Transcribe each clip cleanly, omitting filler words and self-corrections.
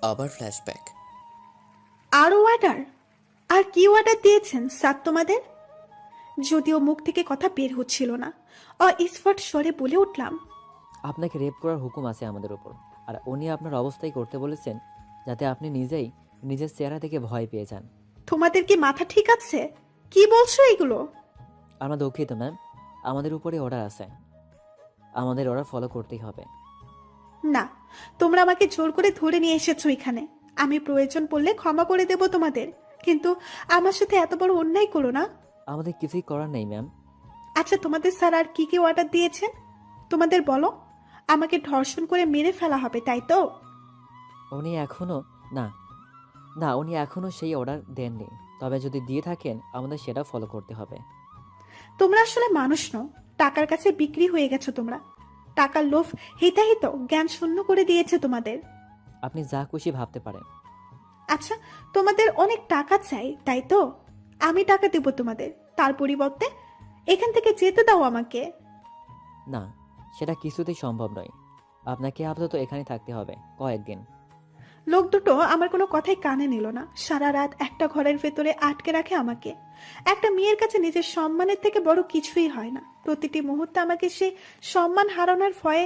আবার ফ্ল্যাশব্যাক। আরও অর্ডার? আর কি অর্ডার দিয়েছেন স্যার তোমাদের? যদিও মুখ থেকে কথা বের হচ্ছিল না, অস্ফুট স্বরে বলে উঠলাম, আপনাকে রেপ করার হুকুম আছে আমাদের উপর। আর উনি আপনার অবস্থাই করতে বলেছেন, যাতে আপনি নিজেই নিজের চেহারা থেকে ভয় পেয়ে যান। তোমাদের কি মাথা ঠিক আছে? কি বলছো এগুলো? আমরা দুঃখিত ম্যাম, আমাদের উপরে অর্ডার আছে, আমাদের অর্ডার ফলো করতেই হবে। না, তোমরা আমাকে জোর করে ধরে নিয়ে এসেছো এখানে। আমি প্রয়োজন পড়লে ক্ষমা করে দেব তোমাদের, কিন্তু আমার সাথে এত বড় অন্যায় করো না। আমাদের কিছুই করার নেই ম্যাম। আচ্ছা, তোমাদের স্যার আর কি কি অর্ডার দিয়েছেন তোমাদের বলো। আমাকে ধর্ষণ করে মেরে ফেলা হবে, তাই তো? উনি এখনো না, না উনি এখনো সেই অর্ডার দেননি, তবে যদি দিয়ে থাকেন আমাদের সেটা ফলো করতে হবে। তোমরা আসলে মানুষ নও, টাকার কাছে বিক্রি হয়ে গেছো তোমরা। টাকার লোভ হিতাহিত জ্ঞান শূন্য করে দিয়েছে তোমাদের। আপনি যা খুশি ভাবতে পারেন। আচ্ছা, তোমাদের অনেক টাকা চাই, তাই তো? আমি টাকা দেব তোমাদের, তার পরিবর্তে এখান থেকে যেতে দাও আমাকে। না, সেটা কিছুতেই সম্ভব নয়। আপনাকে আপাতত এখানে থাকতে হবে কয়েকদিন। লোক দুটো আমার কোনো কথাই কানে নিল না। সারা রাত একটা ঘরের ভেতরে আটকে রাখে আমাকে। একটা মেয়ের কাছে নিজের সম্মানের থেকে বড় কিছুই হয় না। প্রতিটি মুহূর্তে আমাকে সেই সম্মান হারানোর ভয়ে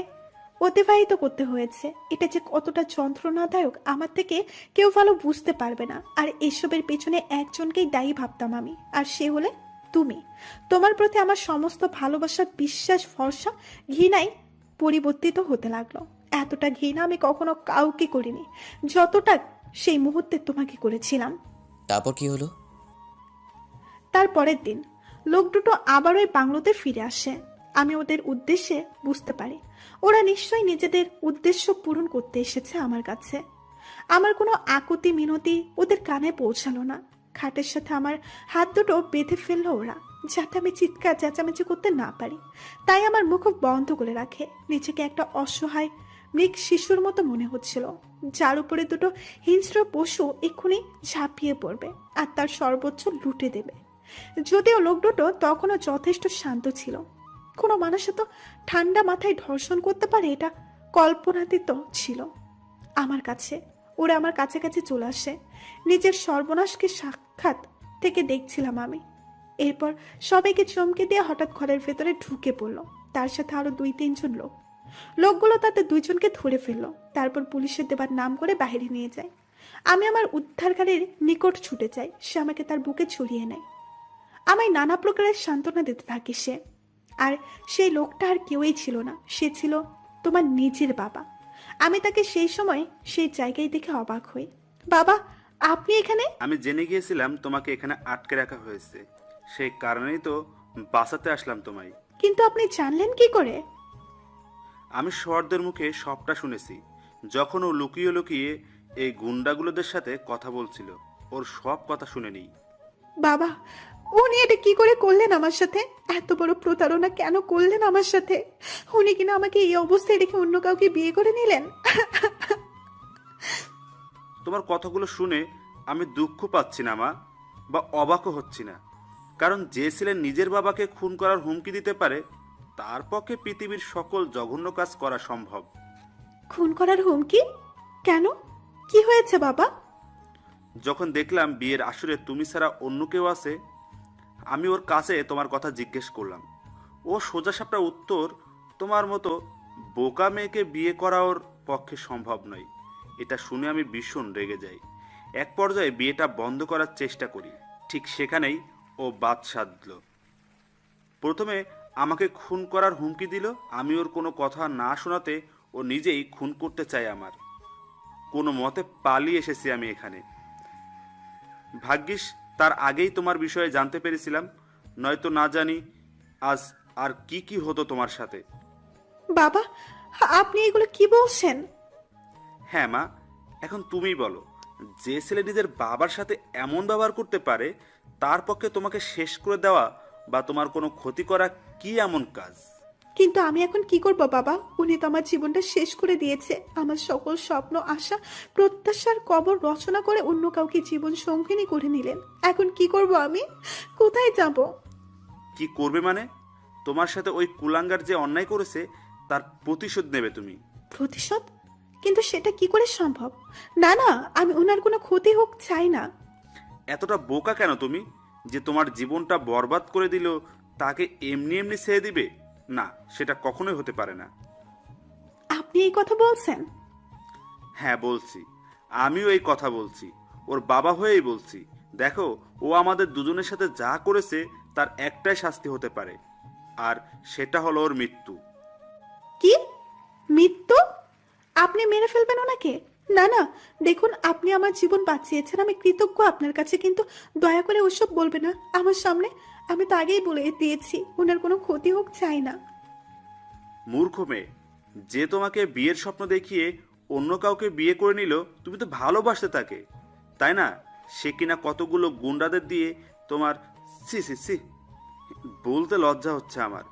অতিবাহিত করতে হয়েছে। এটা যে কতটা যন্ত্রণাদায়ক আমার থেকে কেউ ভালো বুঝতে পারবে না। আর এসবের পেছনে একজনকেই দায়ী ভাবতাম আমি, আর সে হলে তুমি। তোমার প্রতি আমার সমস্ত ভালোবাসা, বিশ্বাস, ভরসা ঘৃণায় পরিবর্তিত হতে লাগলো। এতটা ঘৃণা আমি কখনো কাউকে করিনি যতটা সেই মুহূর্তে তোমাকে করেছিলাম। তারপর কি হলো? তার পরের দিন লোক দুটো আবার ওই বাংলোতে ফিরে আসে। আমি ওদের উদ্দেশ্যে বুঝতে পারি ওরা নিশ্চয়ই নিজেদের উদ্দেশ্য পূরণ করতে এসেছে আমার কাছে। আমার কোনো আকুতি মিনতি ওদের কানে পৌঁছালো না। খাটের সাথে আমার হাত দুটো বেঁধে ফেললো ওরা, যাতে আমি চিৎকার চেঁচামেচি করতে না পারি। তাই আমার মুখ বন্ধ করে রাখে। নিজেকে একটা অসহায় মৃগ শিশুর মতো মনে হচ্ছিল, যার উপরে দুটো হিংস্র পশু এক্ষুনি ঝাঁপিয়ে পড়বে আর তার সর্বোচ্চ লুটে দেবে। যদিও লোক দুটো তখনও যথেষ্ট শান্ত ছিল। কোনো মানুষ তো ঠান্ডা মাথায় ধর্ষণ করতে পারে, এটা কল্পনাতীত ছিল আমার কাছে। ওরা আমার কাছাকাছি চলে আসে। নিজের সর্বনাশকে সাক্ষাৎ থেকে দেখছিলাম আমি। এরপর সবাইকে চমকে দিয়ে হঠাৎ ঘরের ভেতরে ঢুকে পড়লো, তার সাথে আরো 2-3 জন লোক। লোকগুলো তাদের 2জনকে ধরে ফেললো, তারপর পুলিশের দেবার নাম করে বাইরে নিয়ে যায়। আমি আমার উদ্ধারকারীর নিকট ছুটে যাই। সে আমাকে তার বুকে ছড়িয়ে নেয়। আমায় নানা প্রকারের সান্ত্বনা দিতে থাকে সে। আর সেই লোকটা আর কেউই ছিল না, সে ছিল তোমার নিজের বাবা। আমি তাকে সেই সময় সেই জায়গায় দেখে অবাক হই। বাবা, আপনি এখানে? আমি জেনে গিয়েছিলাম তোমাকে এখানে আটকে রাখা হয়েছে, সেই কারণেই তো বাঁচাতে আসলাম তোমায়। কিন্তু আপনি জানলেন কি করে? আমি শহরদের মুখে সবটা শুনেছি, যখন ও লুকিয়ে লুকিয়ে এই গুন্ডাগুলোদের সাথে কথা বলছিল। ওর সব কথা শুনে নিই। বাবা, উনি এটা কি করে করলেন আমার সাথে? এত বড় প্রতারণা কেন করলেন আমার সাথে? উনি কিনা আমাকে এই অবস্থায় রেখে অন্য কাউকে বিয়ে করে নিলেন। তোমার কথাগুলো শুনে আমি দুঃখ পাচ্ছি না মা, বা অবাকও হচ্ছি না। কারণ যে ছেলে নিজের বাবাকে খুন করার হুমকি দিতে পারে, তার পক্ষে পৃথিবীর সকল জঘন্য কাজ করা সম্ভব। খুন করার হুমকি? কেন? কি হয়েছে বাবা? যখন দেখলাম বিয়ের আসরে তুমি ছাড়া অন্য কেউ আছে, আমি ওর কাছে তোমার কথা জিজ্ঞেস করলাম। ও সোজাসাপটা উত্তর, তোমার মতো বোকা মেয়েকে বিয়ে করা ওর পক্ষে সম্ভব নয়। এটা শুনে আমি ভীষণ রেগে যাই। এক পর্যায়ে বিয়েটা বন্ধ করার চেষ্টা করি। ঠিক সেখানেই ও বাদ সাধল। প্রথমে আমাকে খুন করার হুমকি দিল। আমি ওর কোনো কথা না শোনাতে ও নিজেই খুন করতে চায় আমার। কোনো মতে পালিয়ে এসেছি আমি এখানে। ভাগ্যিস তার আগেই তোমার বিষয়ে জানতে পেরেছিলাম, নয়তো না জানি আজ আর কি কি হতো তোমার সাথে। বাবা, আপনি এগুলো কি বলছেন? হ্যাঁ মা, এখন তুমিই বলো, যে ছেলে নিজের বাবার সাথে এমন ব্যবহার করতে পারে, তার পক্ষে তোমাকে শেষ করে দেওয়া বা তোমার কোনো ক্ষতি করা কি এমন কাজ? কিন্তু আমি এখন কি করব বাবা? উনি তো আমার জীবনটা শেষ করে দিয়েছে। আমার সকল স্বপ্ন, আশা, প্রত্যাশার কবর রচনা করে অন্য কাউকে জীবন সঙ্গিনী করে নিলেন। এখন কি করব আমি? কোথায় যাব? কি করবে মানে? তোমার সাথে ওই কুলাঙ্গার যে অন্যায় করেছে তার প্রতিশোধ নেবে তুমি। প্রতিশোধ? কিন্তু সেটা কি করে সম্ভব? না না, আমি ওনার কোনো ক্ষতি হোক চাই না। এতটা বোকা কেন তুমি যে তোমার জীবনটা বরবাদ করে দিল তাকে এমনি এমনি ছেড়ে দিবে? না, সেটা কখনোই হতে পারে না। আপনি এই কথা বলছেন? হ্যাঁ বলছি, আমিও এই কথা বলছি, ওর বাবা হয়েই বলছি। দেখো, ও আমাদের দুজনের সাথে যা করেছে তার একটাই শাস্তি হতে পারে, আর সেটা হলো ওর মৃত্যু। কি? মৃত্যু? আপনি মেরে ফেলবেন ওনাকে? না না, দেখুন, আপনি আমার জীবন বাঁচিয়েছেন, আমি কৃতজ্ঞ আপনার কাছে, কিন্তু দয়া করে ওসব বলবে না আমার সামনে। আমি তো আগেই বলে দিয়েছি ওনার কোনো ক্ষতি হোক চাই না। মূর্খ মেয়ে, যে তোমাকে বিয়ের স্বপ্ন দেখিয়ে অন্য কাউকে বিয়ে করে নিল, তুমি তো ভালোবাসতে তাকে, তাই না? সে কিনা কতগুলো গুন্ডাদের দিয়ে তোমার, সি সি সি, বলতে লজ্জা হচ্ছে আমার।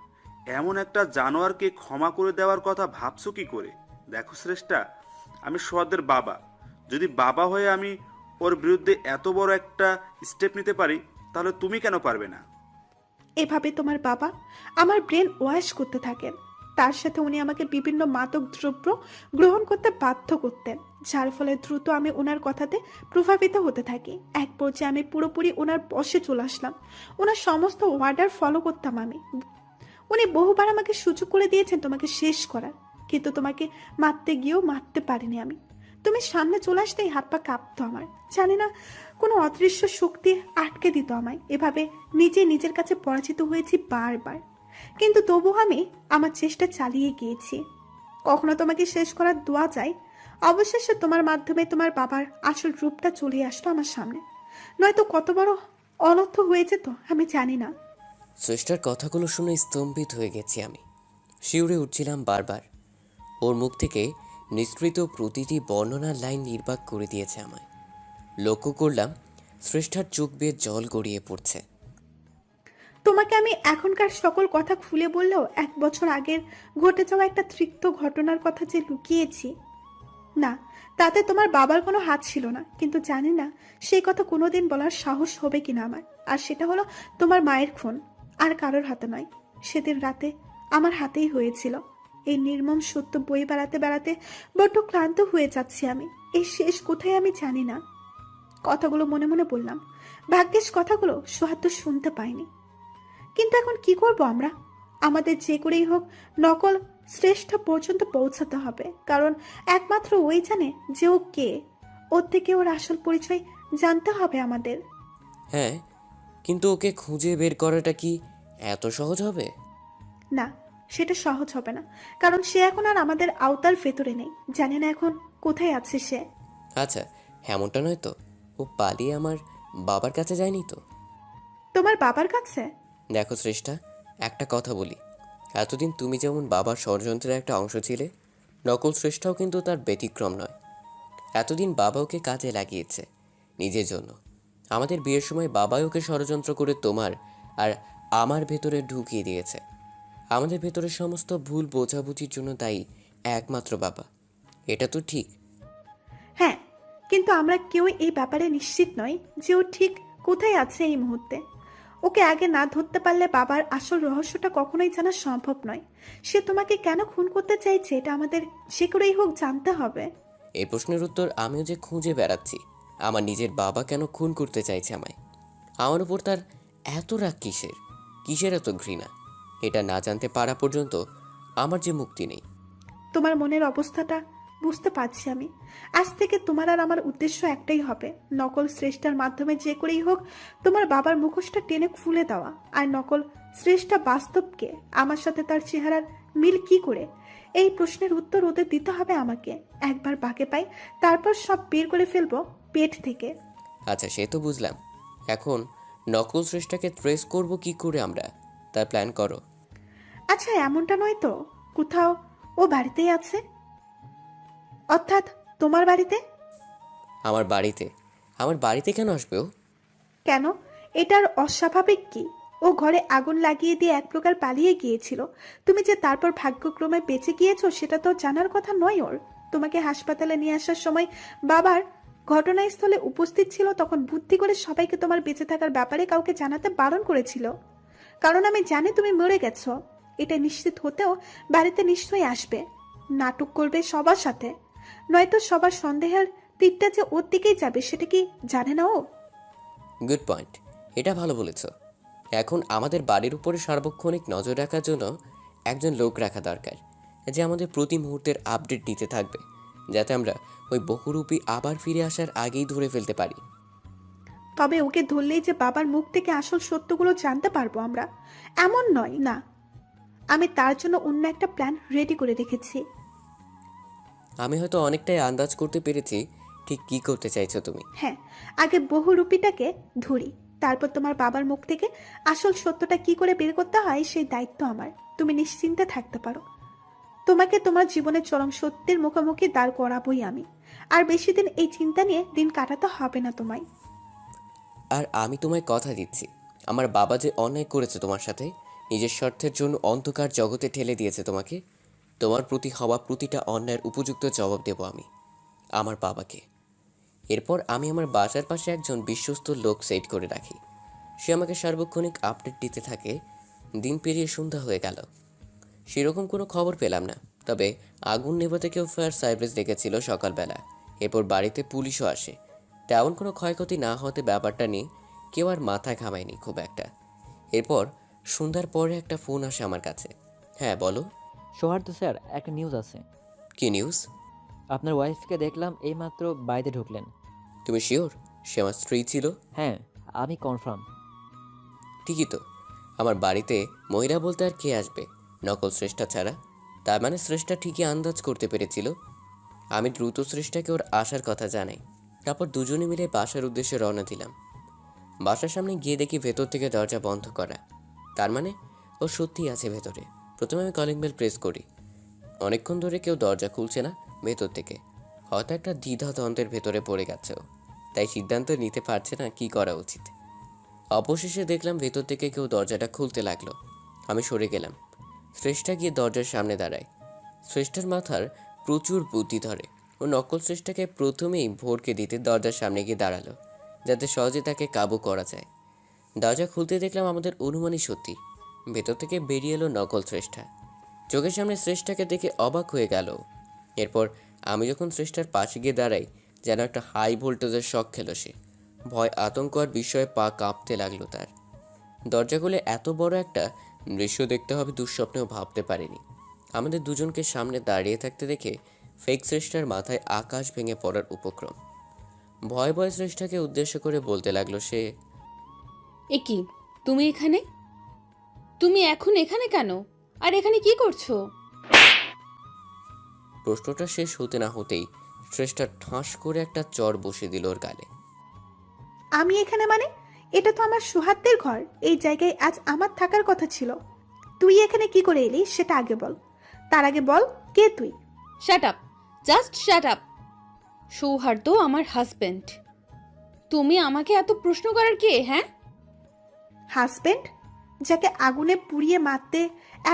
এমন একটা জানোয়ারকে ক্ষমা করে দেওয়ার কথা ভাবছো কি করে? দেখো শ্রেষ্ঠা, আমি সোহাদের বাবা। যদি বাবা হয়ে আমি ওর বিরুদ্ধে এত বড় একটা স্টেপ নিতে পারি, তাহলে তুমি কেন পারবে না? এভাবে তোমার বাবা আমার ব্রেন ওয়াশ করতে থাকেন। তার সাথে উনি আমাকে বিভিন্ন মাদক দ্রব্য গ্রহণ করতে বাধ্য করতেন, যার ফলে দ্রুত আমি ওনার কথাতে প্রভাবিত হতে থাকি। এক পর্যায়ে আমি পুরোপুরি ওনার বশে চলে আসলাম। ওনার সমস্ত অর্ডার ফলো করতাম আমি। উনি বহুবার আমাকে সুযোগ করে দিয়েছেন তোমাকে শেষ করার, কিন্তু তোমাকে মারতে গিয়েও মারতে পারিনি আমি। তুমি সামনে চলে আসতেই হাত পা কাঁপতো আমার, জানি না কোনো অদৃশ্য শক্তি আটকে দিত আমায়। এভাবে নিজের কাছে পরাজিত হয়েছি বারবার, কিন্তু তবু আমি আমার চেষ্টা চালিয়ে গিয়েছি। কখনো তোমাকে শেষ করার দোয়া চাই। অবশেষে তোমার মাধ্যমে তোমার বাবার আসল রূপটা চলে আসলো আমার সামনে। নয়তো কত বড় অনর্থ হয়েছে তো আমি জানি না। স্রষ্টার কথাগুলো শুনে স্তম্ভিত হয়ে গেছি আমি। শিউরে উঠছিলাম বারবার। ওর মুখ থেকে নিঃসৃত প্রতিটি বর্ণনার লাইন নির্বাক করে দিয়েছে আমায়। লক্ষ্য করলাম স্রষ্টার চোখ বেয়ে জল গড়িয়ে পড়ছে। তোমাকে আমি এখনকার সকল কথা খুলে বললেও 1 বছর আগের ঘটে যাওয়া একটা তৃক্ত ঘটনার কথা যে লুকিয়েছি, না, তাতে তোমার বাবার কোনো হাত ছিল না। কিন্তু জানি না সেই কথা কোনোদিন বলার সাহস হবে কিনা আমার। আর সেটা হলো তোমার মায়ের খুন, আর কারোর হাতে নয়। সেদিন রাতে আমার হাতেই হয়েছিল। এই নির্মম সত্য বই বেড়াতে বেড়াতে বড্ড ক্লান্ত হয়ে যাচ্ছি আমি। এই শেষ কোথায় আমি জানি না। কথাগুলো মনে মনে বললাম। ভাগ্যের কথাগুলো সোহাগ তো শুনতে পাইনি। কিন্তু এখন কি করব আমরা? আমাদের যে করেই হোক নকল শ্রেষ্ঠ পর্যন্ত পৌঁছাতে হবে, কারণ একমাত্র ওই জানে যে ও কে। ওর থেকে ওর আসল পরিচয় জানতে হবে আমাদের। হ্যাঁ, কিন্তু ওকে খুঁজে বের করাটা কি এত সহজ হবে? না, সেটা সহজ হবে না, কারণ সে এখন আর আমাদের আওতার ভেতরে নেই। জানি না এখন কোথায় আছে সে। আচ্ছা, এমনটা নয় তো ও পালিয়ে আমার বাবার কাছে যায়নি তো? তোমার বাবার কাছে? দেখো শ্রেষ্ঠা, একটা কথা বলি। এতদিন তুমি যেমন বাবার ষড়যন্ত্রের একটা অংশ ছিলে, নকল শ্রেষ্ঠাও কিন্তু তার ব্যতিক্রম নয়। এতদিন বাবা ওকে কাজে লাগিয়েছে নিজের জন্য। আমাদের বিয়ের সময় বাবাই ওকে ষড়যন্ত্র করে তোমার আর আমার ভেতরে ঢুকিয়ে দিয়েছে। আমাদের ভেতরে সমস্ত ভুল বোঝাবুঝির জন্য দায়ী একমাত্র বাবা। এটা তো ঠিক। হ্যাঁ, কিন্তু আমরা কেউ এই ব্যাপারে নিশ্চিত নই যে ও ঠিক কোথায় আছে এই মুহূর্তে। ওকে আগে না ধরতে পারলে বাবার আসল রহস্যটা কখনোই জানা সম্ভব নয়। সে তোমাকে কেন খুন করতে চাইছে এটা আমাদের যে করেই হোক জানতে হবে। এই প্রশ্নের উত্তর আমিও যে খুঁজে বেড়াচ্ছি। আমার নিজের বাবা কেন খুন করতে চাইছে আমায়? আমার উপর তার এত রাগ কিসের? কিসের এত ঘৃণা? এটা না জানতে পারা পর্যন্ত আমার যে মুক্তি নেই। তোমার মনের অবস্থাটা বুঝতে পারছি আমি। আজ থেকে তোমার আর আমার উদ্দেশ্য একটাই হবে, নকল শ্রেষ্ঠার মাধ্যমে যে করেই হোক তোমার বাবার মুখোশটা টেনে খুলে দেওয়া। আর নকল শ্রেষ্ঠা বাস্তবকে আমার সাথে তার চেহারার মিল কি করে, এই প্রশ্নের উত্তর ওদের দিতে হবে আমাকে। একবার বাকে পাই, তারপর সব বের করে ফেলবো পেট থেকে। আচ্ছা, সে তো বুঝলাম। এখন নকল শ্রেষ্ঠাকে ট্রেস করব কি করে আমরা, তার প্ল্যান করো। আচ্ছা, এমনটা নয় তো কোথাও ও বাড়িতেই আছে? অর্থাৎ তোমার বাড়িতে? আমার বাড়িতে? আমার বাড়িতে কেন আসবে ও? কেন? এটার অস্বাভাবিক কি? ও ঘরে আগুন লাগিয়ে দিয়ে এক প্রকার পালিয়ে গিয়েছিল। তুমি যে তারপর ভাগ্যক্রমে বেঁচে গিয়েছো সেটা তো জানার কথা নয় ওর। তোমাকে হাসপাতালে নিয়ে আসার সময় বাবার ঘটনাস্থলে উপস্থিত ছিল, তখন বুদ্ধি করে সবাইকে তোমার বেঁচে থাকার ব্যাপারে কাউকে জানাতে বারণ করেছিল, কারণ আমি জানি তুমি মরে গেছো। এটা নিশ্চিত হতেও বাড়িতে নিশ্চয়ই আসবে, নাটক করবে সবার সাথে। নয়তো সবার সন্দেহের তীরটা যে ওর দিকেই যাবে সেটা কি জানে না ও? গুড পয়েন্ট, এটা ভালো বলেছ। এখন আমাদের বাড়ির উপরে সার্বক্ষণিক নজর রাখার জন্য একজন লোক রাখা দরকার, যে আমাদের প্রতি মুহূর্তের আপডেট দিতে থাকবে, যাতে আমরা ওই বহুরূপী আবার ফিরে আসার আগেই ধরে ফেলতে পারি। তবে ওকে ধরলেই যে বাবার মুখ থেকে আসল সত্যগুলো জানতে পারবো আমরা, এমন নয় না। আমি তার জন্য অন্য একটা প্ল্যান রেডি করে রেখেছি। আমি হয়তো অনেকটাই আন্দাজ করতে পেরেছি ঠিক কী করতে চাইছো তুমি। হ্যাঁ, আগে বহুরূপীটাকে ধরি, তারপর তোমার বাবার মুখ থেকে আসল সত্যটা কি করে বের করতে হয় সেই দায়িত্ব আমার। তুমি নিশ্চিন্তে থাকতে পারো, তোমাকে তোমার জীবনের চরম সত্যের মুখোমুখি দাঁড় করাবোই আমি। আর বেশি দিন এই চিন্তা নিয়ে দিন কাটাতে হবে না তোমায়। আর আমি তোমায় কথা দিচ্ছি, আমার বাবা যে অন্যায় করেছে তোমার সাথে, নিজের স্বার্থের জন্য অন্ধকার জগতে ঠেলে দিয়েছে তোমাকে, তোমার প্রতি হওয়া প্রতিটা অন্যায়ের উপযুক্ত জবাব দেব আমি আমার বাবাকে। এরপর আমি আমার বাসার পাশে একজন বিশ্বস্ত লোক সেট করে রাখি। সে আমাকে সার্বক্ষণিক আপডেট দিতে থাকে। দিন পেরিয়ে সন্ধ্যা হয়ে গেল, সেরকম কোনো খবর পেলাম না। তবে আগুন নেভাতে কেউ ফায়ার সার্ভিস ডেকেছিল সকালবেলা। এরপর বাড়িতে পুলিশও আসে। তেমন কোনো ক্ষয়ক্ষতি না হতে ব্যাপারটা নিয়ে কেউ আর মাথা ঘামায়নি খুব একটা। এরপর সন্ধ্যার পরে একটা ফোন আসে আমার কাছে। হ্যাঁ বলো। সৌহার্দ্য স্যার, একটা নিউজ আছে। কি নিউজ? আপনার ওয়াইফকে দেখলাম এইমাত্র বাড়িতে ঢুকলেন। তুমি শিওর সে আমার স্ত্রী ছিল? হ্যাঁ, আমি কনফার্ম। ঠিকই তো, আমার বাড়িতে মহিলা বলতে আর কে আসবে নকল শ্রেষ্ঠা ছাড়া? তার মানে শ্রেষ্ঠা ঠিকই আন্দাজ করতে পেরেছিল। আমি দ্রুত শ্রেষ্ঠাকে ওর আসার কথা জানাই। তারপর দুজনে মিলে বাসার উদ্দেশ্যে রওনা দিলাম। বাসার সামনে গিয়ে দেখি ভেতর থেকে দরজা বন্ধ করা। তার মানে ও সত্যিই আছে ভেতরে। প্রথমে আমি কলিং বেল প্রেস করি। অনেকক্ষণ ধরে কেউ দরজা খুলছে না ভেতর থেকে। হয়তো একটা দ্বিধা দ্বন্দ্বের ভেতরে পড়ে গেছে ও, তাই সিদ্ধান্ত নিতে পারছে না কি করা উচিত। অবশেষে দেখলাম ভেতর থেকে কেউ দরজাটা খুলতে লাগলো। আমি সরে গেলাম। শ্রেষ্ঠা গিয়ে দরজার সামনে দাঁড়ায়। শ্রেষ্ঠার মাথার প্রচুর বুদ্ধি ধরে। ও নকল শ্রেষ্ঠাকে প্রথমেই ভোরকে দিতে দরজার সামনে গিয়ে দাঁড়ালো, যাতে সহজে তাকে কাবু করা যায়। দরজা খুলতে দেখলাম আমাদের অনুমানই সত্যি। ভেতর থেকে বেরিয়ে এলো নকল শ্রেষ্ঠা। চোখের সামনে শ্রেষ্ঠাকে দেখে অবাক হয়ে গেল। এরপর আমি যখন শ্রেষ্ঠার পাশে গিয়ে দাঁড়াই, যেন একটা হাই ভোল্টেজের শক খেলো সে। ভয়, আতঙ্ক আর বিস্ময়ে পা কাঁপতে লাগলো তার। দরজা খুলে এত বড় একটা দৃশ্য দেখতে হবে দুঃস্বপ্নেও ভাবতে পারিনি। আমাদের দুজনকে সামনে দাঁড়িয়ে থাকতে দেখে ফেক শ্রেষ্ঠার মাথায় আকাশ ভেঙে পড়ার উপক্রম। ভয় ভয় শ্রেষ্ঠাকে উদ্দেশ্য করে বলতে লাগলো সে, এ কি, তুমি এখানে? তুমি এখন এখানে কেন? আর এখানে কি করছো? প্রশ্নটা শেষ হতে না হতেই শ্রেষ্ঠা ঠাস করে একটা চর বসিয়ে দিল ওর গালে। আমি এখানে মানে? এটা তো আমার সুহাদ্দের ঘর। এই জায়গায় আজ আমার থাকার কথা ছিল। তুই এখানে কি করে এলি সেটা আগে বল। তার আগে বল, কে তুই? Shut up, just shut up. Sauhardya আমার হাজবেন্ড। তুমি আমাকে এত প্রশ্ন করার কে? হ্যাঁ, হাজবেন্ড? যাকে আগুনে পুড়িয়ে মারতে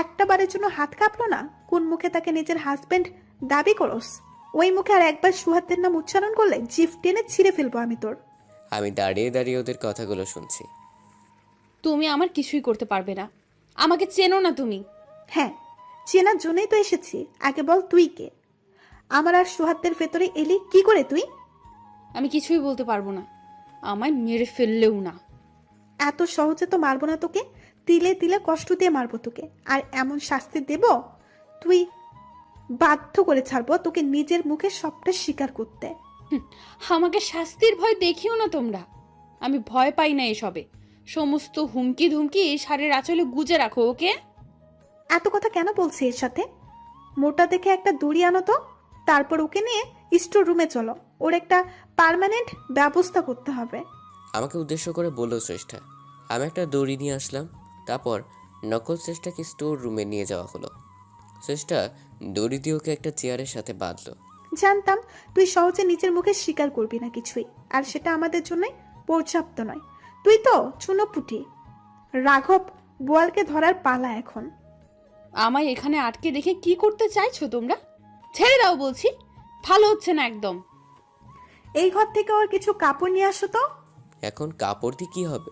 একটা বারের জন্য হাত কাঁপলো না? কোন মুখে তাকে নিজের হাজবেন্ড দাবি করস? ওই মুখে আর একবার সুহাদ্দের নাম উচ্চারণ করলে জিভ টেনে ছিঁড়ে ফেলবো আমি তোর। আমি দাঁড়িয়ে দাঁড়িয়ে ওদের কথাগুলো শুনছি। তুমি আমার কিছুই করতে পারবে না। আমাকে চেনো না তুমি। হ্যাঁ, চেনার জন্যই তো এসেছি। আগে বল তুই কে? আমার আর সুহাদ্দের ভেতরে এলি কি করে তুই? আমি কিছুই বলতে পারবো না। আমায় মেরে ফেললেও না। এত সহজে তো মারবো না তোকে, তিলে তিলে কষ্ট দিয়ে মারবো তোকে। আর এমন শাস্তি দেব তুই বাধ্য করে ছাড়বো তোকে নিজের মুখে সবটা স্বীকার করতে। আমাকে শাস্তির ভয় দেখিও না তোমরা। আমি ভয় পাই না এসবে। সমস্ত হুমকি ধুমকি শাড়ির আঁচলে গুজে রাখো, ওকে? এত কথা কেন বলছি এর সাথে? মোটা দেখে একটা দড়ি আনো তো, তারপর ওকে নিয়ে স্টোর রুমে চলো। ওর একটা পার্মানেন্ট ব্যবস্থা করতে হবে। আমাকে উদ্দেশ্য করে বলল শ্রেষ্ঠা। আমি একটা দড়ি নিয়ে আসলাম। তারপর নকল শ্রেষ্ঠাকে স্টোর রুমে নিয়ে যাওয়া হলো। শ্রেষ্ঠা দড়ি দিয়ে ওকে একটা চেয়ারের সাথে বাঁধলো। জানতাম তুই সহজে নিজের মুখে স্বীকার করবি না কিছুই, আর সেটা আমাদের জন্য পর্যাপ্ত নয়। তুই তো চুনোপুটি। রাঘব বোয়ালকে ধরার পালা এখন। আমায় এখানে আটকে রেখে কি করতে চাইছো তোমরা? ছেড়ে দাও বলছি। ভালো হচ্ছে না একদম। এই ঘর থেকে ওর কিছু কাপড় নিয়ে আসো তো। এখন কাপড় দিয়ে কী হবে?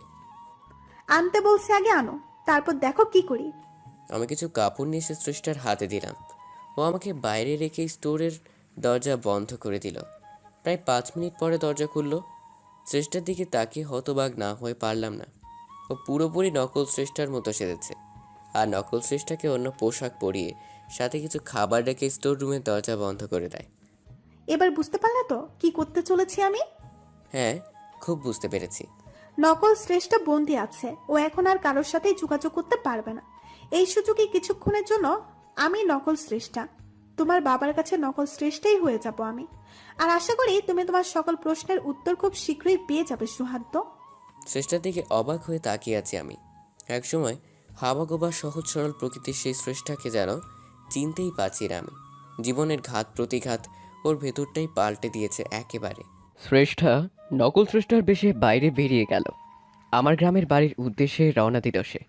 আনতে বলছি, আগে আনো, তারপর দেখো কি করি। আমি কিছু কাপড় নিয়ে এসে শ্রেষ্ঠার হাতে দিলাম। ও আমাকে বাইরে রেখে স্টোরের দরজা বন্ধ করে দিল। প্রায় 5 মিনিট পরে দরজা খুলল। শ্রেষ্ঠার দিকে তাকিয়ে হতবাক না হয়ে পারলাম না। ও পুরোপুরি নকল শ্রেষ্ঠার মতো সেজেছে। আর নকল শ্রেষ্ঠাকে অন্য পোশাক পরিয়ে সাথে কিছু খাবার রেখে স্টোর রুমের দরজা বন্ধ করে দেয়। এবার বুঝতে পারলে তো কি করতে চলেছি আমি? হ্যাঁ, খুব বুঝতে পেরেছি। নকল শ্রেষ্ঠা বন্দি আছে, ও এখন আর কারোর সাথেই যোগাযোগ করতে পারবে না। এই সুযোগে কিছুক্ষণের জন্য আমি নকল শ্রেষ্ঠা, তোমার বাবার কাছে নকল শ্রেষ্ঠাই হয়ে যাব আমি। আর আশা করি তুমি তোমার সকল প্রশ্নের উত্তর খুব শীঘ্রই পেয়ে যাবে সুহাদ্দ। শ্রেষ্ঠার দিকে অবাক হয়ে তাকিয়ে আছি আমি। একসময় হাবাগোবা সহজ সরল প্রকৃতির সেই শ্রেষ্ঠাকে যেন চিনতেই পারছি না আমি। জীবনের ঘাত প্রতিঘাত ওর ভেতরটাই পাল্টে দিয়েছে একেবারে। শ্রেষ্ঠা নকল শ্রেষ্ঠার বেশে বাইরে বেরিয়ে গেল। আমার গ্রামের বাড়ির উদ্দেশ্যে রওনা দিল সে।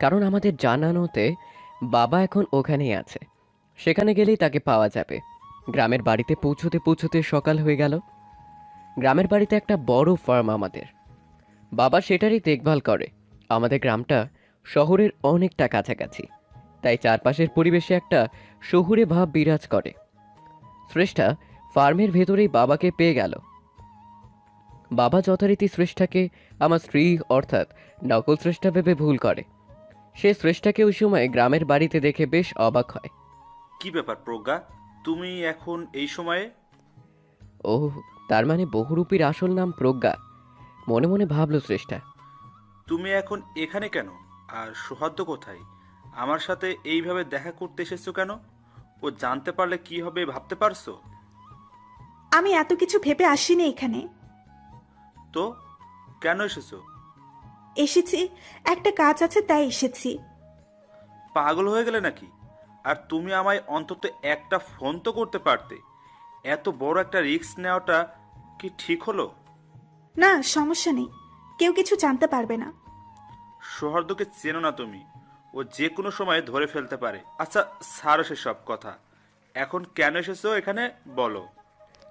কারণ আমাদের জানানোতে বাবা এখন ওখানেই আছে, সেখানে গেলেই তাকে পাওয়া যাবে। গ্রামের বাড়িতে পৌঁছতে পৌঁছতে সকাল হয়ে গেল। গ্রামের বাড়িতে একটা বড় ফার্ম আমাদের, বাবা সেটারই দেখভাল করে। আমাদের গ্রামটা শহরের অনেকটা কাছাকাছি, তাই চারপাশের পরিবেশে একটা শহুরে ভাব বিরাজ করে। শ্রেষ্ঠা ফার্মের ভেতরেই বাবাকে পেয়ে গেল। বাবা যথারীতি শ্রেষ্ঠাকে আমার স্ত্রী অর্থাৎ নকল শ্রেষ্ঠা ভেবে ভুল করে। সে শ্রেষ্ঠাকে ওই সময় গ্রামের বাড়িতে দেখে বেশ অবাক হয়। কি ব্যাপার প্রজ্ঞা, তুমি এখন এই সময়ে? ও, তার মানে বহুরূপীর আসল নাম প্রজ্ঞা, মনে মনে ভাবল শ্রেষ্ঠা। তুমি এখন এখানে কেন? আর সৌহার্দ্য কোথায়? আমার সাথে এইভাবে দেখা করতে এসেছো কেন? ও জানতে পারলে কি হবে ভাবতে পারছো? আমি এত কিছু ভেবে আসিনি এখানে। তো কেন এসেছো? এসেছি, একটা কাজ আছে তাই এসেছি। পাগল হয়ে গেলে নাকি? আর তুমি আমায় অন্তত একটা ফোন তো করতে পারতে। এত বড় একটা রিস্ক নেওয়াটা কি ঠিক হলো? না, সমস্যা নেই, কেউ কিছু জানতে পারবে না। সৌহার্দ্যকে চেনো না তুমি, ও যে কোনো সময় ধরে ফেলতে পারে। আচ্ছা ছাড়ো সেসব কথা, এখন কেন এসেছো এখানে বলো।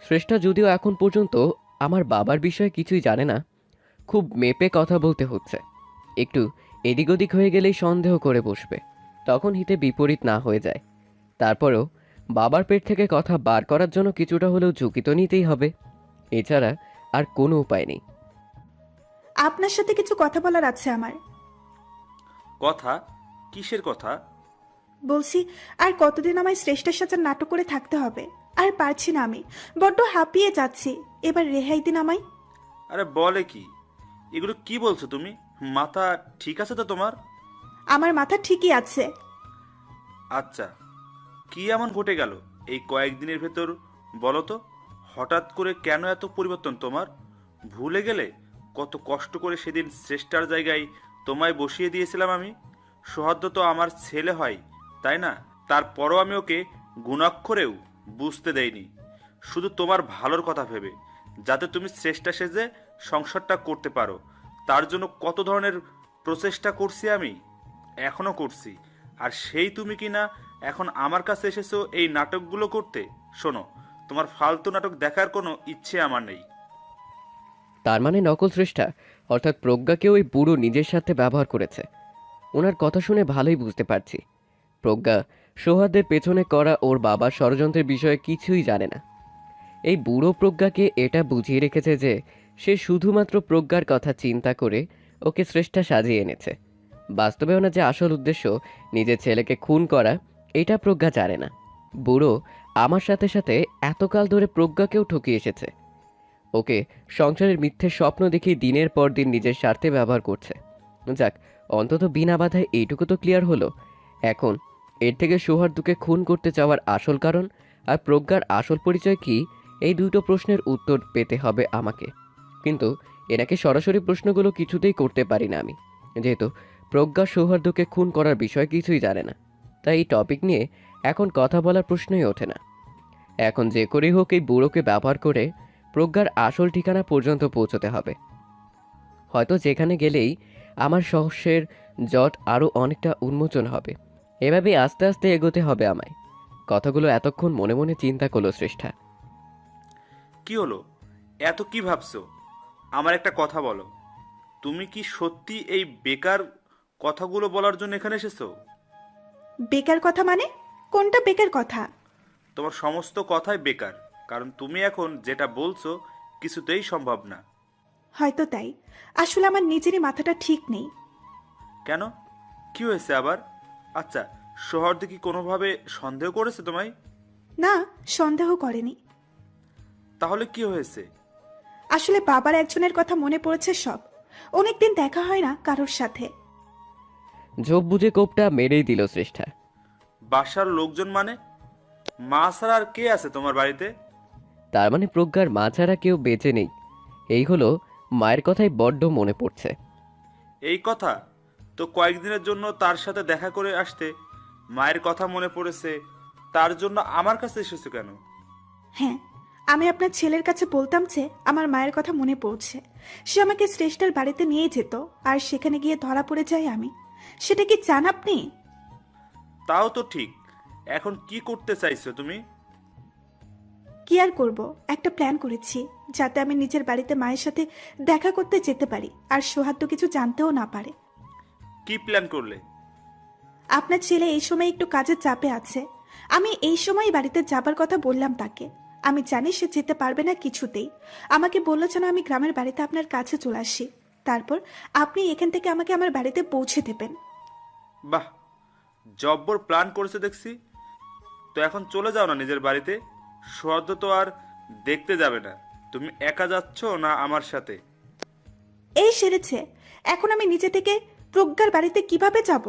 শ্রেষ্ঠা যদিও এখন পর্যন্ত আমার বাবার বিষয়ে কিছুই জানে না, খুব মেপে কথা বলতে হচ্ছে। একটু এদিক ওদিক হয়ে গেলেই সন্দেহ করে বসবে, তখন হিতে বিপরীত না হয়ে যায়। তারপরেও বাবার পেট থেকে কথা বার করার জন্য কিছুটা হলেও ঝুঁকি তো নিতেই হবে, এছাড়া আর কোনো উপায় নেই। আপনার সাথে কিছু কথা বলার আছে আমার। কথা? কিসের কথা? বলছি, আর কতদিন আমায় শ্রেষ্ঠার সাথে নাটক করে থাকতে হবে? আর পারছি না আমি, বড্ড হাঁপিয়ে যাচ্ছি। এবার রেহাই দিন আমায়। আরে বলে কি এগুলো, কি বলছো তুমি? মাথা ঠিক আছে তো তোমার? আমার মাথা ঠিকই আছে। আচ্ছা, কি এমন ঘটে গেল এই কয়েকদিনের ভেতর বলো তো? হঠাৎ করে কেন এত পরিবর্তন তোমার? ভুলে গেলে কত কষ্ট করে সেদিন শ্রেষ্ঠার জায়গায় তোমায় বসিয়ে দিয়েছিলাম আমি? সৌহার্দ্য তো আমার ছেলে হয়, তাই না? তারপরও আমি ওকে গুণাক্ষরেও বুঝতে দেইনি, শুধু তোমার ভালোর কথা ভেবে, যাতে তুমি শ্রেষ্ঠা সেজে সংসারটা করতে পারো। তার জন্য কত ধরনের প্রচেষ্টা করছি আমি, এখনো করছি। আর সেই তুমি কি না এখন আমার কাছে এসেছো এই নাটকগুলো করতে? শোনো, তোমার ফালতু নাটক দেখার কোনো ইচ্ছে আমার নেই। তার মানে নকল শ্রেষ্ঠা অর্থাৎ প্রজ্ঞাকে ওই বুড়ো নিজের সাথে ব্যবহার করেছে। ওনার কথা শুনে ভালোই বুঝতে পারছি প্রজ্ঞা সৌহার্দ্যের পেছনে করা ওর বাবার ষড়যন্ত্রের বিষয়ে কিছুই জানে না। এই বুড়ো প্রজ্ঞাকে এটা বুঝিয়ে রেখেছে যে সে শুধুমাত্র প্রজ্ঞার কথা চিন্তা করে ওকে শ্রেষ্ঠা সাজিয়ে এনেছে। বাস্তবে ওনার যে আসল উদ্দেশ্য নিজের ছেলেকে খুন করা, এটা প্রজ্ঞা জানে না। বুড়ো আমার সাথে সাথে এতকাল ধরে প্রজ্ঞাকেও ঠকিয়ে এসেছে। ওকে সংসারের মিথ্যে স্বপ্ন দেখিয়ে দিনের পর দিন নিজের স্বার্থে ব্যবহার করছে। যাক, অন্তত বিনা বাধায় এইটুকু তো ক্লিয়ার হলো। এখন এর থেকে সৌহার্দ্যকে খুন করতে চাওয়ার আসল কারণ আর প্রজ্ঞার আসল পরিচয় কি, এই দুটো প্রশ্নের উত্তর পেতে হবে আমাকে। কিন্তু এনাকে সরাসরি প্রশ্নগুলো কিছুতেই করতে পারি না আমি, যেহেতু প্রজ্ঞা সৌহার্দ্যকে খুন করার বিষয় কিছুই জানে না। তাই এই টপিক নিয়ে এখন কথা বলার প্রশ্নই ওঠে না। এখন যে করেই হোক এই বুড়োকে ব্যবহার করে প্রজ্ঞার আসল ঠিকানা পর্যন্ত পৌঁছতে হবে। হয়তো যেখানে গেলেই আমার রহস্যের জট আরও অনেকটা উন্মোচন হবে। এভাবে আস্তে আস্তে এগোতে হবে আমায়। কথাগুলো এতক্ষণ মনে মনে চিন্তা করলো শ্রেষ্ঠা। কি হলো, এত কি ভাবছো? আমার একটা কথা বলো, তুমি কি সত্যি এই বেকার কথাগুলো বলার জন্য এখানে এসেছো? বেকার কথা মানে? কোনটা বেকার কথা? তোমার সমস্ত কথাই বেকার, কারণ তুমি এখন যেটা বলছো কিছুতেই সম্ভব না। হয়তো তাই। আসলে আমার নিজেরই মাথাটা ঠিক নেই। কেন, কি হয়েছে আবার? আচ্ছা, সোহর্দ কি কোনোভাবে সন্দেহ করেছে তোমায়? না, সন্দেহ করেনি। তাহলে কি হয়েছে? আসলে বাবার একজনের কথা মনে পড়েছে সব। অনেকদিন দেখা হয় না কারোর সাথে। ঝোপ বুঝে কোপটা মেরেই দিল শ্রেষ্ঠা। বাসার লোকজন মানে? মা ছাড়া আর কে আছে তোমার বাড়িতে? তার মানে প্রজ্ঞার মা ছাড়া কেউ বেঁচে নেই। এই হলো মায়ের কথাই বড্ড মনে পড়ছে। এই কথা তো কয়েকদিনের জন্য তার সাথে দেখা করে আসতে, মায়ের কথা মনে পড়েছে তার জন্য আমার কাছে এসেছো কেন? হ্যাঁ, আমি আপনার ছেলের কাছে বলতাম যে আমার মায়ের কথা মনে পড়ছে। সে আমাকে শ্রেষ্ঠার বাড়িতে নিয়ে যেত, আর সেখানে গিয়ে ধরা পড়ে যাই আমি। সেটা কি চান আপনি? তাও তো ঠিক। এখন কি করতে চাইছো তুমি? কি আর করব, একটা প্ল্যান করেছি যাতে আমি নিজের বাড়িতে মায়ের সাথে দেখা করতে যেতে পারি, আর সোহাগ তো কিছু জানতেও না পারে। কি প্ল্যান করলে? আপনার ছেলে এই সময় একটু কাজের চাপে আছে। আমি এই সময় বাড়িতে যাবার কথা বললাম তাকে। আমি জানি সে যেতে পারবে না কিছুতেই। আমাকে বললো যেন আমি গ্রামের বাড়িতে আপনার কাছে চলে আসি, তারপর আপনি এখান থেকে আমাকে আমার বাড়িতে পৌঁছে দেবেন। বাহ, জব্বর প্ল্যান করেছে দেখছি। তো এখন চলে যাও না নিজের বাড়িতে। সোহার্দ তো আর দেখতে যাবে না। তুমি একা যাচ্ছ না আমার সাথে? এই সেরেছে। এখন আমি নিজে থেকে প্রজ্ঞার বাড়িতে কিভাবে যাব?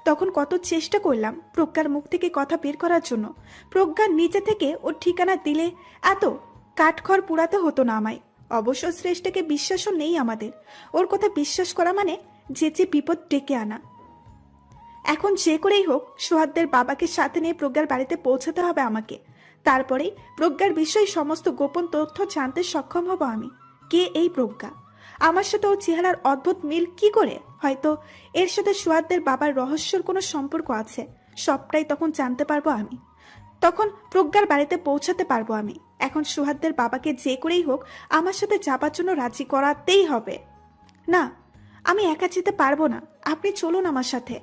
তখন কত চেষ্টা করলাম প্রজ্ঞার মুখ থেকে কথা বের করার জন্য। প্রজ্ঞা নিজে থেকে ওর ঠিকানা দিলে এত কাঠখড় পুরাতে হতো না আমায়। অবশ্য শ্রেষ্ঠকে বিশ্বাসও নেই আমাদের। ওর কথা বিশ্বাস করা মানে যে বিপদ ডেকে আনা। এখন যে করেই হোক সোহাগদের বাবাকে সাথে নিয়ে প্রজ্ঞার বাড়িতে পৌঁছাতে হবে আমাকে। তারপরেই প্রজ্ঞার বিষয়ে সমস্ত গোপন তথ্য জানতে সক্ষম হব আমি। কে এই প্রজ্ঞা? আমার সাথে ওর চেহারার অদ্ভুত মিল কি করে? হয়তো এর সাথে সোহাগদের বাবার রহস্যের কোনো সম্পর্ক আছে। সবটাই তখন জানতে পারবো আমি। তখন প্রজ্ঞার বাড়িতে পৌঁছাতে পারবো আমি। এখন সোহাগদের বাবাকে যে করেই হোক আমার সাথে যাবার জন্য রাজি করাতেই হবে। না, আমি একা যেতে পারবো না। আপনি চলুন আমার সাথে।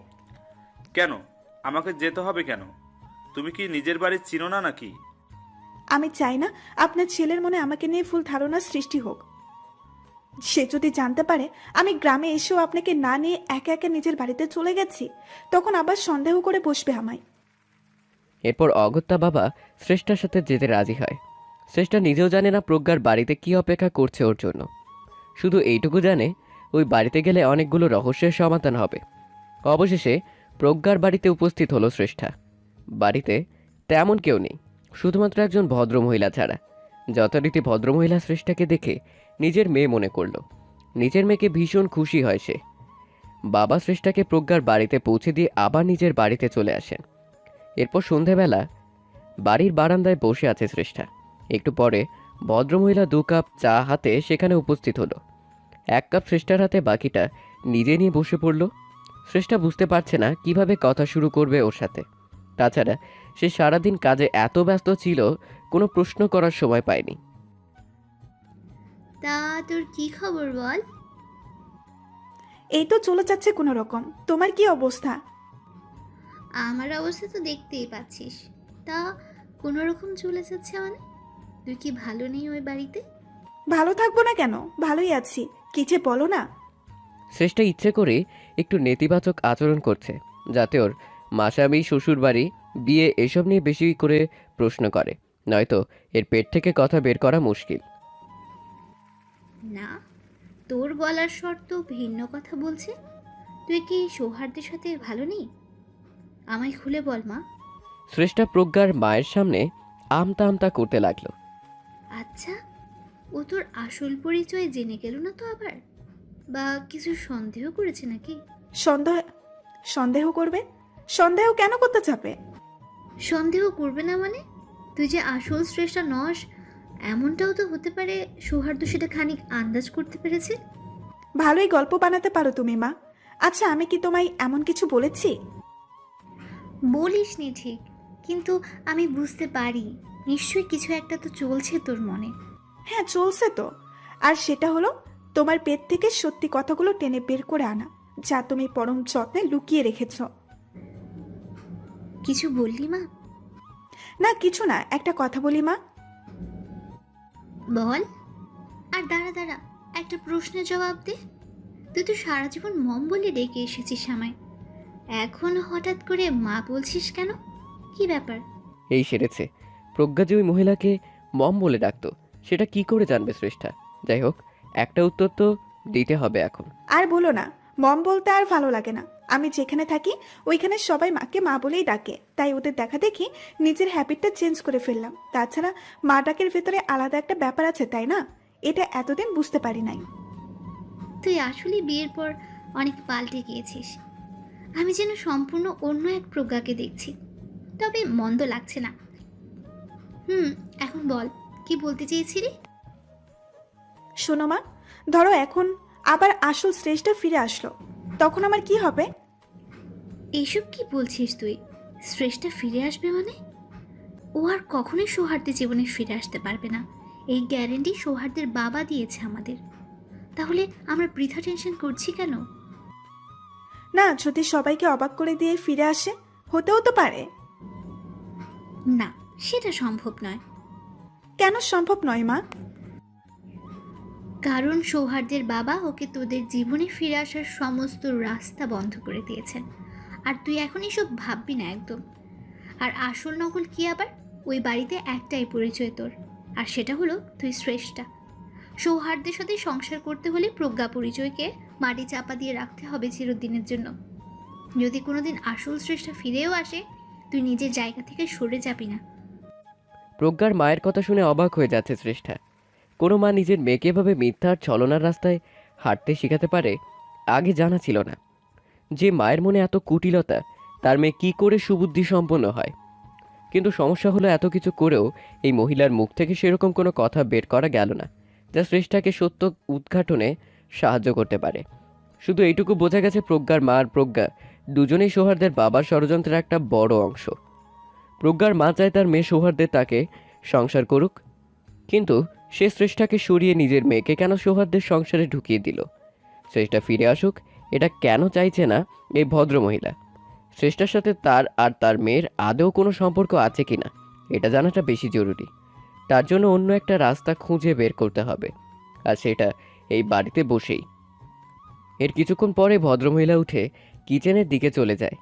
কেন আমাকে যেতে হবে কেন? তুমি কি নিজের বাড়ি চিনো না নাকি? আমি চাই না আপনার ছেলের মনে আমাকে নিয়ে ভুল ধারণা সৃষ্টি হোক। সে যদি জানতে পারে আমি গ্রামে এসেও আপনাকে না নিয়ে একা একা নিজের বাড়িতে চলে গেছি, তখন আবার সন্দেহ করে বসবে আমায়। এরপর অগত্যা বাবা শ্রেষ্ঠার সাথে যেতে রাজি হয়। শ্রেষ্ঠা নিজেও জানে না প্রজ্ঞার বাড়িতে কি অপেক্ষা করছে ওর জন্য। শুধু এইটুকু জানে ওই বাড়িতে গেলে অনেকগুলো রহস্যের সমাধান হবে। অবশেষে প্রজ্ঞার বাড়িতে উপস্থিত হলো শ্রেষ্ঠা। বাড়িতে তেমন কেউ নেই, শুধুমাত্র একজন ভদ্রমহিলা ছাড়া। যথারীতি ভদ্রমহিলা শ্রেষ্ঠাকে দেখে নিজের মেয়ে মনে করল। নিজের মেয়েকে ভীষণ খুশি হয় সে। বাবা শ্রেষ্ঠাকে প্রজ্ঞার বাড়িতে পৌঁছে দিয়ে আবার নিজের বাড়িতে চলে আসেন। এরপর সন্ধেবেলা বাড়ির বারান্দায় বসে আছে শ্রেষ্ঠা। একটু পরে ভদ্রমহিলা 2 কাপ চা হাতে সেখানে উপস্থিত হলো। 1 কাপ শ্রেষ্ঠার হাতে, বাকিটা নিজে নিয়ে বসে পড়ল। শ্রেষ্ঠা বুঝতে পারছে না কিভাবে কথা শুরু করবে ওর সাথে। তাছাড়া সে সারাদিন কাজে এত ব্যস্ত ছিল, কোনো প্রশ্ন করার সময় পায়নি। তা তোর কি খবর বল? এই তো চলে যাচ্ছে কোনো রকম। তোমার কি অবস্থা? আমার অবস্থা তো দেখতেই পাচ্ছিস। তা কোনো রকম চলে যাচ্ছে মানে? তুই কি ভালো নেই ওই বাড়িতে? ভালো থাকবো না কেন? ভালোই আছি। কি যে বলো না। শ্রেষ্ঠা ইচ্ছে করে একটু নেতিবাচক আচরণ করছে, যাতে ওর মাসামি, শ্বশুরবাড়ি, বিয়ে এসব নিয়ে বেশি করে প্রশ্ন করে, নয়তো এর পেট থেকে কথা বের করা মুশকিল। না, তোর গলার স্বর তো ভিন্ন কথা বলছে। তুই কি সৌহার্দের সাথে ভালো নেই? আমায় খুলে বল মা। শ্রেষ্ঠা প্রজ্ঞার মায়ের সামনে আমতা আমতা করতে লাগলো। আচ্ছা, ও তোর আসল পরিচয় জেনে গেল না তো আবার? বা কিছু সন্দেহ করেছে নাকি? সন্দেহ সন্দেহ করবে? সন্দেহ কেন করতে চাপে? সন্দেহ করবে না মানে? তুই যে আসল শ্রেষ্ঠা নস, এমনটাও তো হতে পারে সৌহার্দ সেটা খানিক আন্দাজ করতে পেরেছে। ভালোই গল্প বানাতে পারো তুমি মা। আচ্ছা, আমি কি তোমায় এমন কিছু বলেছি? বলিসনি ঠিক, কিন্তু আমি বুঝতে পারি নিশ্চয়ই কিছু একটা তো চলছে তোর মনে। হ্যাঁ, চলছে তো। আর সেটা হলো তোমার পেট থেকে সত্যি কথাগুলো টেনে বের করে আনা, যা তুমি পরম যত্নে লুকিয়ে রেখেছ। কিছু বললি মা? না কিছু না, একটা কথা বলি মা। বল। আর দাঁড়া দাঁড়া, একটা প্রশ্নের জবাব দে। তুই তো সারা জীবন মম বলে ডেকে এসেছিস আমায়, এখন হঠাৎ করে মা বলছিস কেন? কি ব্যাপার? এই সেরেছে, প্রজ্ঞা যে ওই মহিলাকে মম বলে ডাকতো সেটা কি করে জানবে শ্রেষ্ঠা? যাই হোক, একটা উত্তর তো দিতে হবে এখন। আর বলো না, মম বলতে আর ভালো লাগে না। আমি যেখানে থাকি ওইখানে সবাই মাকে মা বলেই ডাকে, তাই ওদের দেখা দেখি নিজের হ্যাবিটটা চেঞ্জ করে ফেললাম। তাছাড়া মা ডাকের ভেতরে আলাদা একটা ব্যাপার আছে, তাই না? এটা এতদিন বুঝতে পারি নাই। তুই আসলে বিয়ের পর অনেক পাল্টে গিয়েছিস। আমি যেন সম্পূর্ণ অন্য এক প্রজ্ঞাকে দেখছি, তবে মন্দ লাগছে না। এখন বল, কি বলতে চেয়েছিলি? শোনো মা, ধরো এখন আবার আসল শ্রেষ্ঠ ফিরে আসলো, তখন আমার কি হবে? এইসব কি বলছিস তুই? শ্রেষ্ঠা ফিরে আসবে মানে? ও আর কখনোই সৌহার্দ্যের জীবনে ফিরে আসতে পারবে না, এই গ্যারেন্টি সৌহার্দ্যের বাবা দিয়েছে আমাদের। তাহলে আমরা বৃথা টেনশন করছি কেন? না, যদি সবাইকে অবাক করে দিয়ে ফিরে আসে, হতেও তো পারে। না, সেটা সম্ভব নয়। কেন সম্ভব নয় মা? কারণ সৌহার্দ্যের বাবা ওকে তোদের জীবনে ফিরে আসার সমস্ত রাস্তা বন্ধ করে দিয়েছেন। আর তুই এখন এসব ভাববি না একদম। আর আসল নকল কি আবার? ওই বাড়িতে একটাই পরিচয় তোর, আর সেটা হলো তুই শ্রেষ্ঠা। সৌহার্দ্যের সাথে সংসার করতে হলে প্রজ্ঞা পরিচয়কে মাটি চাপা দিয়ে রাখতে হবে চিরদিনের জন্য। যদি কোনোদিন আসল শ্রেষ্ঠা ফিরেও আসে, তুই নিজের জায়গা থেকে সরে যাবি না। প্রজ্ঞার মায়ের কথা শুনে অবাক হয়ে যাচ্ছে শ্রেষ্ঠা। কোনো মা নিজের মেয়েকে এভাবে মিথ্যার ছলনার রাস্তায় হাঁটতে শেখাতে পারে, আগে জানা ছিল না। যে মায়ের মনে এত কুটিলতা, তার মেয়ে কি করে সুবুদ্ধি সম্পন্ন হয়? কিন্তু সমস্যা হলো, এত কিছু করেও এই মহিলার মুখ থেকে সেরকম কোনো কথা বের করা গেল না যা শ্রেষ্ঠাকে সত্য উদ্ঘাটনে সাহায্য করতে পারে। শুধু এইটুকু বোঝা গেছে, প্রজ্ঞার মা আর প্রজ্ঞা দুজনেই সৌহার্দ্যের বাবার ষড়যন্ত্রের একটা বড় অংশ। প্রজ্ঞার মা চায় তার মেয়ে সৌহার্দ্যের তাকে সংসার করুক, কিন্তু সে শ্রেষ্ঠাকে সরিয়ে নিজের মেয়েকে কেন সৌহার্দ্যের সংসারে ঢুকিয়ে দিল? শ্রেষ্ঠা ফিরে আসুক, এটা কেন চাইছে না এই ভদ্রমহিলা? শ্রেষ্ঠার সাথে তার আর তার মেয়ের আদৌ কোনো সম্পর্ক আছে কিনা এটা জানাটা বেশি জরুরি। তার জন্য অন্য একটা রাস্তা খুঁজে বের করতে হবে, আর সেটা এই বাড়িতে বসেই। এর কিছুক্ষণ পরে ভদ্রমহিলা উঠে কিচেনের দিকে চলে যায়।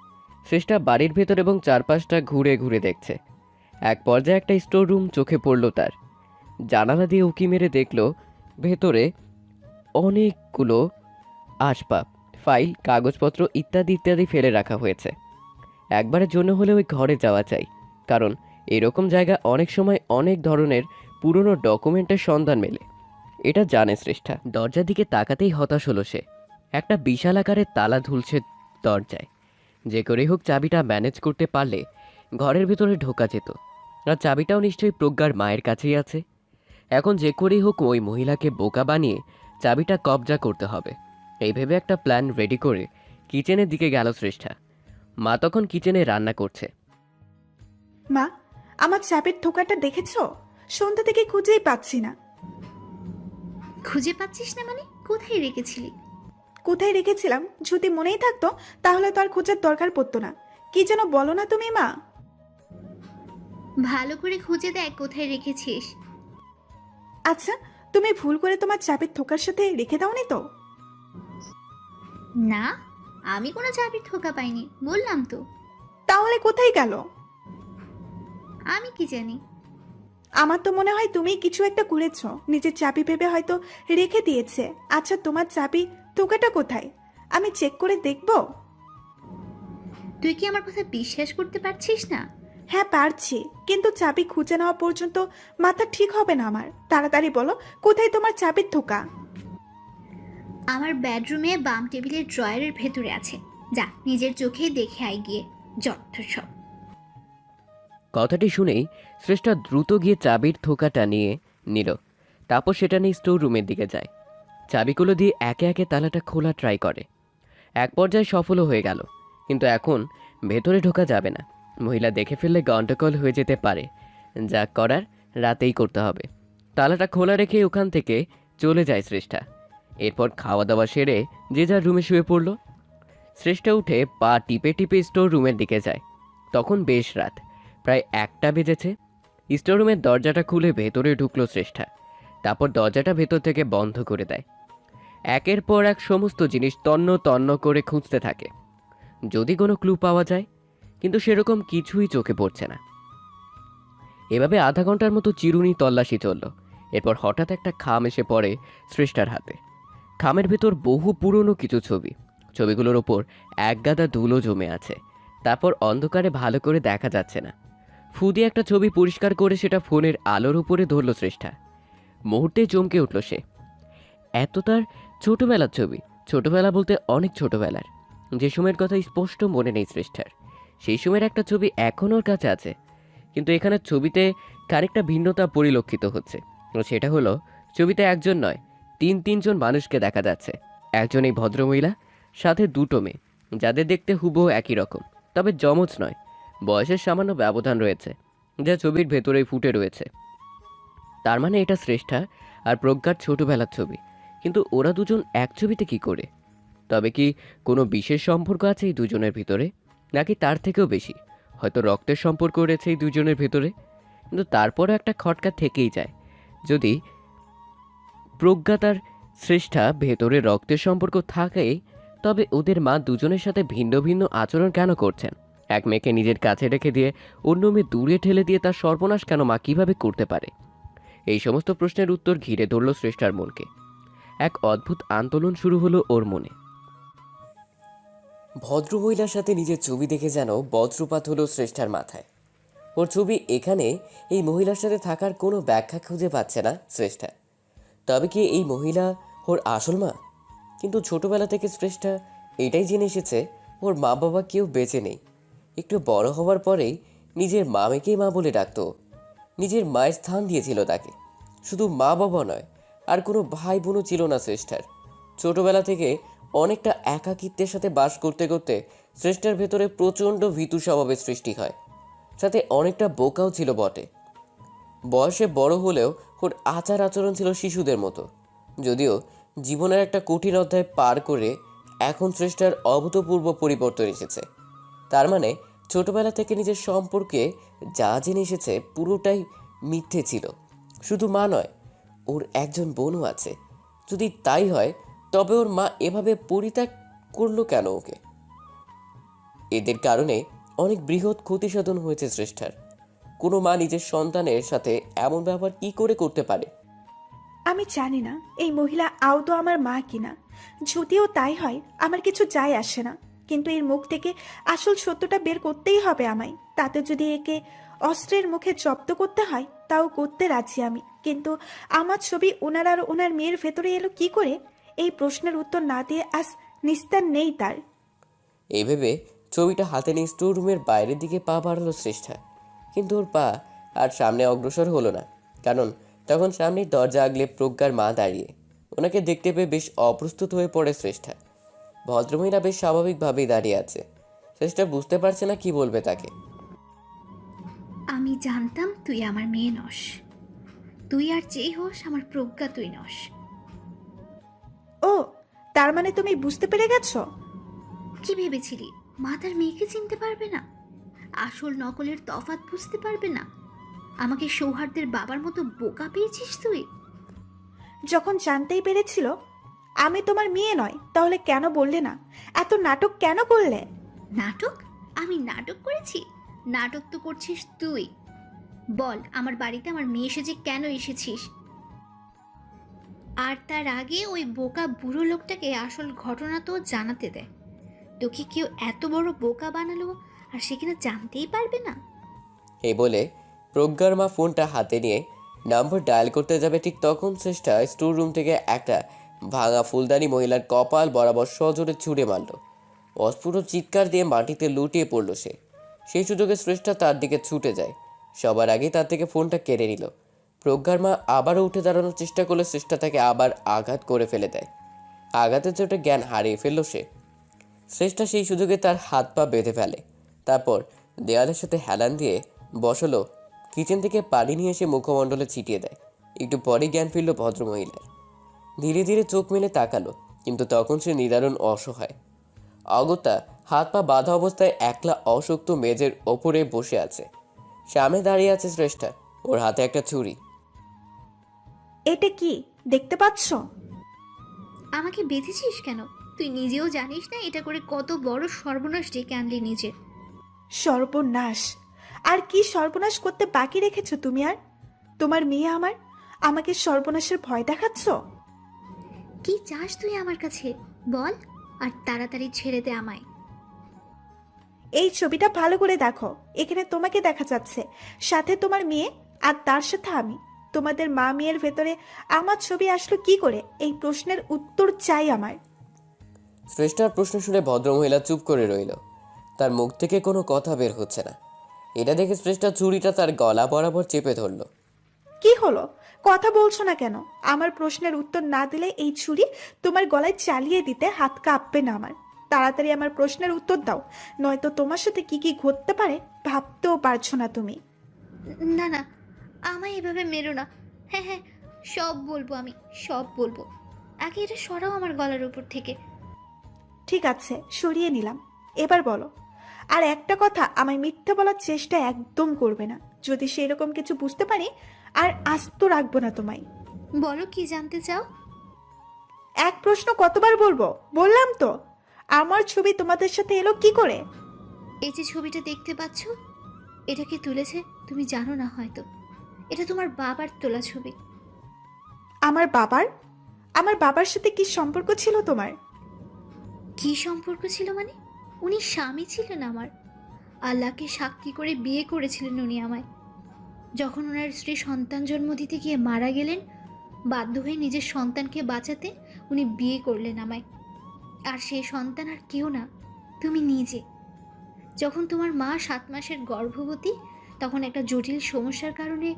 শ্রেষ্ঠা বাড়ির ভেতর এবং চারপাশটা ঘুরে ঘুরে দেখছে। এক পর্যায়ে একটা স্টোর রুম চোখে পড়ল তার। জানালা দিয়ে উঁকি মেরে দেখল ভেতরে অনেকগুলো আসবাব, ফাইল, কাগজপত্র ইত্যাদি ইত্যাদি ফেলে রাখা হয়েছে। একবারের জন্য হলে ওই ঘরে যাওয়া চাই, কারণ এরকম জায়গা অনেক সময় অনেক ধরনের পুরনো ডকুমেন্টের সন্ধান মেলে। এটা জানে শ্রেষ্ঠা। দরজার দিকে তাকাতেই হতাশ হলো সে। একটা বিশাল আকারের তালা ঝুলছে দরজায়। যে করেই হোক চাবিটা ম্যানেজ করতে পারলে ঘরের ভিতরে ঢোকা যেত। আর চাবিটাও নিশ্চয়ই প্রজ্ঞার মায়ের কাছেই আছে। এখন যে করেই হোক ওই মহিলাকে বোকা বানিয়ে চাবিটা কবজা করতে হবে। এই ভেবে একটা প্ল্যান রেডি করে কিচেনের দিকে গেল শ্রেষ্ঠা। মা তখন কিচেনে রান্না করছে। মা, আমার চাপের ঠোকাটা দেখেছো? সন্ধ্যা থেকে খুঁজেই পাচ্ছি না। খুঁজে পাচ্ছিস না মানে? কোথায় রেখেছিলি? কোথায় রেখেছিলাম যদি মনেই থাকতো তাহলে তো আর খোঁজার দরকার পড়তো না। কি যেন বলো না তুমি মা? ভালো করে খুঁজে দেখ কোথায় রেখেছিস। আচ্ছা, তুমি ভুল করে তোমার চাপের থোকার সাথে রেখে দাওনি তো? না, আমি কোনো চাবির ধোকা পাইনি, বললাম তো। তাহলে কোথায় গেল? আমি কি জানি। আমার তো মনে হয় তুমি কিছু একটা করেছো, নিজের চাবি ভেবে হয়তো রেখে দিয়েছে। আচ্ছা, তোমার চাবি থোকাটা কোথায়? আমি চেক করে দেখবো। তুই কি আমার কথা বিশ্বাস করতে পারছিস না? হ্যাঁ পারছি, কিন্তু চাবি খুঁজে নেওয়া পর্যন্ত মাথা ঠিক হবে না আমার। তাড়াতাড়ি বলো, কোথায় তোমার চাবির থোকা? আমার বেডরুমে বাম টেবিলের ড্রয়ারের ভেতরে আছে। যা, নিজের চোখেই দেখে আয় গিয়ে, যত সব। কথাটি শুনেই শ্রেষ্ঠা দ্রুত গিয়ে চাবির থোকাটা নিয়ে নিল। তারপর সেটা নিয়ে স্টোর রুমের দিকে যায়। চাবিগুলো দিয়ে একে একে তালাটা খোলা ট্রাই করে। এক পর্যায়ে সফলও হয়ে গেল, কিন্তু এখন ভেতরে ঢোকা যাবে না। মহিলা দেখে ফেললে গন্ডগোল হয়ে যেতে পারে। যা করার রাতেই করতে হবে। তালাটা খোলা রেখে ওখান থেকে চলে যায় শ্রেষ্ঠা। এরপর খাওয়া দাওয়া সেরে যে যার রুমে শুয়ে পড়ল। শ্রেষ্ঠা উঠে পা টিপে টিপে স্টোর রুমের দিকে যায়। তখন বেশ রাত। প্রায় 1টা বেজেছে। স্টোররুমের দরজাটা খুলে ভেতরে ঢুকলো শ্রেষ্ঠা। তারপর দরজাটা ভেতর থেকে বন্ধ করে দেয়। একের পর এক সমস্ত জিনিস তন্ন তন্ন করে খুঁজতে থাকে, যদি কোনো ক্লু পাওয়া যায়, কিন্তু সেরকম কিছুই চোখে পড়ছে না। এভাবে আধা ঘন্টার মতো চিরুনি তল্লাশি চলল। এরপর হঠাৎ একটা খাম এসে পড়ে শ্রেষ্ঠার হাতে। খামের ভেতর বহু পুরনো কিছু ছবি। ছবিগুলোর ওপর একগাদা ধুলো জমে আছে। তারপর অন্ধকারে ভালো করে দেখা যাচ্ছে না। ফু দিয়ে একটা ছবি পরিষ্কার করে সেটা ফোনের আলোর উপরে ধরল শ্রেষ্ঠা। মুহূর্তে চমকে উঠল সে। এত তার ছোটবেলার ছবি, ছোটবেলা বলতে অনেক ছোটবেলার, যে সময়ের কথা স্পষ্ট মনে নেই শ্রেষ্ঠার। সেই সময়ের একটা ছবি এখনও ওর কাছে আছে, কিন্তু এখানে ছবিতে খানিকটা ভিন্নতা পরিলক্ষিত হচ্ছে। সেটা হলো, ছবিতে একজন নয়, তিনজন মানুষকে দেখা যাচ্ছে। একজন এই ভদ্রমহিলা, সাথে 2টো মেয়ে, যাদের দেখতে হুবহু একই রকম, তবে যমজ নয়। বয়সের সামান্য ব্যবধান রয়েছে, যা ছবির ভেতরেই ফুটে রয়েছে। তার মানে এটা শ্রেষ্ঠা আর প্রজ্ঞার ছোটবেলার ছবি, কিন্তু ওরা দুজন এক ছবিতে কি করে? তবে কি কোনো বিশেষ সম্পর্ক আছে এই দুজনের ভিতরে, নাকি তার থেকেও বেশি? হয়তো রক্তের সম্পর্ক রয়েছে এই দুজনের ভেতরে, কিন্তু তারপরও একটা খটকা থেকেই যায়। যদি প্রজ্ঞা তার শ্রেষ্ঠা ভেতরে রক্তের সম্পর্ক থাকে, তবে ওদের মা দুজনের সাথে ভিন্ন ভিন্ন আচরণ কেন করছেন? এক মেয়েকে নিজের কাছে রেখে দিয়ে অন্য মেয়ে দূরে ঠেলে দিয়ে তার সর্বনাশ কেন মা কিভাবে করতে পারে? এই সমস্ত প্রশ্নের উত্তর ঘিরে ধরল শ্রেষ্ঠার মনকে। এক অদ্ভুত আন্দোলন শুরু হলো ওর মনে। ভদ্রমহিলার সাথে নিজের ছবি দেখে যেন বজ্রপাত হলো শ্রেষ্ঠার মাথায়। ওর ছবি এখানে, এই মহিলার সাথে থাকার কোনো ব্যাখ্যা খুঁজে পাচ্ছে না শ্রেষ্ঠা। তবে কি এই মহিলা ওর আসল মা? কিন্তু ছোটবেলা থেকে শ্রেষ্ঠা এটাই জেনে এসেছে ওর মা বাবা কেউ বেঁচে নেই। একটু বড় হওয়ার পরেই নিজের মামেকেই মা বলে ডাকতো। নিজের মায়ের স্থান দিয়েছিল তাকে। শুধু মা বাবা নয়, আর কোনো ভাই বোনও ছিল না শ্রেষ্ঠার। ছোটবেলা থেকে অনেকটা একাকিত্বের সাথে বাস করতে করতে শ্রেষ্ঠার ভেতরে প্রচণ্ড ভীতু স্বভাবের সৃষ্টি হয়, সাথে অনেকটা বোকাও ছিল বটে। বয়সে বড় হলেও ওর আচার আচরণ ছিল শিশুদের মতো। যদিও জীবনের একটা কঠিন অধ্যায় পার করে এখন শ্রেষ্ঠার অভূতপূর্ব পরিবর্তন এসেছে। তার মানে ছোটবেলা থেকে নিজের সম্পর্কে যা জেনে এসেছে পুরোটাই মিথ্যে ছিল। শুধু মা নয়, ওর একজন বোনও আছে। যদি তাই হয়, তবে ওর মা এভাবে পরিত্যাগ করলো কেন ওকে? এদের কারণে অনেক বৃহৎ ক্ষতিসাধন হয়েছে শ্রেষ্ঠার। কোনো মা নিজের সন্তানের সাথে এমন ব্যবহার কি করে করতে পারে? আমি জানি না এই মহিলা আদৌ আমার মা কিনা। যদিও তাই হয়, আমার কিছু যায় আসে না, কিন্তু এর মুখ থেকে আসল সত্যটা বের করতেই হবে আমায়। তাতে যদি একে অস্ত্রের মুখে জব্দ করতে হয়, তাও করতে রাজি আমি। কিন্তু আমার ছবি ওনার আর ওনার মেয়ের ভেতরে এলো কি করে? এই প্রশ্নের উত্তর না দিয়ে আজ নিস্তার নেই তার। এই ভেবে ছবিটা হাতে নিয়ে স্টোর রুমের বাইরের দিকে পা বাড়ালো শ্রেষ্ঠা। কিন্তু ওর পা আর সামনে অগ্রসর হলো না, কারণ তখন সামনে দরজা আগলে প্রজ্ঞার মা দাঁড়িয়ে। ওনাকে দেখতে পেয়ে বেশ অপ্রস্তুত হয়ে পড়ে শ্রেষ্ঠা। ভদ্রমহিলা বেশ স্বাভাবিকভাবেই দাঁড়িয়ে আছে। শ্রেষ্ঠা বুঝতে পারছে না কি বলবে তাকে। আমি জানতাম তুই আমার মেয়ে নস। তুই আর যেই হোস, আমার প্রজ্ঞা তুই নস। ও, তার মানে তুমি বুঝতে পেরে গেছো? কি ভেবেছিলি মা তার মেয়েকে চিনতে পারবে না? আসল নকলের তফাৎ বুঝতে পারবে না? আমাকে সৌহার্দের বাবার মতো বোকা পেয়েছিস তুই? যখন জানতেই পেরেছিল আমি তোমার মেয়ে নয়, তাহলে কেন বললে না? এত নাটক কেন করলে? নাটক? আমি নাটক করেছি? নাটক তো করছিস তুই। বল, আমার বাড়িতে আমার মেয়ে সেজে কেন এসেছিস? আর তার আগে ওই বোকা বুড়ো লোকটাকে আসল ঘটনা তো জানাতে দেয়। তোকে কেউ এত বড় বোকা বানালো, আর সে কিনা জানতেই পারবে না? এই বলে প্রজ্ঞার মা ফোনটা হাতে নিয়ে নাম্বার ডায়াল করতে যাবে, ঠিক তখন শ্রেষ্ঠা স্টোর রুম থেকে একটা ভাঙা ফুলদানি মহিলার কপাল বরাবর সজোরে ছুঁড়ে মারল। অস্ফুট চিৎকার দিয়ে মাটিতে লুটিয়ে পড়ল সে। সেই সুযোগে শ্রেষ্ঠা তার দিকে ছুটে যায়। সবার আগে তার থেকে ফোনটা কেড়ে নিল। প্রজ্ঞার মা আবারও উঠে দাঁড়ানোর চেষ্টা করলে শ্রেষ্ঠা তাকে আবার আঘাত করে ফেলে দেয়। আঘাতের চোটে জ্ঞান হারিয়ে ফেলল সে। শ্রেষ্ঠা সেই সুযোগে তার হাত পা বেঁধে ফেলে। তারপর দেওয়ালের সাথে হেলান দিয়ে বসলো। কিচেন থেকে পানি নিয়ে এসে মুখমণ্ডলে ছিটিয়ে দেয়। একটু পরে জ্ঞান ফিরল ভদ্রমহিলার। ধীরে ধীরে চোখ মেলে তাকালো, কিন্তু তখন সে নিদারুণ অসহায়। অগত্যা হাত পা বাঁধা অবস্থায় একলা অশক্ত মেজের ওপরে বসে আছে। সামনে দাঁড়িয়ে আছে শ্রেষ্ঠা, ওর হাতে একটা ছুরি। এটা কি দেখতে পাচ্ছ? আমাকে বেঁধেছিস কেন? তুই নিজেও জানিস না এটা করে কত বড় সর্বনাশ ডেকে আনলি নিজের। সর্বনাশ? আর কি সর্বনাশ করতে বাকি রেখেছো তুমি? আর তোমার মেয়ে আমাকে সর্বনাশের ভয় দেখাচ্ছ? কি চাস তুই আমার কাছে বল, আর তাড়াতাড়ি ছেড়ে দে আমায়। এই ছবিটা ভালো করে দেখো, এখানে তোমাকে দেখা যাচ্ছে, সাথে তোমার মেয়ে, আর তার সাথে আমি। তোমাদের মা মেয়ের ভেতরে আমার ছবি আসলো কি করে? এই প্রশ্নের উত্তর চাই আমার। শ্রেষ্ঠার প্রশ্ন শুনে ভদ্রমহিলা চুপ করে রইল। তার মুখ থেকে কোনো কথা বের হচ্ছে না। এটা দেখে শ্রেষ্ঠা ছুরিটা তার গলা বরাবর চেপে ধরল। কি হলো? কথা বলছো না কেন? আমার প্রশ্নের উত্তর না দিলে এই ছুরি তোমার গলায় চালিয়ে দিতে হাত কাঁপবে না আমার। তাড়াতাড়ি আমার প্রশ্নের উত্তর দাও, নয়তো তোমার সাথে কি কি ঘটতে পারে ভাবতেও পারছো না তুমি। না না, আমায় এভাবে মেরো না। হ্যাঁ হ্যাঁ, সব বলবো, আমি সব বলবো। আগে এটা সরাও আমার গলার উপর থেকে। ঠিক আছে, সরিয়ে নিলাম। এবার বলো। আর একটা কথা, আমায় মিথ্যে বলার চেষ্টা একদম করবে না। যদি সেরকম কিছু বুঝতে পারি আর আস্ত রাখবো না তোমায়। বলো কি জানতে চাও? এক প্রশ্ন কতবার বলবো? বললাম তো। আমার ছবি তোমাদের সাথে এলো কি করে? এই যে ছবিটা দেখতে পাচ্ছ, এটা কে তুলেছে তুমি জানো না হয়তো। এটা তোমার বাবার তোলা ছবি। আমার বাবার সাথে কি সম্পর্ক ছিল তোমার? কি সম্পর্ক ছিল মানে? উনি স্বামী ছিলেন আমার। আল্লাহকে সাক্ষী করে বিয়ে করেছিলেন উনি আমায়। যখন ওনার স্ত্রী সন্তান জন্ম দিতে গিয়ে মারা গেলেন, বাধ্য হয়ে নিজের সন্তানকে বাঁচাতে উনি বিয়ে করলেন আমায়। আর সেই সন্তান আর কেউ না, তুমি নিজে। যখন তোমার মা 7 মাসের গর্ভবতী, তখন একটা জটিল সমস্যার কারণে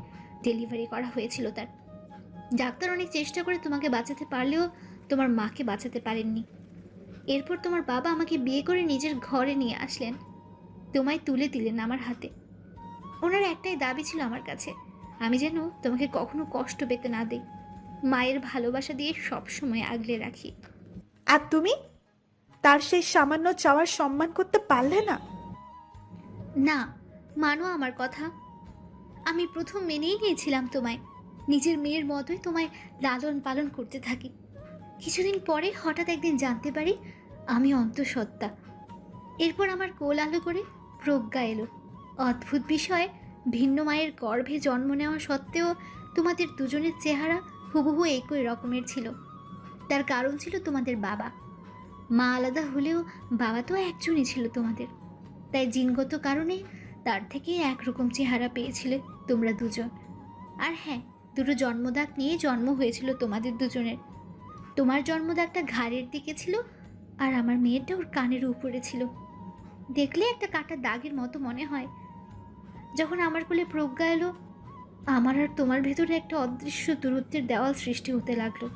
ডেলিভারি করা হয়েছিল তার। ডাক্তার অনেক চেষ্টা করে তোমাকে বাঁচাতে পারলেও তোমার মাকে বাঁচাতে পারেননি। এরপর তোমার বাবা আমাকে বিয়ে করে নিজের ঘরে নিয়ে আসলেন, তোমায় তুলে দিলেন আমার হাতে। ওনার একটাই দাবি ছিল আমার কাছে, আমি যেন তোমাকে কখনো কষ্ট পেতে না দিই, মায়ের ভালোবাসা দিয়ে সবসময় আগলে রাখি। আর তুমি তার সেই সামান্য চাওয়ার সম্মান করতে পারলে না? না, মানো আমার কথা। আমি প্রথম মেনেই নিয়েছিলাম তোমায়, নিজের মেয়ের মতোই তোমায় লালন পালন করতে থাকি। কিছুদিন পরে হঠাৎ একদিন জানতে পারি আমি অন্তঃসত্ত্বা। এরপর আমার কোল আলো করে প্রজ্ঞা এলো। অদ্ভুত বিষয়, ভিন্ন মায়ের গর্ভে জন্ম নেওয়া সত্ত্বেও তোমাদের দুজনের চেহারা হুবহু একই রকমের ছিল। তার কারণ ছিল তোমাদের বাবা। মা আলাদা হলেও বাবা তো একজনই ছিল তোমাদের, তাই জিনগত কারণে তার থেকে একরকম চেহারা পেয়েছিলে তোমরা দুজন। আর হ্যাঁ, দুটো জন্মদাগ নিয়ে জন্ম হয়েছিল তোমাদের দুজনের। তোমার জন্মদাগটা ঘাড়ের দিকে ছিল, আর আমার মেয়েটা ওর কানের উপরে ছিল। দেখলে একটা কাটা দাগের মতো মনে হয়। যখন আমার কোলে প্রজ্ঞা এলো, আমার আর তোমার ভেতরে একটা অদৃশ্য দূরত্বের দেওয়াল সৃষ্টি হতে লাগলো।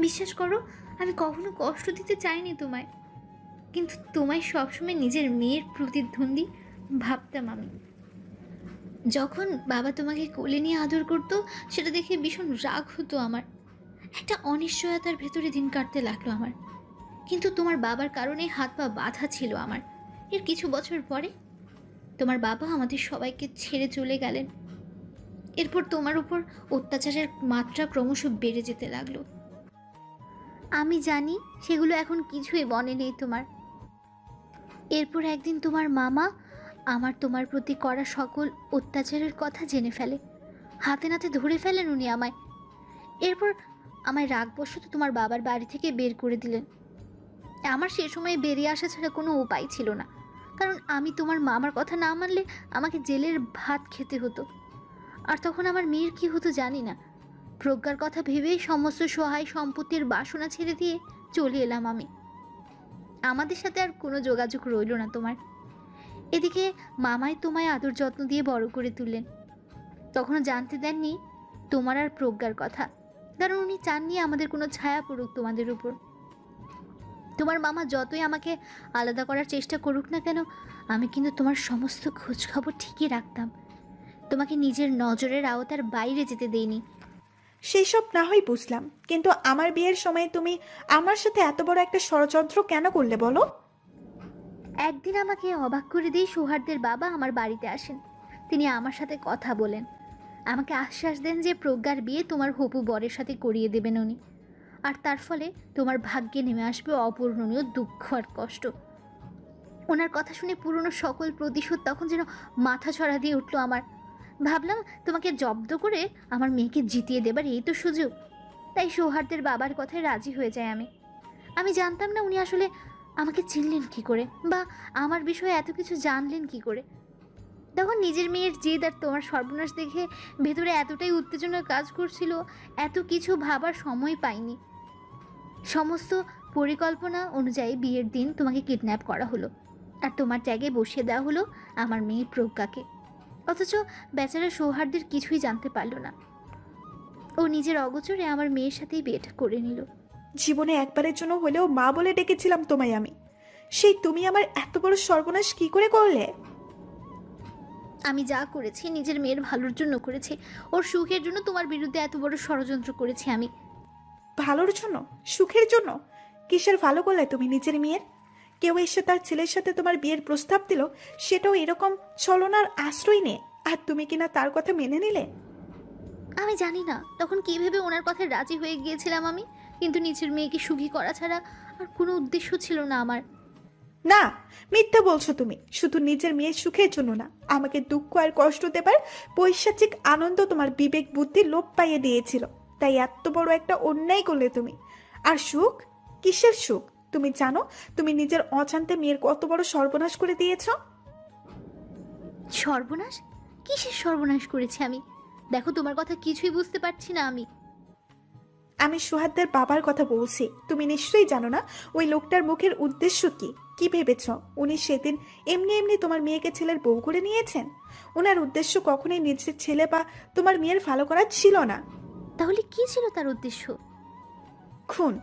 বিশ্বাস করো, আমি কখনো কষ্ট দিতে চাইনি তোমায়, কিন্তু তোমায় সবসময় নিজের মেয়ের প্রতিদ্বন্দ্বী ভাবতাম আমি। যখন বাবা তোমাকে কোলে নিয়ে আদর করতো, সেটা দেখে ভীষণ রাগ হতো আমার। একটা অনিশ্চয়তার ভেতরে দিন কাটতে লাগলো আমার। কিন্তু তোমার বাবার কারণে হাত পা বাঁধা ছিল আমার। এর কিছু বছর পরে তোমার বাবা আমাদের সবাইকে ছেড়ে চলে গেলেন। এরপর তোমার উপর অত্যাচারের মাত্রা ক্রমশ বেড়ে যেতে লাগলো। আমি জানি সেগুলো এখন কিছুই মনে নেই তোমার। এরপর একদিন তোমার মামা তোমার প্রতি করা সকল অত্যাচারের কথা জেনে ফেলে। হাতে নাতে ধরে ফেলেন উনি আমায়। এরপর আমায় রাগবশত তোমার বাবার বাড়ি থেকে বের করে দিলেন। আমার সে সময় বেরিয়ে আসা ছাড়া কোনো উপায় ছিল না, কারণ আমি তোমার মামার কথা না মানলে আমাকে জেলের ভাত খেতে হতো। আর তখন আমার মেয়ের কি হতো জানি না। প্রজ্ঞার কথা ভেবেই সমস্ত সহায় সম্পত্তির বাসনা ছেড়ে দিয়ে চলে এলাম আমি। আমাদের সাথে আর কোনো যোগাযোগ রইল না তোমার। এদিকে মামাই তোমায় আদর যত্ন দিয়ে বড় করে তুললেন। তখনও জানতে দেননি তোমার আর প্রজ্ঞার কথা, কারণ উনি চাননি আমাদের কোনো ছায়া পড়ুক তোমাদের উপর। তোমার মামা যতই আমাকে আলাদা করার চেষ্টা করুক না কেন, আমি কিন্তু তোমার সমস্ত খোঁজ খবর ঠিকই রাখতাম। তোমাকে নিজের নজরের আওতার বাইরে যেতে দেইনি। সেই সব না হয় বুঝলাম, কিন্তু আমার বিয়ের সময় তুমি আমার সাথে এত বড় একটা ষড়যন্ত্র কেন করলে বলো? একদিন আমাকে অবাক করে দিয়ে সৌহার্দের বাবা আমার বাড়িতে আসেন। তিনি আমার সাথে কথা বলেন, আমাকে আশ্বাস দেন যে প্রজ্ঞার বিয়ে তোমার হবু বরের সাথে করিয়ে দেবেন উনি, আর তার ফলে তোমার ভাগ্যে নেমে আসবে অপূরণীয় দুঃখ আর কষ্ট। ওনার কথা শুনে পুরনো সকল প্রতিশোধ তখন যেন মাথা ছড়া দিয়ে উঠলো আমার। ভাবলাম তোমাকে জব্দ করে আমার মেয়েকে জিতিয়ে দেবার এই তো সুযোগ। তাই সৌহার্দের বাবার কথায় রাজি হয়ে যায় আমি জানতাম না উনি আসলে আমাকে চিনলেন কি করে, বা আমার বিষয়ে এত কিছু জানলেন কি করে। তখন নিজের মেয়ের জেদ আর তোমার সর্বনাশ দেখে ভেতরে এতটাই উত্তেজনা কাজ করছিল, এত কিছু ভাবার সময় পাইনি। সমস্ত পরিকল্পনা অনুযায়ী বিয়ের দিন তোমাকে কিডন্যাপ করা হলো, আর তোমার জায়গায় বসিয়ে দেওয়া হলো আমার মেয়ে প্রজ্ঞাকে। অথচ বেচারা সৌহার্দের কিছুই জানতে পারল না। ও নিজের অগোচরে আমার মেয়ের সাথেই বিয়েটা করে নিল। জীবনে একবারের জন্য হলেও মা বলে ডেকেছিলাম তোমায় আমি, সেই তুমি আমার এত বড় সর্বনাশ কি করে করলে? আমি যা করেছি নিজের মেয়ের ভালোর জন্য করেছি, ওর সুখের জন্য তোমার বিরুদ্ধে এত বড় ষড়যন্ত্র করেছি আমি। ভালোর জন্য? সুখের জন্য? কিসের ভালো করলে তুমি নিজের মেয়ের? কেউ এসে তার ছেলের সাথে তোমার বিয়ের প্রস্তাব দিল, সেটাও এরকম ছলনার আশ্রয় নিয়ে, আর তুমি কিনা তার কথা মেনে নিলে? আমি জানি না তখন কী ভেবে ওনার কথায় রাজি হয়ে গিয়েছিলাম আমি, কিন্তু নিজের মেয়েকে সুখী করা ছাড়া আর কোনো উদ্দেশ্য ছিল না আমার। না, মিথ্যা বলছো তুমি। শুধু নিজের মেয়ের সুখের জন্য না, আমাকে দুঃখ আর কষ্ট দেবার পৈশাচিক আনন্দ তোমার বিবেক বুদ্ধি লোপ পাইয়ে দিয়েছিল, তাই এত বড় একটা অন্যায় করলে তুমি। আর সুখ? কিসের সুখ? তুমি জানো তুমি নিজের অজান্তে মেয়ের কত বড় সর্বনাশ করে দিয়েছ? সর্বনাশ? কিসের সর্বনাশ করেছি আমি? দেখো তোমার কথা কিছুই বুঝতে পারছি না আমি সুহাদ্দের বাবার কথা বলছি। তুমি নিশ্চয়ই জানো না ওই লোকটার মুখের উদ্দেশ্য কি। কি ভেবেছ উনি সেদিন এমনি এমনি তোমার মেয়েকে ছেলের বউ করে নিয়েছেন? ওনার উদ্দেশ্য কখনোই নিজের ছেলে বা তোমার মেয়ের ভালো করা ছিল না। তাহলে কি ছিল তার উদ্দেশ্য? খুন।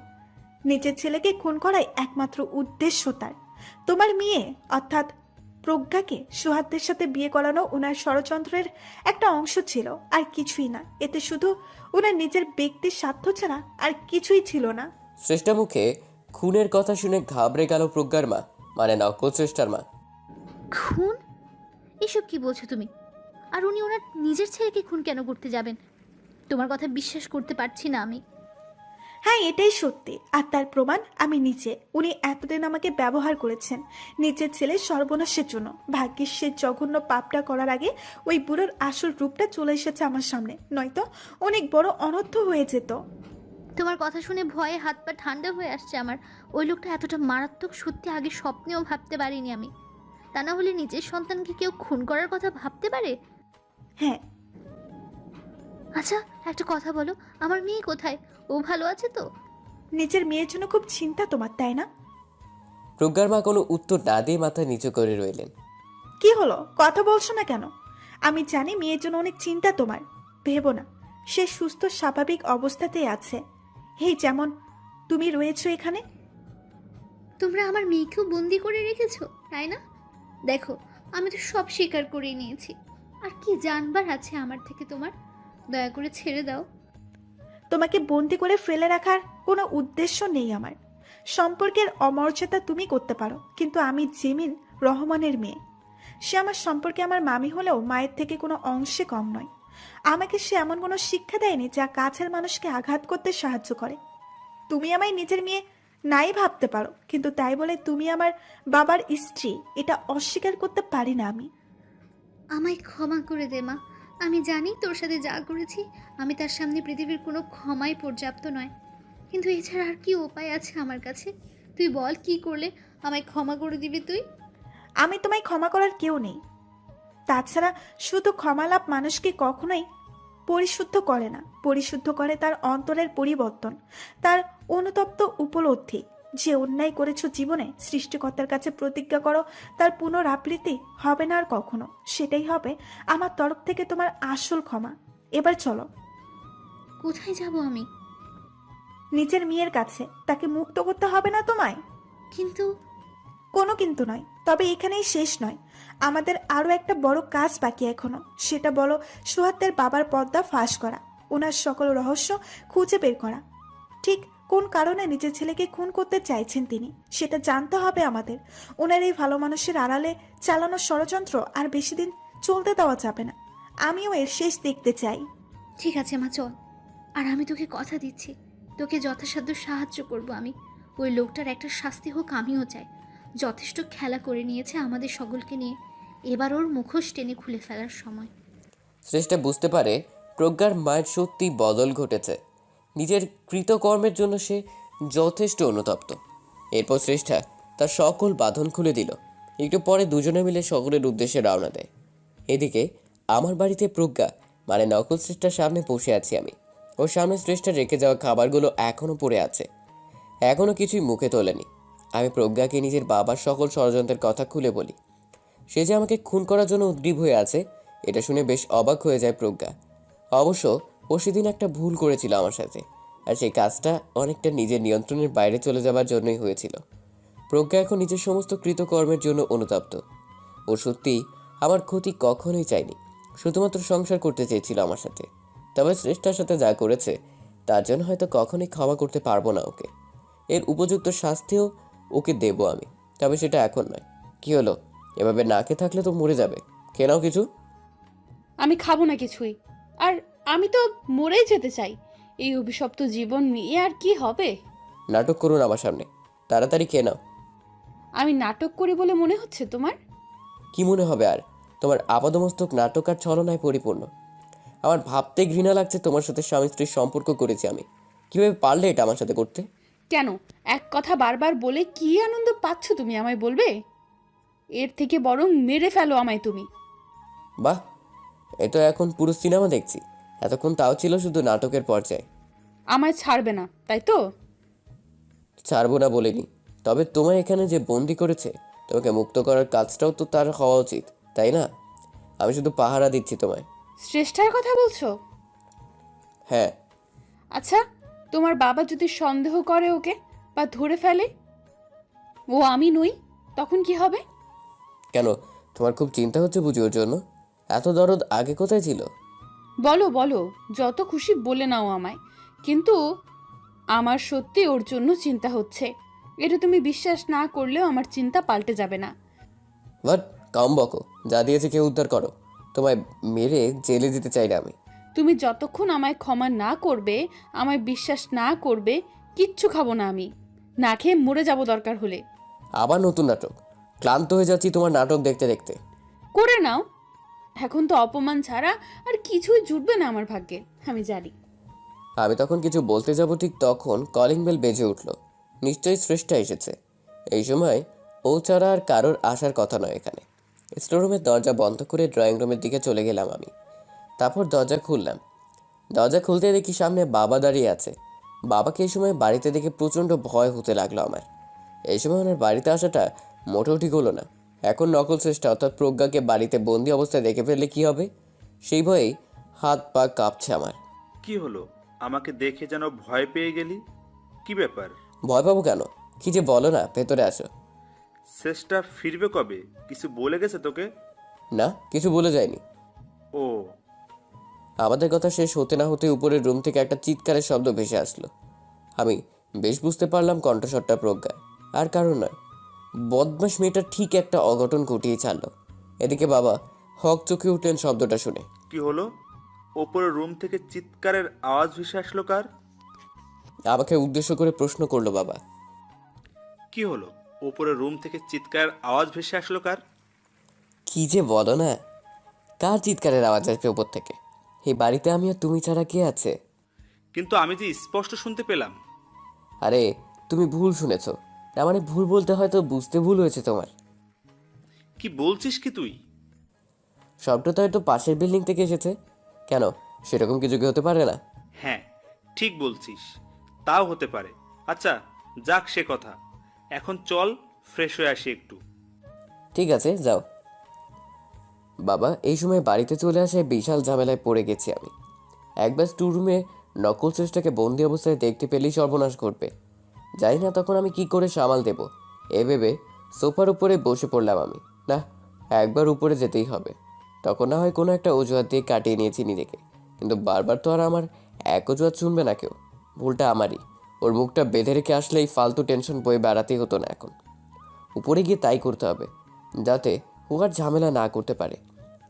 নিজের ছেলেকে খুন করাই একমাত্র উদ্দেশ্য তার। তোমার মেয়ে অর্থাৎ প্রজ্ঞাকে সুহাদ্দের সাথে বিয়ে করানো ওনার ষড়যন্ত্রের একটা অংশ ছিল, আর কিছুই না। এতে শুধু ওনার নিজের ব্যক্তির স্বার্থ ছাড়া আর কিছুই ছিল না। শ্রেষ্ঠা মুখে খুনের কথা শুনে ঘাবড়ে গেল প্রজ্ঞার মা, মানে নকল শ্রেষ্ঠার মা। খুন? এসব কি বলছো তুমি? আর উনি ওনার নিজের ছেলেকে খুন কেন করতে যাবেন? তোমার কথা বিশ্বাস করতে পারছি না আমি। হ্যাঁ, এটাই সত্যি, আর তার প্রমাণ আমি নিজে। উনি এতদিন আমাকে ব্যবহার করেছেন নিজের ছেলের সর্বনাশের জন্য। ভাগ্যিস সে জঘন্য পাপটা করার আগে ওই বুড়োর আসল রূপটা চলে এসেছে আমার সামনে, নয়তো অনেক বড় অনর্থ হয়ে যেত। তোমার কথা শুনে ভয়ে হাত পা ঠান্ডা হয়ে আসছে আমার। ওই লোকটা এতটা মারাত্মক সত্যি আগে স্বপ্নেও ভাবতে পারিনি আমি। তা না হলে নিজের সন্তানকে কেউ খুন করার কথা ভাবতে পারে? হ্যাঁ। আচ্ছা একটা কথা বলো, আমার মেয়ে কোথায়? ও ভালো আছে তো? নিজের মেয়ের জন্য খুব চিন্তা তোমার, তাই না? প্রজ্ঞার মা কোনো উত্তর না দিয়ে মাথা নিচু করে রইলেন। কি হলো, কথা বলছো না কেন? আমি জানি মেয়ের জন্য অনেক চিন্তা তোমার। ভেবো না, সে সুস্থ স্বাভাবিক অবস্থাতেই আছে, এই যেমন তুমি রয়েছো এখানে। তোমরা আমার মেয়েকেও বন্দি করে রেখেছো, তাই না? দেখো আমি তো সব স্বীকার করে নিয়েছি। আর কি জানবার আছে আমার থেকে তোমার? দয়া করে ছেড়ে দাও। তোমাকে বন্দি করে ফেলে রাখার কোনো উদ্দেশ্য নেই আমার। সম্পর্কের অমর্যাদা তুমি করতে পারো, কিন্তু আমি জেমিন রহমানের মেয়ে। সে আমার সম্পর্কে আমার মামি হলেও মায়ের থেকে কোনো অংশে কম নয়। আমাকে সে এমন কোনো শিক্ষা দেয়নি যা কাছের মানুষকে আঘাত করতে সাহায্য করে। তুমি আমায় নিজের মেয়ে নাই ভাবতে পারো, কিন্তু তাই বলে তুমি আমার বাবার স্ত্রী এটা অস্বীকার করতে পারি না আমি। আমায় ক্ষমা করে দে মা। আমি জানি তোর সাথে যা করেছি আমি তার সামনে পৃথিবীর কোনো ক্ষমাই পর্যাপ্ত নয়, কিন্তু এছাড়া আর কি উপায় আছে আমার কাছে? তুই বল কি করলে আমায় ক্ষমা করে দিবি তুই? আমি তোমায় ক্ষমা করার কেউ নেই। তাছাড়া শুধু ক্ষমা লাভ মানুষকে কখনোই পরিশুদ্ধ করে না। পরিশুদ্ধ করে তার অন্তরের পরিবর্তন, তার অনুতপ্ত উপলব্ধি। যে অন্যায় করেছো জীবনে, সৃষ্টিকর্তার কাছে প্রতিজ্ঞা করো তার পুনরাবৃত্তি হবে না আর কখনো। সেটাই হবে আমার তরফ থেকে তোমার আসল ক্ষমা। এবার চলো। কোথায় যাব আমি? নিজের মেয়ের কাছে। তাকে মুক্ত করতে হবে না তোমায়? কিন্তু কোনো কিন্তু নয়। তবে এখানেই শেষ নয়, আমাদের আরও একটা বড় কাজ বাকি এখনো। সেটা বলো সুহাদ্দের বাবার পর্দা ফাঁস করা, ওনার সকল রহস্য খুঁজে বের করা। ঠিক কোন কারণে নিজের ছেলেকে খুন করতে চাইছেন তিনি, সেটা জানতে হবে আমাদের। ওনার এই ভালো মানুষের আড়ালে চালানো ষড়যন্ত্র আর বেশি দিন চলতে দেওয়া যাবে না। আমিও এর শেষ দেখতে চাই। ঠিক আছে মা, চল। আর আমি তোকে কথা দিচ্ছি, তোকে যথাসাধ্য সাহায্য করব আমি। ওই লোকটার একটা শাস্তি হোক আমিও চাই। যথেষ্ট খেলা করে নিয়েছে আমাদের সকলকে নিয়ে, এবার ওর মুখোশ টেনে খুলে ফেলার সময়। শ্রেষ্ঠা বুঝতে পারে প্রজ্ঞার মায়ের সত্যি বদল ঘটেছে। নিজের কৃতকর্মের জন্য সে যথেষ্ট অনুতপ্ত। এরপর শ্রেষ্ঠা তার সকল বাঁধন খুলে দিল। একটু পরে দুজনে মিলে শহরের উদ্দেশ্যে রওনা দেয়। এদিকে আমার বাড়িতে প্রজ্ঞা মানে নকল শ্রেষ্ঠার সামনে বসে আছি আমি। ওর সামনে শ্রেষ্ঠার রেখে যাওয়া খাবারগুলো এখনও পড়ে আছে, এখনও কিছুই মুখে তোলেনি। আমি প্রজ্ঞাকে নিজের বাবার সকল ষড়যন্ত্রের কথা খুলে বলি। সে যে আমাকে খুন করার জন্য উদ্গ্রীব হয়ে আছে এটা শুনে বেশ অবাক হয়ে যায় প্রজ্ঞা। অবশ্য ও সেদিন একটা ভুল করেছিল আমার সাথে, আর সেই কাজটা অনেকটা নিজের নিয়ন্ত্রণের বাইরে চলে যাবার জন্যই হয়েছিল। প্রজ্ঞা এখন নিজের সমস্ত কৃতকর্মের জন্য অনুতপ্ত। ও সত্যিই আমার ক্ষতি কখনোই চায়নি, শুধুমাত্র সংসার করতে চেয়েছিল আমার সাথে। তবে শ্রেষ্ঠার সাথে যা করেছে তার জন্য হয়তো কখনোই ক্ষমা করতে পারবো না ওকে। এর উপযুক্ত শাস্তিও ওকে দেবো আমি, তবে সেটা এখন নয়। কি হলো, এভাবে না খেয়ে থাকলে তো মরে যাবে, খেয়ে নাও কিছু। আমি খাবো না কিছুই। আর আমি তো মরেই যেতে চাই। এই অভিশপ্ত জীবন নিয়ে আর কি হবে? নাটক করুন আমার সামনে, তাড়াতাড়ি খেয়ে নাও। আমি নাটক করি বলে মনে হচ্ছে তোমার? কি মনে হবে আর, তোমার আপাদমস্তক নাটক আর ছলনায় পরিপূর্ণ। আমার ভাবতে ঘৃণা লাগছে তোমার সাথে স্বামী স্ত্রীর সম্পর্ক করেছি আমি। কীভাবে পারলে এটা আমার সাথে করতে? কেন এক কথা বারবার বলে কি আনন্দ পাচ্ছ তুমি আমায় বলবে? এর থেকে বরং মেরে ফেলো আমায় তুমি। বাহ, এ তো এখন পুরো সিনেমা দেখছি। এতক্ষণ তাও ছিল শুধু নাটকের পর্যায়ে। আমায় ছাড়বে না তাই তো? ছাড়বো না বলিনি, তবে তোমার এখানে যে বন্দি করেছে তোমাকে মুক্ত করার কাজটাও তো তার হওয়া উচিত, তাই না? আমি শুধু পাহারা দিচ্ছি তোমায়। শ্রেষ্ঠার কথা বলছো? হ্যাঁ। আচ্ছা, তোমার বাবা যদি সন্দেহ করে ওকে বা ধরে ফেলে ও আমি নই, তখন কি হবে? কেন, তোমার খুব চিন্তা হচ্ছে বুঝি ওর জন্য? এত দরদ আগে কোথায় ছিল? বলো বলো, যত খুশি বলে নাও আমায়, কিন্তু আমার সত্যি ওর জন্য চিন্তা হচ্ছে। এটা তুমি বিশ্বাস না করলেও আমার চিন্তা পাল্টে যাবে না। বাট কম বকো, যা দিয়েছে কেউ উদ্ধার করো। তোমায় মেরে জেলে দিতে চাই না আমি। তুমি যতক্ষণ আমায় ক্ষমা না করবে, আমায় বিশ্বাস না করবে, কিচ্ছু খাবো না আমি। না খেয়ে মরে যাব দরকার হলে। আবার নতুন নাটক? ক্লান্ত হয়ে যাচ্ছি তোমার নাটক দেখতে দেখতে। করে নাও, এখন তো অপমান ছাড়া আর কিছুই জুটবে না আমার ভাগ্যে, আমি জানি। আমি তখন কিছু বলতে যাব, ঠিক তখন কলিং বেল বেজে উঠল। নিশ্চয়ই শ্রেষ্ঠা এসেছে। এই সময় ও ছাড়া আর কারোর আসার কথা নয় এখানে। স্টোররুমের দরজা বন্ধ করে ড্রয়িং রুমের দিকে চলে গেলাম আমি। তারপর দরজা খুললাম। দরজা খুলতে দেখি সামনে বাবা দাঁড়িয়ে আছে। বাবাকে এই সময় বাড়িতে দেখে প্রচণ্ড ভয় হতে লাগলো আমার। এই সময় ওনার বাড়িতে আসাটা মোটেও ঠিক হলো না। এখন নকল শ্রেষ্ঠা অর্থাৎ প্রজ্ঞাকে বাড়িতে বন্দি অবস্থায় দেখে ফেললে কি হবে, সেই ভয়েই হাত পা কাঁপছে আমার। কি হলো, আমাকে দেখে যেন ভয় পেয়ে গেলি? কি ব্যাপার? ভয় পাবো কেন? কি যে বলো না, ভেতরে আসো। শেষটা ফিরবে কবে? কিছু বলে গেছে তোকে? না, কিছু বলে যায়নি। ও, আমাদের কথা শেষ হতে না হতে উপরের রুম থেকে একটা চিৎকারের শব্দ ভেসে আসলো। আমি বেশ বুঝতে পারলাম কণ্ঠস্বরটা প্রজ্ঞা, আর কারণ নয়। বদমাস মেয়েটা ঠিক একটা অঘটন ঘটিয়ে ছাড়লো। এদিকে বাবা হক চোখে উঠলেন শব্দটা শুনে। কি হলো? ওপরের রুম থেকে চিৎকারের আওয়াজ ভেসে আসলো কার? আমাকে উদ্দেশ্য করে প্রশ্ন করলো বাবা। কি হলো, ওপরের রুম থেকে চিৎকারের আওয়াজ ভেসে আসলো কার? কি যে বলো না, কার চিৎকারের আওয়াজ আসবে ওপর থেকে? এই বাড়িতে আমি আর তুমি ছাড়া কে আছে? কিন্তু আমি যে স্পষ্ট শুনতে পেলাম। আরে তুমি ভুল শুনেছো। না মানে ভুল বলতে হয়তো বুঝতে ভুল হয়েছে তোমার। কি বলছিস কি তুই? শব্দটা হয়তো পাশের বিল্ডিং থেকে এসেছে। কেন, সেরকম কিছু কি হতে পারে না? হ্যাঁ, ঠিক বলছিস, তাও হতে পারে। আচ্ছা, যাক সে কথা। এখন চল ফ্রেশ হয়ে আসি একটু। ঠিক আছে, যাও। বাবা এই সময় বাড়িতে চলে আসে বিশাল ঝামেলায় পড়ে গেছি আমি। একবার স্টোর রুমে নকল চেষ্টাকে বন্দি অবস্থায় দেখতে পেলেই সর্বনাশ ঘটবে। জানি না তখন আমি কি করে সামাল দেব। এ ভেবে সোফার উপরে বসে পড়লাম আমি। না, একবার উপরে যেতেই হবে। তখন না হয় কোনো একটা অজুহাত দিয়ে কাটিয়ে নিয়েছি নিজেকে, কিন্তু বারবার তো আর আমার এক অজুহাত শুনবে না কেউ। ভুলটা আমারই। ওর মুখটা বেঁধে রেখে আসলেই ফালতু টেনশন বয়ে বেড়াতেই হতো না। এখন উপরে গিয়ে তাই করতে হবে, যাতে ও আর ঝামেলা না করতে পারে।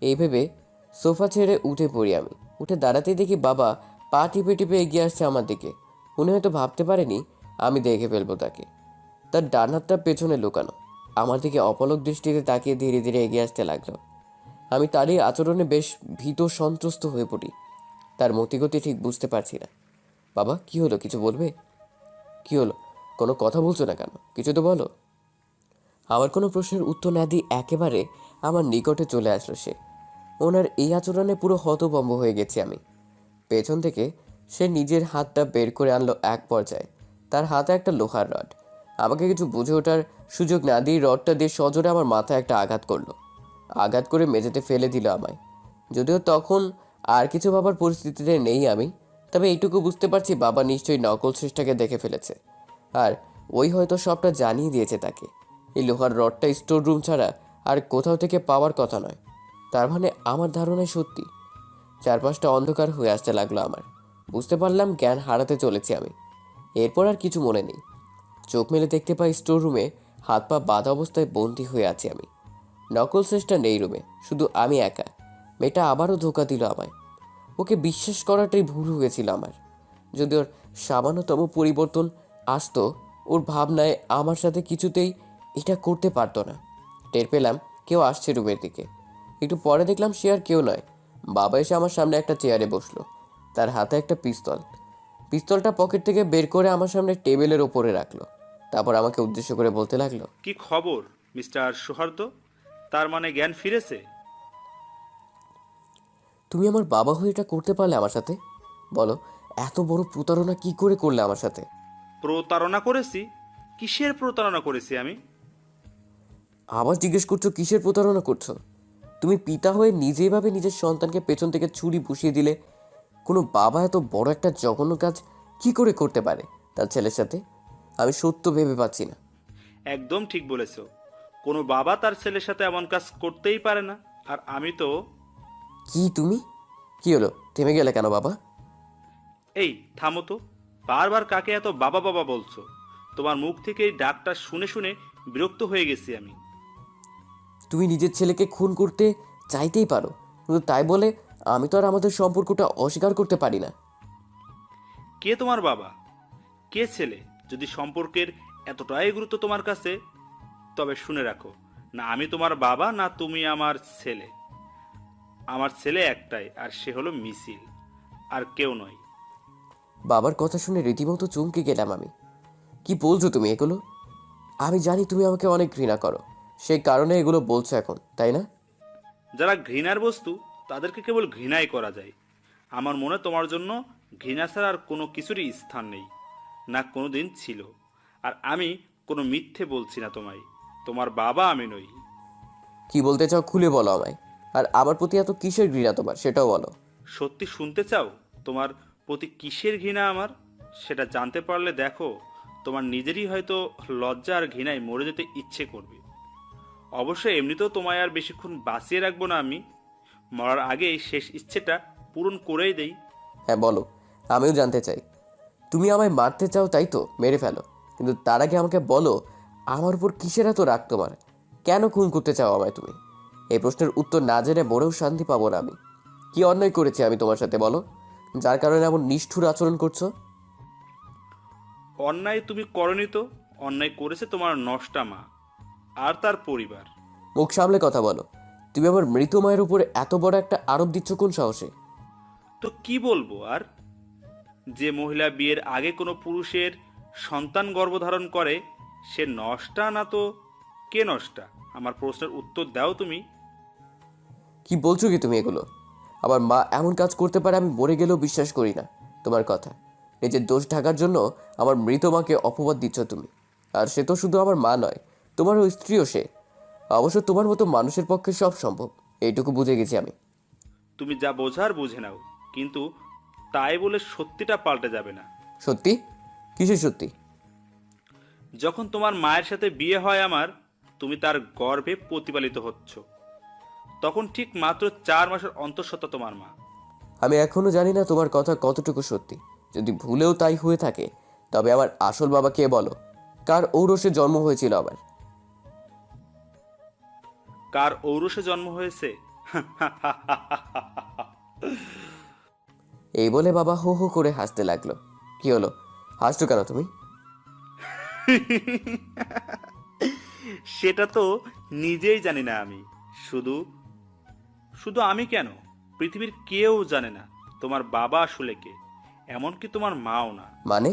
এই ভেবে সোফা ছেড়ে উঠে পড়ি আমি। উঠে দাঁড়াতেই দেখি বাবা পা টিপে টিপে এগিয়ে আসছে আমার দিকে। উনি হয়তো ভাবতে পারেনি আমি দেখে ফেলবো তাকে। তার ডান হাতটা পেছনে লুকানো, আমার দিকে অপলক দৃষ্টিতে তাকিয়ে ধীরে ধীরে এগিয়ে আসতে লাগলো। আমি তারই আচরণে বেশ ভীত সন্ত্রস্ত হয়ে পড়ি। তার মতিগতি ঠিক বুঝতে পারছি না। বাবা, কি হলো? কিছু বলবে? কি হলো? কোনো কথা বলছো না কেন? কিছু তো বলো। আমার কোনো প্রশ্নের উত্তর না দিয়ে একেবারে আমার নিকটে চলে আসলো সে। ওনার এই আচরণে পুরো হতভম্ব হয়ে গেছি আমি। পেছন থেকে সে নিজের হাতটা বের করে আনলো এক পর্যায়ে। তার হাতে একটা লোহার রড। আমাকে কিছু বুঝে ওঠার সুযোগ না দিয়ে রডটা দিয়ে সজোরে আমার মাথায় একটা আঘাত করলো। আঘাত করে মেঝেতে ফেলে দিল আমায়। যদিও তখন আর কিছু ভাবার পরিস্থিতিতে নেই আমি, তবে এইটুকু বুঝতে পারছি বাবা নিশ্চয়ই নকল সৃষ্টাকে দেখে ফেলেছে। আর ওই হয়তো সবটা জানিয়ে দিয়েছে তাকে। এই লোহার রডটা স্টোর রুম ছাড়া আর কোথাও থেকে পাওয়ার কথা নয়। তার মানে আমার ধারণায় সত্যি। চারপাশটা অন্ধকার হয়ে আসতে লাগলো আমার। বুঝতে পারলাম জ্ঞান হারাতে চলেছি আমি। এরপর আর কিছু মনে নেই। চোখ মেলে দেখতে পাই স্টোর রুমে হাত পা বাঁধা অবস্থায় বন্দী হয়ে আছি আমি। নকল শ্রেষ্ঠা নেই রুমে, শুধু আমি একা। মেয়েটা আবারও ধোঁকা দিল আমায়। ওকে বিশ্বাস করাটাই ভুল হয়েছিল আমার। যদি ওর সামান্যতম পরিবর্তন আসতো, ওর ভাবনায় আমার সাথে কিছুতেই এটা করতে পারতো না। টের পেলাম কেউ আসছে রুমের দিকে। একটু পরে দেখলাম সে আর কেউ নয়, বাবা এসে আমার সামনে একটা চেয়ারে বসলো। তার হাতে একটা পিস্তল। পিস্তলটা পকেট থেকে বের করে আমার সামনে টেবিলের ওপরে রাখলো। তারপর আমাকে উদ্দেশ্য করে বলতে লাগলো, কি খবর মিস্টার সৌহার্দ্য? তার মানে জ্ঞান ফিরেছে? তুমি আমার বাবা হয়ে এটা করতে পারলে আমার সাথে? বলো, এত বড় প্রতারণা কি করে করলে আমার সাথে? প্রতারণা করেছি? কিসের প্রতারণা করেছি আমি? আবার জিজ্ঞেস করছো কিসের প্রতারণা করছো? তুমি পিতা হয়ে নিজেই ভাবে নিজের সন্তানকে পেছন থেকে ছুরি বসিয়ে দিলে। কোনো বাবা এত বড় একটা জঘন্য কাজ কি করে করতে পারে তার ছেলের সাথে? আমি সত্য ভেবে পাচ্ছি না। একদম ঠিক বলেছ। কোনো বাবা তার ছেলের সাথে এমন কাজ করতেই পারে না। আর আমি তো... কি তুমি? কি হলো, থেমে গেলে কেন বাবা? এই থামো তো, বারবার কাকে এত বাবা বাবা বলছো? তোমার মুখ থেকে এই ডাকটা শুনে শুনে বিরক্ত হয়ে গেছি আমি। তুমি নিজের ছেলেকে খুন করতে চাইতেই পারো, কিন্তু তাই বলে আমি তো আর আমাদের সম্পর্কটা অস্বীকার করতে পারি না। কে তোমার বাবা, কে ছেলে? যদি সম্পর্কের এতটাই গুরুত্ব তোমার কাছে, তবে শুনে রাখো, না আমি তোমার বাবা না তুমি আমার ছেলে। আমার ছেলে একটাই, আর সে হলো মিছিল, আর কেউ নয়। বাবার কথা শুনে রীতিমতো চমকে গেলাম আমি। কি বলছো তুমি এগুলো? আমি জানি তুমি আমাকে অনেক ঘৃণা করো, সেই কারণে এগুলো বলছো এখন, তাই না? যারা ঘৃণার বস্তু তাদেরকে কেবল ঘৃণাই করা যায়। আমার মনে তোমার জন্য ঘৃণা ছাড়া আর কোনো কিছুরই স্থান নেই, না কোনো দিন ছিল। আর আমি কোনো মিথ্যে বলছি না তোমায়। তোমার বাবা আমি নই। কি বলতে চাও খুলে বলো আমায়। আর আমার প্রতি এত কিসের ঘৃণা তোমার, সেটাও বলো। সত্যি শুনতে চাও তোমার প্রতি কিসের ঘৃণা আমার? সেটা জানতে পারলে দেখো, তোমার নিজেরই হয়তো লজ্জা আর ঘৃণায় মরে যেতে ইচ্ছে করবে। অবশ্যই এমনিতেও তোমায় আর বেশিক্ষণ বাঁচিয়ে রাখবো না আমি। মরার আগে এই শেষ ইচ্ছেটা পূরণ করেই দেই। হ্যাঁ বলো, আমিও জানতে চাই। তুমি আমায় মারতে চাও, তাই তো? মেরে ফেলো, কিন্তু তার আগে আমাকে বলো আমার উপর কিসের এত রাগ তোমার? কেন খুন করতে চাও আমায় তুমি? এই প্রশ্নের উত্তর না জেনে মরেও শান্তি পাবো না আমি। কি অন্যায় করেছি আমি তোমার সাথে বলো, যার কারণে এমন নিষ্ঠুর আচরণ করছো? অন্যায় তুমি করনি তো। অন্যায় করেছে তোমার নষ্টা মা আর তার পরিবার। মুখ সামলে কথা বলো। তুমি আমার মৃত মায়ের উপরে এত বড় একটা আরোপ দিচ্ছ কোন সাহসে? তো কি বলবো আর? যে মহিলা বিয়ের আগে কোনো পুরুষের সন্তান গর্ভধারণ করে, সে নষ্টা না তো কে নষ্টা? আমার প্রশ্নের উত্তর দাও তুমি। কি বলছো কি তুমি এগুলো? আমার মা এমন কাজ করতে পারে আমি মরে গেলেও বিশ্বাস করি না তোমার কথা। নিজের দোষ ঢাকার জন্য আমার মৃত মাকে অপবাদ দিচ্ছ তুমি। আর সে তো শুধু আমার মা নয়, তোমারও স্ত্রীও সে। অবশ্য তোমার মতো মানুষের পক্ষে সব সম্ভব, এইটুকু বুঝে গেছি আমি। তুমি যা বোঝার বুঝে নাও, কিন্তু তাই বলে সত্যিটা পাল্টে যাবে না। সত্যি? কিসের সত্যি? যখন তোমার মায়ের সাথে বিয়ে হয় আমার, তুমি তার গর্ভে প্রতিপালিত হচ্ছ, তখন ঠিক মাত্র 4 মাসের অন্তঃসত্ত্বা তোমার মা। আমি এখনো জানি না তোমার কথা কতটুকু সত্যি। যদি ভুলেও তাই হয়ে থাকে, তবে আমার আসল বাবা কে বলো? কার ঔরসে জন্ম হয়েছিল আবার? কার ঔরসে জন্ম হয়েছে এই বলে বাবা হো হো করে হাসতে লাগলো। কি হলো, হাসছো কেন তুমি? সেটা তো নিজেই জানি না আমি। শুধু শুধু আমি কেন, পৃথিবীর কেউ জানে না তোমার বাবা আসলে কে, এমনকি তোমার মাও না। মানে?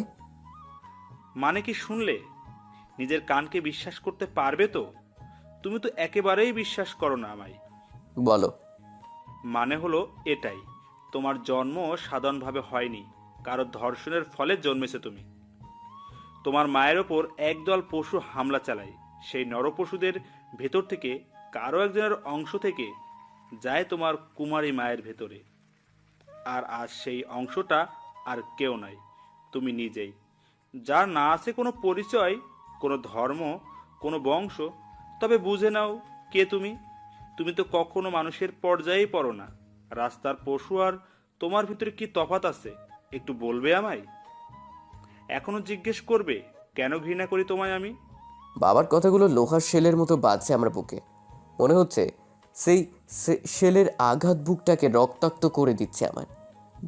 মানে কি শুনলে নিজের কানকে বিশ্বাস করতে পারবে তো? তুমি তো একেবারেই বিশ্বাস করো না আমায়। বলো। মানে হলো এটাই, তোমার জন্ম সাধারণভাবে হয়নি, কারো ধর্ষণের ফলে জন্মেছে তুমি। তোমার মায়ের ওপর একদল পশু হামলা চালায়, সেই নরপশুদের ভেতর থেকে কারো একজনের অংশ থেকে যায় তোমার কুমারী মায়ের ভেতরে। আর আজ সেই অংশটা আর কেউ নয়, তুমি নিজেই, যার না আছে কোনো পরিচয়, কোনো ধর্ম, কোনো বংশ। তবে বুঝে নাও কে তুমি। তুমি তো কখনো মানুষের পর্যায়েই পড়ো না। রাস্তার পশু আর তোমার ভিতরে কি তফাৎ আছে একটু বলবে আমায়? এখনো জিজ্ঞেস করবে কেন ঘৃণা করি তোমায় আমি? বাবার কথাগুলো লোহার শেলের মতো বাজছে আমার বুকে। মনে হচ্ছে সেই শেলের আঘাত বুকটাকে রক্তাক্ত করে দিচ্ছে আমার।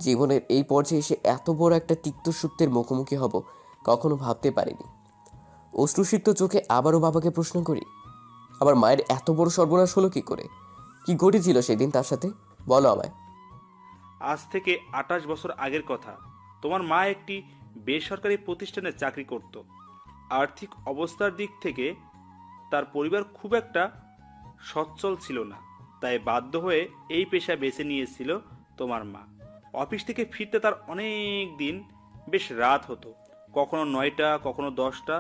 জীবনের এই পর্যায়ে এসে এত বড় একটা তিক্ত সত্যের মুখোমুখি হব কখনো ভাবতে পারিনি। অশ্রুসিক্ত চোখে আবারও বাবাকে প্রশ্ন করি, আমার মায়ের এত বড় সর্বনাশ হলো কি করে? কি ঘটেছিল সেদিন তার সাথে? বলো আমায়। আজ থেকে 28 বছর আগের কথা। তোমার মা একটি বেসরকারি প্রতিষ্ঠানে চাকরি করত। আর্থিক অবস্থার দিক থেকে তার পরিবার খুব একটা সচ্ছল ছিল না, তাই বাধ্য হয়ে এই পেশা বেছে নিয়েছিল তোমার মা। অফিস থেকে ফিরতে তার অনেক দিন বেশ রাত হতো, কখনো 9টা, কখনো 10টা।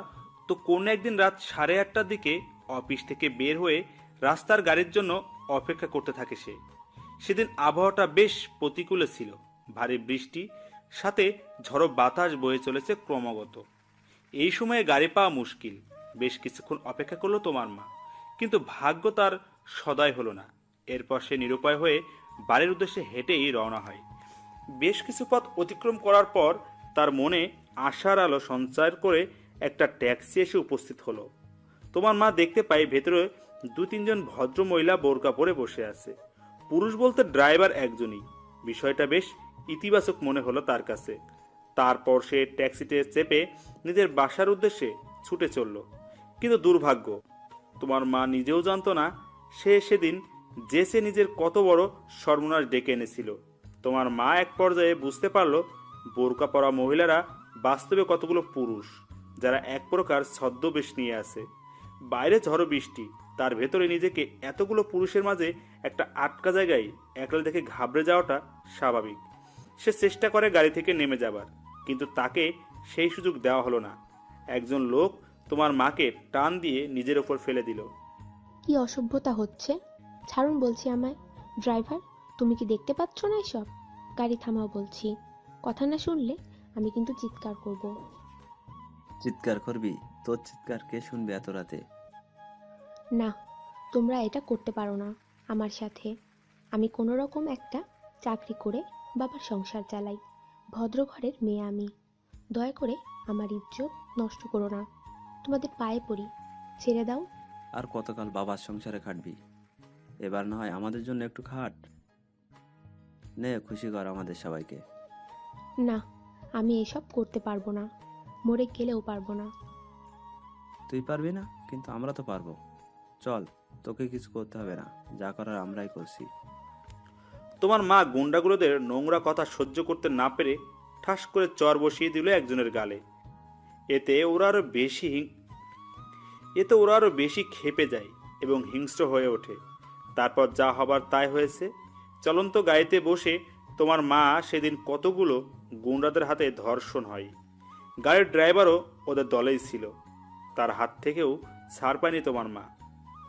তো কোন একদিন রাত 8:30টার দিকে অফিস থেকে বের হয়ে রাস্তার গাড়ির জন্য অপেক্ষা করতে থাকে সে। সেদিন আবহাওয়াটা বেশ প্রতিকূলে ছিল, ভারী বৃষ্টি, সাথে ঝড়ো বাতাস বয়ে চলেছে ক্রমাগত। এই সময়ে গাড়ি পাওয়া মুশকিল। বেশ কিছুক্ষণ অপেক্ষা করলো তোমার মা, কিন্তু ভাগ্য তার সদয় হলো না। এরপর সে নিরুপায় হয়ে বাড়ির উদ্দেশ্যে হেঁটেই রওনা হয়। বেশ কিছু পথ অতিক্রম করার পর তার মনে আশার আলো সঞ্চার করে একটা ট্যাক্সি এসে উপস্থিত হলো। তোমার মা দেখতে পায় ভেতরে 2-3 জন ভদ্র মহিলা বোরকা পরে বসে আছে। পুরুষ বলতে ড্রাইভার একজনই। বিষয়টা বেশ ইতিবাচক মনে হলো তার কাছে। তারপর সে ট্যাক্সিতে চেপে নিজের বাসার উদ্দেশ্যে ছুটে চলল। কিন্তু দুর্ভাগ্য, তোমার মা নিজেও জানতো না সে সেদিন জেসে নিজের কত বড় সর্বনাশ ডেকে এনেছিল। তোমার মা এক পর্যায়ে বুঝতে পারলো বোরকা পরা মহিলারা বাস্তবে কতগুলো পুরুষ, যারা এক প্রকার ছদ্মবেশ নিয়ে আছে। বাইরে ঝড়ো বৃষ্টি, তার ভেতরে নিজেকে এতগুলো পুরুষের মাঝে একটা আটকা জায়গায় একলা দেখে ঘাবড়ে যাওয়াটা স্বাভাবিক। সে চেষ্টা করে গাড়ি থেকে নেমে যাবার, কিন্তু তাকে সেই সুযোগ দেওয়া হলো না। একজন লোক তোমার মাকে টান দিয়ে নিজের ওপর ফেলে দিল। কি অসভ্যতা হচ্ছে, ছাড়ুন বলছি আমায়। ড্রাইভার, তুমি কি দেখতে পাচ্ছ না এসব? গাড়ি থামাও বলছি। কথা না শুনলে আমি কিন্তু চিৎকার করব। চিৎকার করবি? তোর চিৎকার কে শুনবে এত রাতে? না, তোমরা এটা করতে পারো না আমার সাথে। আমি কোনো রকম একটা চাকরি করে বাবার সংসার চালাই। ভদ্র ঘরের মেয়ে আমি। দয়া করে আমার ইজ্জত নষ্ট করো না। তোমাদের পায়ে পড়ি, ছেড়ে দাও। আর কতকাল বাবার সংসারে খাটবি? এবার না হয় আমাদের জন্য একটু খাট। নে, খুশি কর আমাদের সবাইকে। না, আমি এসব করতে পারবো না, মরে গেলেও পারবো না। তুই পারবি না, কিন্তু আমরা তো পারবো। চল, তোকে কিছু করতে হবে না, যা করার আমরাই করছি। তোমার মা গুন্ডাগুলোদের নোংরা কথা সহ্য করতে না পেরে ঠাস করে চর বসিয়ে দিল একজনের গালে। এতে ওরা আরো বেশি ক্ষেপে যায় এবং হিংস্র হয়ে ওঠে। তারপর যা হবার তাই হয়েছে। চলন্ত গাড়িতে বসে তোমার মা সেদিন কতগুলো গুন্ডাদের হাতে ধর্ষণ হয়। গাড়ির ড্রাইভারও ওদের দলেই ছিল, তার হাত থেকেও ছাড় পায়নি তোমার মা।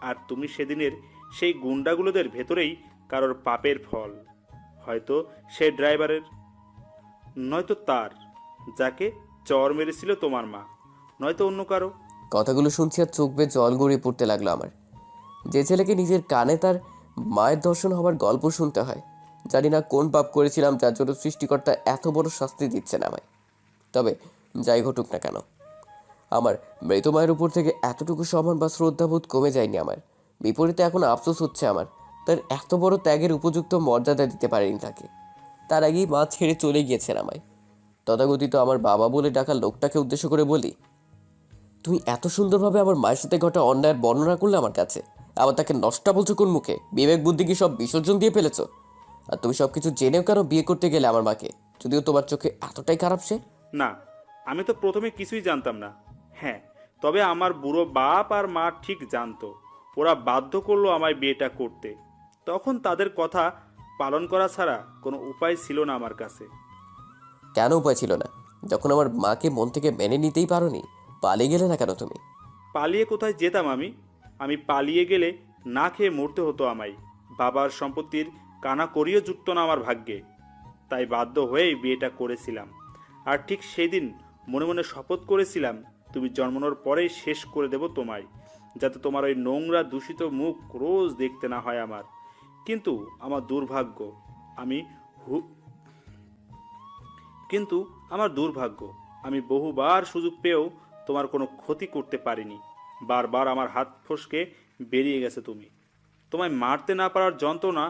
আর তুমি সেদিনের সেই গুন্ডাগুলোদের ভেতরেই কারোর পাপের ফল। হয়তো সেই ড্রাইভারের, নয়তো তার যাকে চর মেরেছিল তোমার মা, নয়তো অন্য কারো। কথাগুলো শুনছি আর চোখ বেয়ে জল গড়িয়ে পড়তে লাগলো আমার। যে ছেলেকে নিজের কানে তার মায়ের দর্শন হবার গল্প শুনতে হয়, জানি না কোন পাপ করেছিলাম যার জন্য সৃষ্টিকর্তা এত বড় শাস্তি দিচ্ছেন আমায়। তবে যাই ঘটুক না কেন, আমার মৃত মায়ের উপর থেকে এতটুকু সম্মান বা শ্রদ্ধাবোধ কমে যায়নি আমার। বিপরীতে এখন আফসোস হচ্ছে আমার তার এত বড় ত্যাগের উপযুক্ত মর্যাদা দিতে পারেনি তাকে। তার আগেই মা ছেড়ে চলে গিয়েছেন আমায়। তথাকথিত আমার বাবা বলে ডাকা লোকটাকে উদ্দেশ্য করে বলি, তুমি এত সুন্দরভাবে আমার মায়ের সাথে ঘটা অন্যায়ের বর্ণনা করলে আমার কাছে, আবার তাকে নষ্টা বলছো কোন মুখে? বিবেক বুদ্ধি কি সব বিসর্জন দিয়ে ফেলেছো? আর তুমি সব কিছু জেনেও কেন বিয়ে করতে গেলে আমার মাকে, যদিও তোমার চোখে এতটাই খারাপ সে? না, আমি তো প্রথমে কিছুই জানতাম না। হ্যাঁ, তবে আমার বুড়ো বাপ আর মা ঠিক জানতো। ওরা বাধ্য করলো আমায় বিয়েটা করতে। তখন তাদের কথা পালন করা ছাড়া কোনো উপায় ছিল না আমার কাছে। কেন উপায় ছিল না? যখন আমার মাকে মন থেকে মেনে নিতেই পারোনি, পালিয়ে গেলে না কেন তুমি? পালিয়ে কোথায় যেতাম আমি পালিয়ে গেলে না খেয়ে মরতে হতো আমায়। বাবার সম্পত্তির কানা করিও জুটত না আমার ভাগ্যে। তাই বাধ্য হয়েই বিয়েটা করেছিলাম। আর ঠিক সেই দিন মনে মনে শপথ করেছিলাম, তুমি জন্মানোর পরেই শেষ করে দেব তোমায়, যাতে তোমার ওই নোংরা দূষিত মুখ রোজ দেখতে না হয় আমার। কিন্তু আমার দুর্ভাগ্য, আমি বহুবার সুযোগ পেয়েও তোমার কোনো ক্ষতি করতে পারিনি। বারবার আমার হাত ফসকে বেরিয়ে গেছে তুমি। তোমায় মারতে না পারার যন্ত্রণা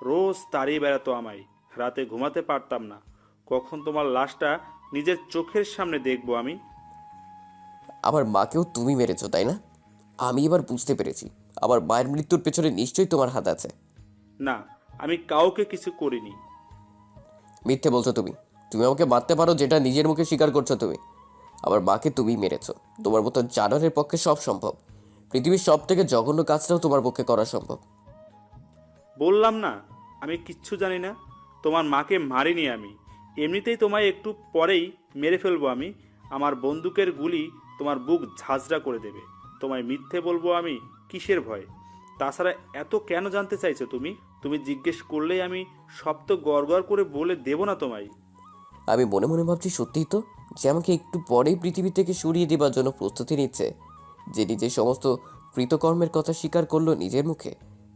রোজ তাড়িয়ে বেড়াতো আমায়। রাতে ঘুমাতে পারতাম না, কখন তোমার লাশটা নিজের চোখের সামনে দেখবো আমি। আমার মাকেও তুমি মেরেছো, তাই না? আমি এবার বুঝতে পেরেছি, আমার মায়ের মৃত্যুর পেছনে নিশ্চয়ই তোমার হাত আছে। না, আমি কাউকে কিছু করিনি। মিথ্যে বলছো তুমি। তুমি আমাকে মারতে পারো, যেটা নিজের মুখে স্বীকার করছো তুমি। আমার মাকে তুমি মেরেছো। তোমার মতো জানোয়ারের পক্ষে সব সম্ভব। পৃথিবীর সব থেকে জঘন্য কাজটাও তোমার পক্ষে করা সম্ভব। বললাম না, আমি কিচ্ছু জানি না। তোমার মাকে মারিনি আমি। এমনিতেই তোমায় একটু পরেই মেরে ফেলবো আমি। আমার বন্দুকের গুলি তোমার বুক ঝাঁঝরা করে দেবে। তোমায় মিথ্যে বলবো আমি কিসের ভয়? তাছাড়া এত কেন জানতে চাইছো তুমি? তুমি জিজ্ঞেস করলেই আমি সব তো গড়গড় করে বলে দেবো না তোমায়। আমি মনে মনে ভাবছি, সত্যিই তো, যে আমাকে একটু পরেই পৃথিবী থেকে সরিয়ে দেবার জন্য প্রস্তুতি নিচ্ছে। যে নিজের সমস্ত কৃতকর্মের কথা স্বীকার করলো নিজের মুখে।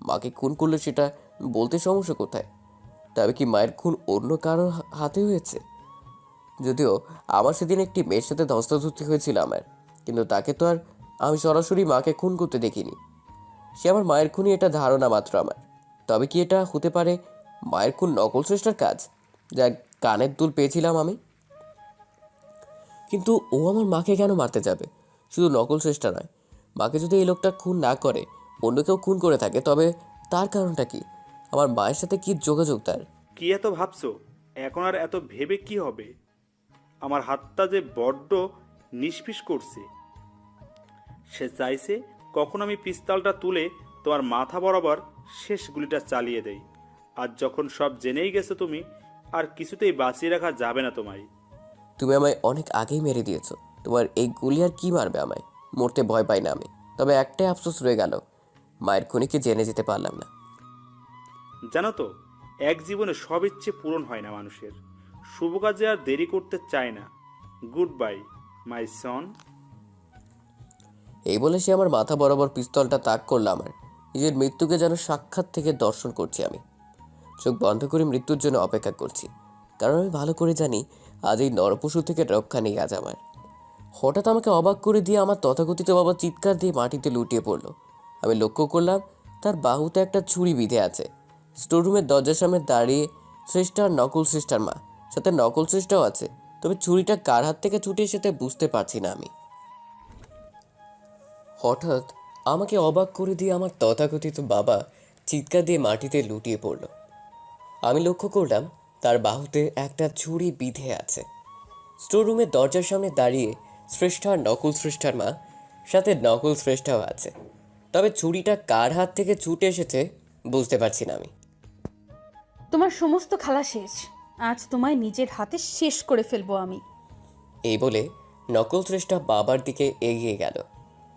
মাকে খুন করলো সেটা বলতে সমস্যা কোথায়? তবে কি মায়ের খুন অন্য কারোর হাতে হয়েছে? যদিও আমার সেদিন একটি মেয়ের সাথে ধস্তাধস্তি হয়েছিল আমার, কিন্তু তাকে তো আর আমি সরাসরি মাকে খুন করতে দেখিনি। সে আমার মায়ের খুনই, এটা ধারণা মাত্র আমার। তবে কি এটা হতে পারে মায়ের খুন নকল চেষ্টার কাজ, যা কানের দুল পেয়েছিলাম আমি? কিন্তু ও আমার মাকে কেন মারতে যাবে? শুধু নকল চেষ্টা নয়, মাকে যদি এই লোকটা খুন না করে অন্য কেউ খুন করে থাকে, তবে তার কারণটা কি? আমার মায়ের সাথে কি যোগাযোগ তার? কি এত ভাবছো? এখন আর এত ভেবে কি হবে? আমার হাতটা যে বড্ড নিষ্পিস করছে। সে চাইছে কখন আমি পিস্তলটা তুলে তোমার মাথা বরাবর শেষ গুলিটা চালিয়ে দেই। আর যখন সব জেনেই গেছো তুমি, আর কিছুতেই বাঁচিয়ে রাখা যাবে না তোমায়। তুমি আমায় অনেক আগেই মেরে দিয়েছো। তোমার এই গুলি আর কি মারবে আমায়? মরতে ভয় পাই না আমি। তবে একটাই আফসোস রয়ে গেল, মায়ের খুনিকে জেনে যেতে পারলাম না। জানো তো, এক জীবনে সব ইচ্ছে পূরণ হয় না মানুষের। শুভ কাজে আর দেরি করতে চায় না। গুড বাই মাই সন। এই বলে সে আমার মাথা বরাবর পিস্তলটা তাক করলো আমার। নিজের মৃত্যুকে যেন সাক্ষাৎ থেকে দর্শন করছি আমি। চোখ বন্ধ করে মৃত্যুর জন্য অপেক্ষা করছি, কারণ আমি ভালো করে জানি আজ এই নরপশু থেকে রক্ষা নেই আজ আমার। হঠাৎ আমাকে অবাক করে দিয়ে আমার তথাকথিত বাবা চিৎকার দিয়ে মাটিতে লুটিয়ে পড়লো। আমি লক্ষ্য করলাম তার বাহুতে একটা ছুরি বিঁধে আছে। স্টোররুমের দরজার সামনে দাঁড়িয়ে শ্রেষ্ঠা আর নকল শ্রেষ্ঠার মা, সাথে নকল শ্রেষ্ঠাও আছে। তবে ছুরিটা কার হাত থেকে ছুটে সেটা বুঝতে পারছি না আমি। হঠাৎ আমাকে অবাক করে দিয়ে আমার তথাকথিত বাবা চিৎকার দিয়ে মাটিতে লুটিয়ে পড়ল। আমি লক্ষ্য করলাম তার বাহুতে একটা ছুরি বিঁধে আছে। স্টোররুমের দরজার সামনে দাঁড়িয়ে শ্রেষ্ঠা আর নকল শ্রেষ্ঠার মা, সাথে নকল শ্রেষ্ঠাও আছে। তবে ছুরিটা কার হাত থেকে ছুটে এসেছে বুঝতে পারছি না আমি। তোমার সমস্ত খেলা শেষ। আজ তোমায় নিজের হাতে শেষ করে ফেলবো আমি। এই বলে নকল শ্রেষ্ঠা বাবার দিকে এগিয়ে গেল।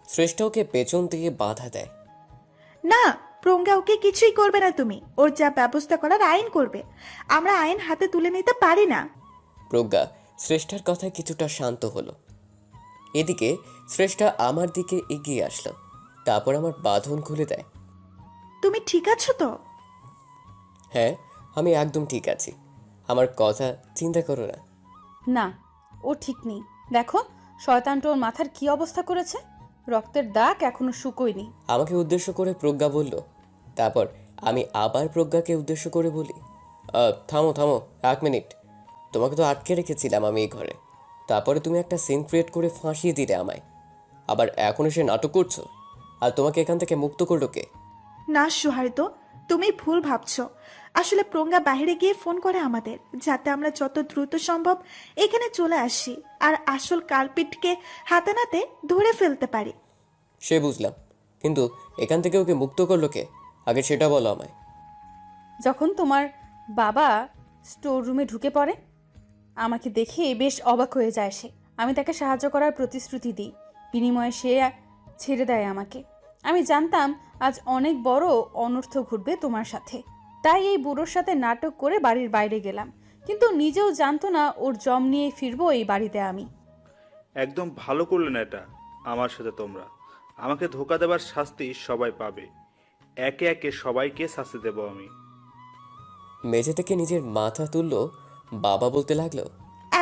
শ্রেষ্ঠা ওকে পেছন থেকে বাধা দেয়। না, প্রজ্ঞা ওকে কিছুই করবে না। তুমি ওর যা ব্যবস্থা করার আইন করবে। আমরা আইন হাতে তুলে নিতে পারি না। প্রজ্ঞা শ্রেষ্ঠার কথায় কিছুটা শান্ত হলো। এদিকে শ্রেষ্ঠা আমার দিকে এগিয়ে আসলো, তারপর আমার বাঁধন খুলে দেয়। তুমি ঠিক আছো তো? হ্যাঁ, আমি একদম ঠিক আছি। আমার কথা চিন্তা করো না। না, ও ঠিক নেই। দেখো, শয়তানটা ওর মাথার কি অবস্থা করেছে। রক্তের দাগ এখনো শুকোয়নি। আমাকে উদ্দেশ্য করে প্রজ্ঞা বলল, তারপর আমি আবার প্রজ্ঞাকে উদ্দেশ্য করে বলি, থামো থামো, 1 মিনিট। তোমাকে তো আটকে রেখেছিলাম আমি এই ঘরে, তারপরে তুমি একটা সিন ক্রিয়েট করে ফাঁসিয়ে দিলে আমায়, আবার এখন এসে নাটক করছো। আর তোমাকে এখান থেকে মুক্ত করলো কে? না সুহার্দ, তুমি ভুল ভাবছো। আসলে প্রজ্ঞা বাইরে গিয়ে ফোন করে আমাদের, যাতে আমরা যত দ্রুত সম্ভব এখানে চলে আসি আর আসল কালপিটকে হাতে নাতে ধরে ফেলতে পারি। সে বুঝলাম, কিন্তু এখান থেকে ওকে মুক্ত করলো কে? আগে সেটা বলো আমায়। যখন তোমার বাবা স্টোর রুমে ঢুকে পড়ে, আমাকে দেখে বেশ অবাক হয়ে যায় সে। আমি তাকে সাহায্য করার প্রতিশ্রুতি দিই, বিনিময়ে সে ছেড়ে দেয় আমাকে। আমি জানতাম আজ অনেক বড় অনর্থ ঘটবে তোমার সাথে, তাই এই বুড়োর সাথে নাটক করে বাড়ির বাইরে গেলাম, কিন্তু নিজেও জানতো না ওর জম নিয়ে ফিরবো এই বাড়িতে আমি। একদম ভালো করলেন এটা আমার সাথে তোমরা। আমাকে ধোকা দেবার শাস্তি সবাই পাবে, একে একে সবাইকে শাস্তি দেব আমি। মেঝে থেকে নিজের মাথা তুললো, বাবা বলতে লাগলো,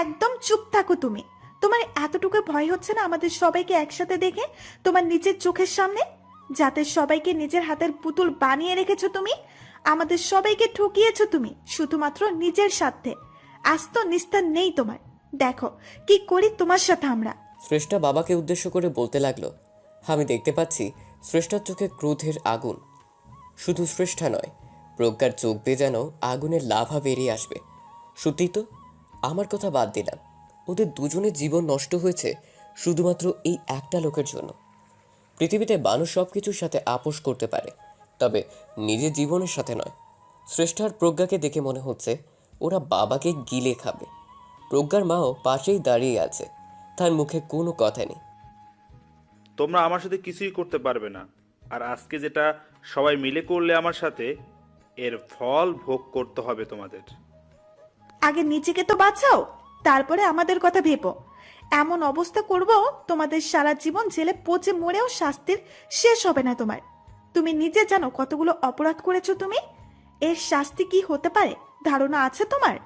একদম চুপ থাকো তুমি। তোমার এতটুকু ভয় হচ্ছে না আমাদের সবাইকে একসাথে দেখে, তোমার নিজের চোখের সামনে? যাতে সবাইকে নিজের হাতের পুতুল বানিয়ে রেখেছো তুমি, আমাদের সবাইকে ঠকিয়েছো তুমি শুধুমাত্র নিজের স্বার্থে। আজ তো নিস্তার নেই তোমার। দেখো কি করি তোমার সাথে আমরা। শ্রেষ্ঠা বাবাকে উদ্দেশ্য করে বলতে লাগলো। আমি দেখতে পাচ্ছি শ্রেষ্ঠার চোখে ক্রোধের আগুন। শুধু শ্রেষ্ঠা নয়, প্রজ্ঞার চোখ দিয়ে যেন আগুনের লাভা বেরিয়ে আসবে। সত্যি তো, আমার কথা বাদ দিলাম, ওদের দুজনের জীবন নষ্ট হয়েছে শুধুমাত্র এই একটা লোকের জন্য। পৃথিবীতে মানুষ সব কিছুর সাথে আপোষ করতে পারে, তবে নিজের জীবনের সাথে নয়। শ্রেষ্ঠার প্রজ্ঞাকে দেখে মনে হচ্ছে ওরা বাবাকে গিলে খাবে। প্রজ্ঞার মাও পাশেই দাঁড়িয়ে আছে, তার মুখে কোনো কথা নেই। তোমরা আমার সাথে কিছুই করতে পারবে না, আর আজকে যেটা সবাই মিলে করলে আমার সাথে, এর ফল ভোগ করতে হবে তোমাদের। আগে নিজেকে তো বাঁচাও, তারপরে আমাদের কথা ভেবো। এমন অবস্থা করব তোমাদের সারা জীবন জেলে পচে মরেও শাস্তির শেষ হবে না তোমার। তুমি নিজে জানো কতগুলো অপরাধ করেছো তুমি। এর শাস্তি কি হতে পারে ধারণা আছে তোমার?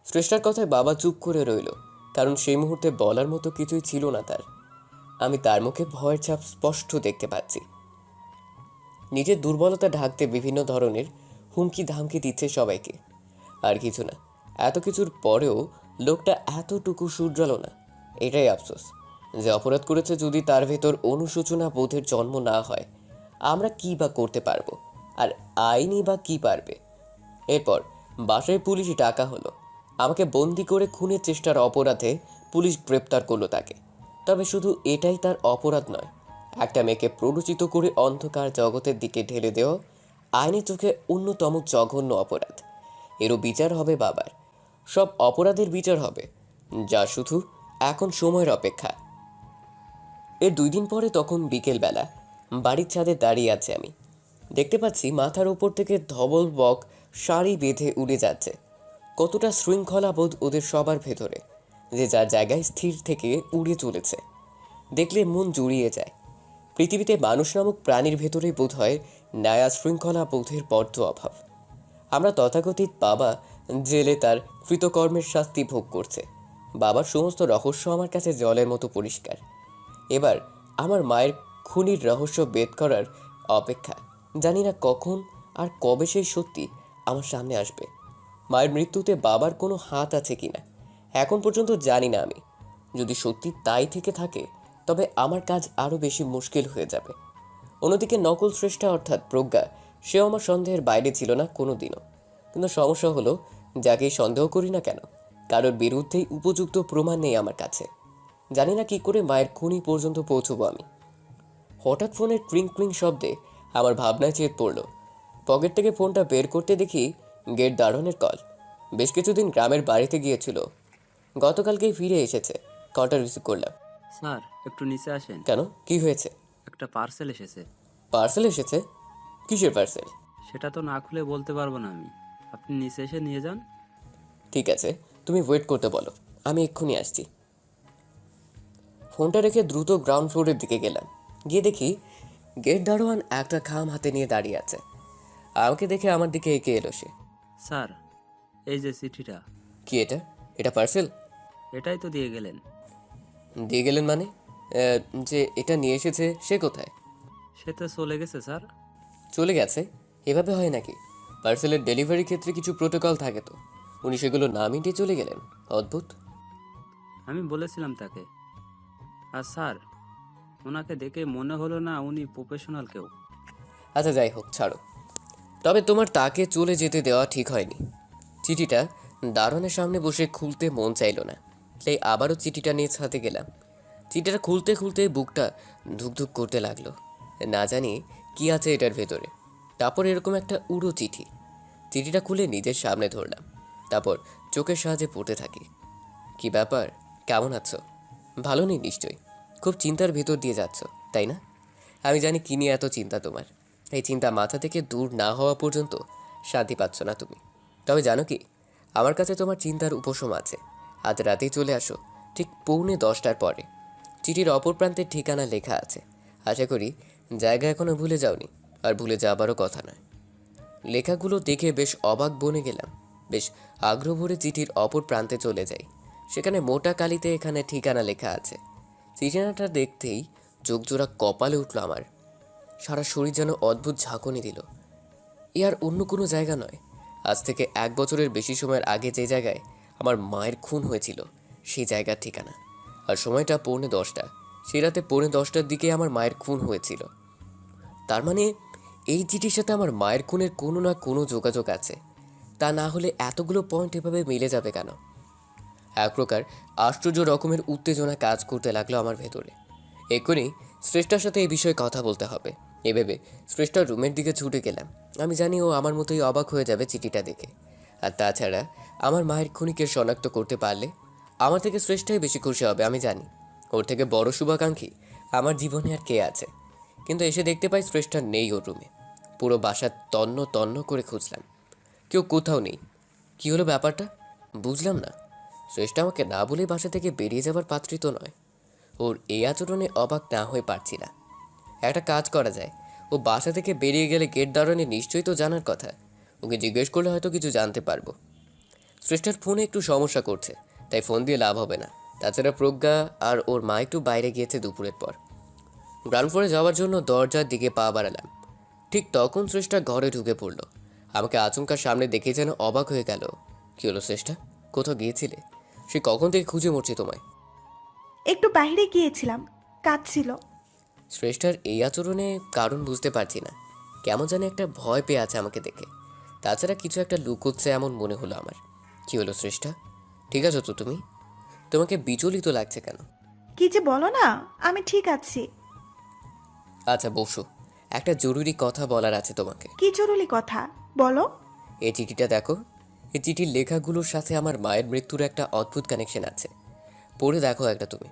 শ্রেষ্ঠার কথায় বাবা চুপ করে রইল, কারণ সেই মুহূর্তে বলার মতো কিছুই ছিল না তার। আমি তার মুখে ভয়ের ছাপ স্পষ্ট দেখতে পাচ্ছি। নিজের দুর্বলতা ঢাকতে বিভিন্ন ধরনের হুমকি ধামকি দিচ্ছে সবাইকে, আর কিছু না। এত কিছুর পরেও লোকটা এতটুকু শুধরালো না। এটাই আফসোস যে অপরাধ করেছে যদি তার ভেতর অনুশোচনা বোধের জন্ম না হয়, আমরা কি বা করতে পারবো, আর আইনই বা কি পারবে। এরপর বাসায় পুলিশ ডাকা হলো। আমাকে বন্দি করে খুনের চেষ্টার অপরাধে পুলিশ গ্রেপ্তার করলো তাকে। তবে শুধু এটাই তার অপরাধ নয়, একটা মেয়েকে প্ররোচিত করে অন্ধকার জগতের দিকে ঢেলে দেওয়া আইনের চোখে অন্যতম জঘন্য অপরাধ। এরও বিচার হবে বাবার। সব অপরাধের বিচার হবে, যা শুধু এখন সময়ের অপেক্ষা। এর 2 দিন পরে তখন বিকেলবেলা বাড়ির ছাদে দাঁড়িয়ে আছে আমি। দেখতে পাচ্ছি মাথার উপর থেকে ধবল বক সারি বেঁধে উড়ে যাচ্ছে। কতটা শৃঙ্খলাবোধ ওদের সবার ভেতরে, যে যার জায়গায় স্থির থেকে উড়ে চলেছে। দেখলে মন জুড়িয়ে যায়। পৃথিবীতে মানুষ নামক প্রাণীর ভেতরে বোধ হয় ন্যায় শৃঙ্খলা বোধের বড্ড অভাব। আমরা তথাকথিত বাবা জেলে তার কৃতকর্মের শাস্তি ভোগ করছে। বাবার সমস্ত রহস্য আমার কাছে জলের মতো পরিষ্কার। এবার আমার মায়ের খুনির রহস্য বেদ করার অপেক্ষা। জানি না কখন আর কবে সেই সত্যি আমার সামনে আসবে। মায়ের মৃত্যুতে বাবার কোনো হাত আছে কিনা এখন পর্যন্ত জানি না আমি। যদি সত্যি তাই থেকে থাকে, তবে আমার কাজ আরও বেশি মুশকিল হয়ে যাবে। অন্যদিকে নকল স্রেষ্ঠা অর্থাৎ প্রজ্ঞা, সেও আমার সন্দেহের বাইরে ছিল না কোনো দিনও। কিন্তু সমস্যা হলো, যাকেই সন্দেহ করি না কেন, কারোর বিরুদ্ধেই উপযুক্ত প্রমাণ নেই আমার কাছে। জানি না কি করে মায়ের খুনি পর্যন্ত পৌঁছবো আমি। হঠাৎ ফোনের ট্রিং ট্রিং শব্দে আমার ভাবনায় চেত পড়ল। পকেট থেকে ফোনটা বের করতে দেখি গেট দারোয়ানের কল। বেশ কিছুদিন গ্রামের বাড়িতে গিয়েছিল, গতকালকেই ফিরে এসেছে। কলটা রিসিভ করলাম। স্যার একটু নিচে আসেন, কেন, কি হয়েছে? একটা পার্সেল এসেছে। পার্সেল এসেছে? কিসের পার্সেল? সেটা তো না খুলে বলতে পারবো না আমি, আপনি নিচে এসে নিয়ে যান। ঠিক আছে, তুমি ওয়েট করতে বলো, আমি এক্ষুনি আসছি। ফোনটা রেখে দ্রুত গ্রাউন্ড ফ্লোরের দিকে গেলাম। গিয়ে দেখি গেট দারোয়ান একটা খাম হাতে নিয়ে দাঁড়িয়ে আছে। আমাকে দেখে আমার দিকে এগিয়ে এলো সে। স্যার এই যে চিঠিটা। কি এটা? এটা পার্সেল? এটাই তো দিয়ে গেলেন। দিয়ে গেলেন মানে? যে এটা নিয়ে এসেছে সে কোথায়? সে তো চলে গেছে স্যার। চলে গেছে এভাবে হয় নাকি? পার্সেলের ডেলিভারির ক্ষেত্রে কিছু প্রোটোকল থাকে তো, উনি সেগুলো না মিটিয়ে চলে গেলেন। অদ্ভুত। আমি বলেছিলাম তাকে। আর স্যার, ওনাকে দেখে মনে হলো না উনি প্রফেশনাল কেউ। আচ্ছা যাই হোক, ছাড়ো। তবে তোমার তাকে চলে যেতে দেওয়া ঠিক হয়নি। চিঠিটা দারোয়ানের সামনে বসে খুলতে মন চাইলো না, তাই আবারও চিঠিটা নিয়ে ছাদে গেলাম। চিঠিটা খুলতে খুলতে বুকটা ধুকধুক করতে লাগলো। না জানি কি আছে এটার ভেতরে। তারপর এরকম একটা উড়ো চিঠি। চিঠিটা খুলে নিজের সামনে ধরলাম, তারপর চোখের সাহায্যে পড়তে থাকি। কি ব্যাপার, কেমন আছো? ভালো নেই নিশ্চয়ই, খুব চিন্তার ভেতর দিয়ে যাচ্ছ, তাই না? আমি জানি কি নিয়ে এত চিন্তা তোমার। এই চিন্তা মাথা থেকে দূর না হওয়া পর্যন্ত শান্তি পাচ্ছ না তুমি। তবে জানো কি, আমার কাছে তোমার চিন্তার উপশম আছে। আজ রাতেই চলে আসো, ঠিক 10:45 পরে। চিঠির অপর প্রান্তের ঠিকানা লেখা আছে। আশা করি জায়গা এখনো ভুলে যাওনি, আর ভুলে যাবারও কথা নয়। লেখাগুলো দেখে বেশ অবাক বনে গেলাম। বেশ আগ্রহ ভরে চিঠির অপর প্রান্তে চলে যাই। সেখানে মোটা কালিতে এখানে ঠিকানা লেখা আছে। ঠিকানাটা দেখতেই চোখজোড়া কপালে উঠল আমার। সারা শরীর যেন অদ্ভুত ঝাঁকুনি দিল। এ আর অন্য কোনো জায়গা নয়, আজ থেকে 1 বছরের বেশি সময়ের আগে যে জায়গায় আমার মায়ের খুন হয়েছিল সেই জায়গার ঠিকানা। আর সময়টা 10:45। সেই রাতে 10:45টার দিকে আমার মায়ের খুন হয়েছিল। তার মানে এই চিঠির সাথে আমার মায়ের খুনের কোনো না কোনো যোগাযোগ আছে। তা না হলে এতগুলো পয়েন্ট এভাবে মিলে যাবে কেন? এক প্রকার আশ্চর্য রকমের উত্তেজনা কাজ করতে লাগলো আমার ভেতরে। এক্ষুনি শ্রেষ্ঠার সাথে এই বিষয়ে কথা বলতে হবে এভাবে শ্রেষ্ঠার রুমের দিকে ছুটে গেলাম। আমি জানি ও আমার মতোই অবাক হয়ে যাবে চিঠিটা দেখে। আর তাছাড়া আমার মায়ের খুনিকে শনাক্ত করতে পারলে আমার থেকে শ্রেষ্ঠাই বেশি খুশি হবে, আমি জানি। ওর থেকে বড় শুভাকাঙ্ক্ষী আমার জীবনে আর কে আছে? কিন্তু এসে দেখতে পাই শ্রেষ্ঠা নেই ওর রুমে। পুরো বাসা তন্ন তন্ন করে খুঁজলাম, কেউ কোথাও নেই। কি হলো ব্যাপারটা বুঝলাম না। শ্রেষ্ঠা আমাকে না বলে বাসা থেকে বেরিয়ে যাবার পাত্রী তো নয়। ওর এই আচরণে অবাক না হয়ে পারছি না। একটা কাজ করা যায়, ও বাসা থেকে বেরিয়ে গেলে গেট দাঁড়ানে নিশ্চয়ই তো জানার কথা। ওকে জিজ্ঞেস করলে হয়তো কিছু জানতে পারবো। শ্রেষ্ঠার ফোনে একটু সমস্যা করছে, তাই ফোন দিয়ে লাভ হবে না। তাছাড়া প্রজ্ঞা আর ওর মা একটু বাইরে গিয়েছে দুপুরের পর। গ্রাউন্ড ফ্লোরে যাওয়ার জন্য দরজার দিকে পা বাড়ালাম। ঠিক তখন শ্রেষ্ঠা ঘরে ঢুকে পড়ল। আমাকে আচমকা সামনে দেখে যেন অবাক হয়ে গেল। কি হলো শ্রেষ্ঠা, কোথাও গিয়েছিলে? সে কখন থেকে খুঁজে মরছি তোমায়। একটু বাইরে গিয়েছিলাম, কাজ ছিল। শ্রেষ্ঠার এই আচরণে কারণ বুঝতে পারছি না। কেমন জানি একটা ভয় পেয়ে আছে আমাকে দেখে। তাছাড়া কিছু একটা লুকোচ্ছে এমন মনে হলো আমার। কি হলো শ্রেষ্ঠা, ঠিক আছো তো তুমি? তোমাকে বিচলিত লাগছে কেন? কি যে বলো না, আমি ঠিক আছি। আচ্ছা বসো, একটা জরুরি কথা বলার আছে তোমাকে। কি জরুরি কথা বলো? এই চিঠিটা দেখো। এই চিঠির লেখাগুলোর সাথে আমার মায়ের মৃত্যুর একটা অদ্ভুত কানেকশন আছে। পড়ে দেখো একটা তুমি।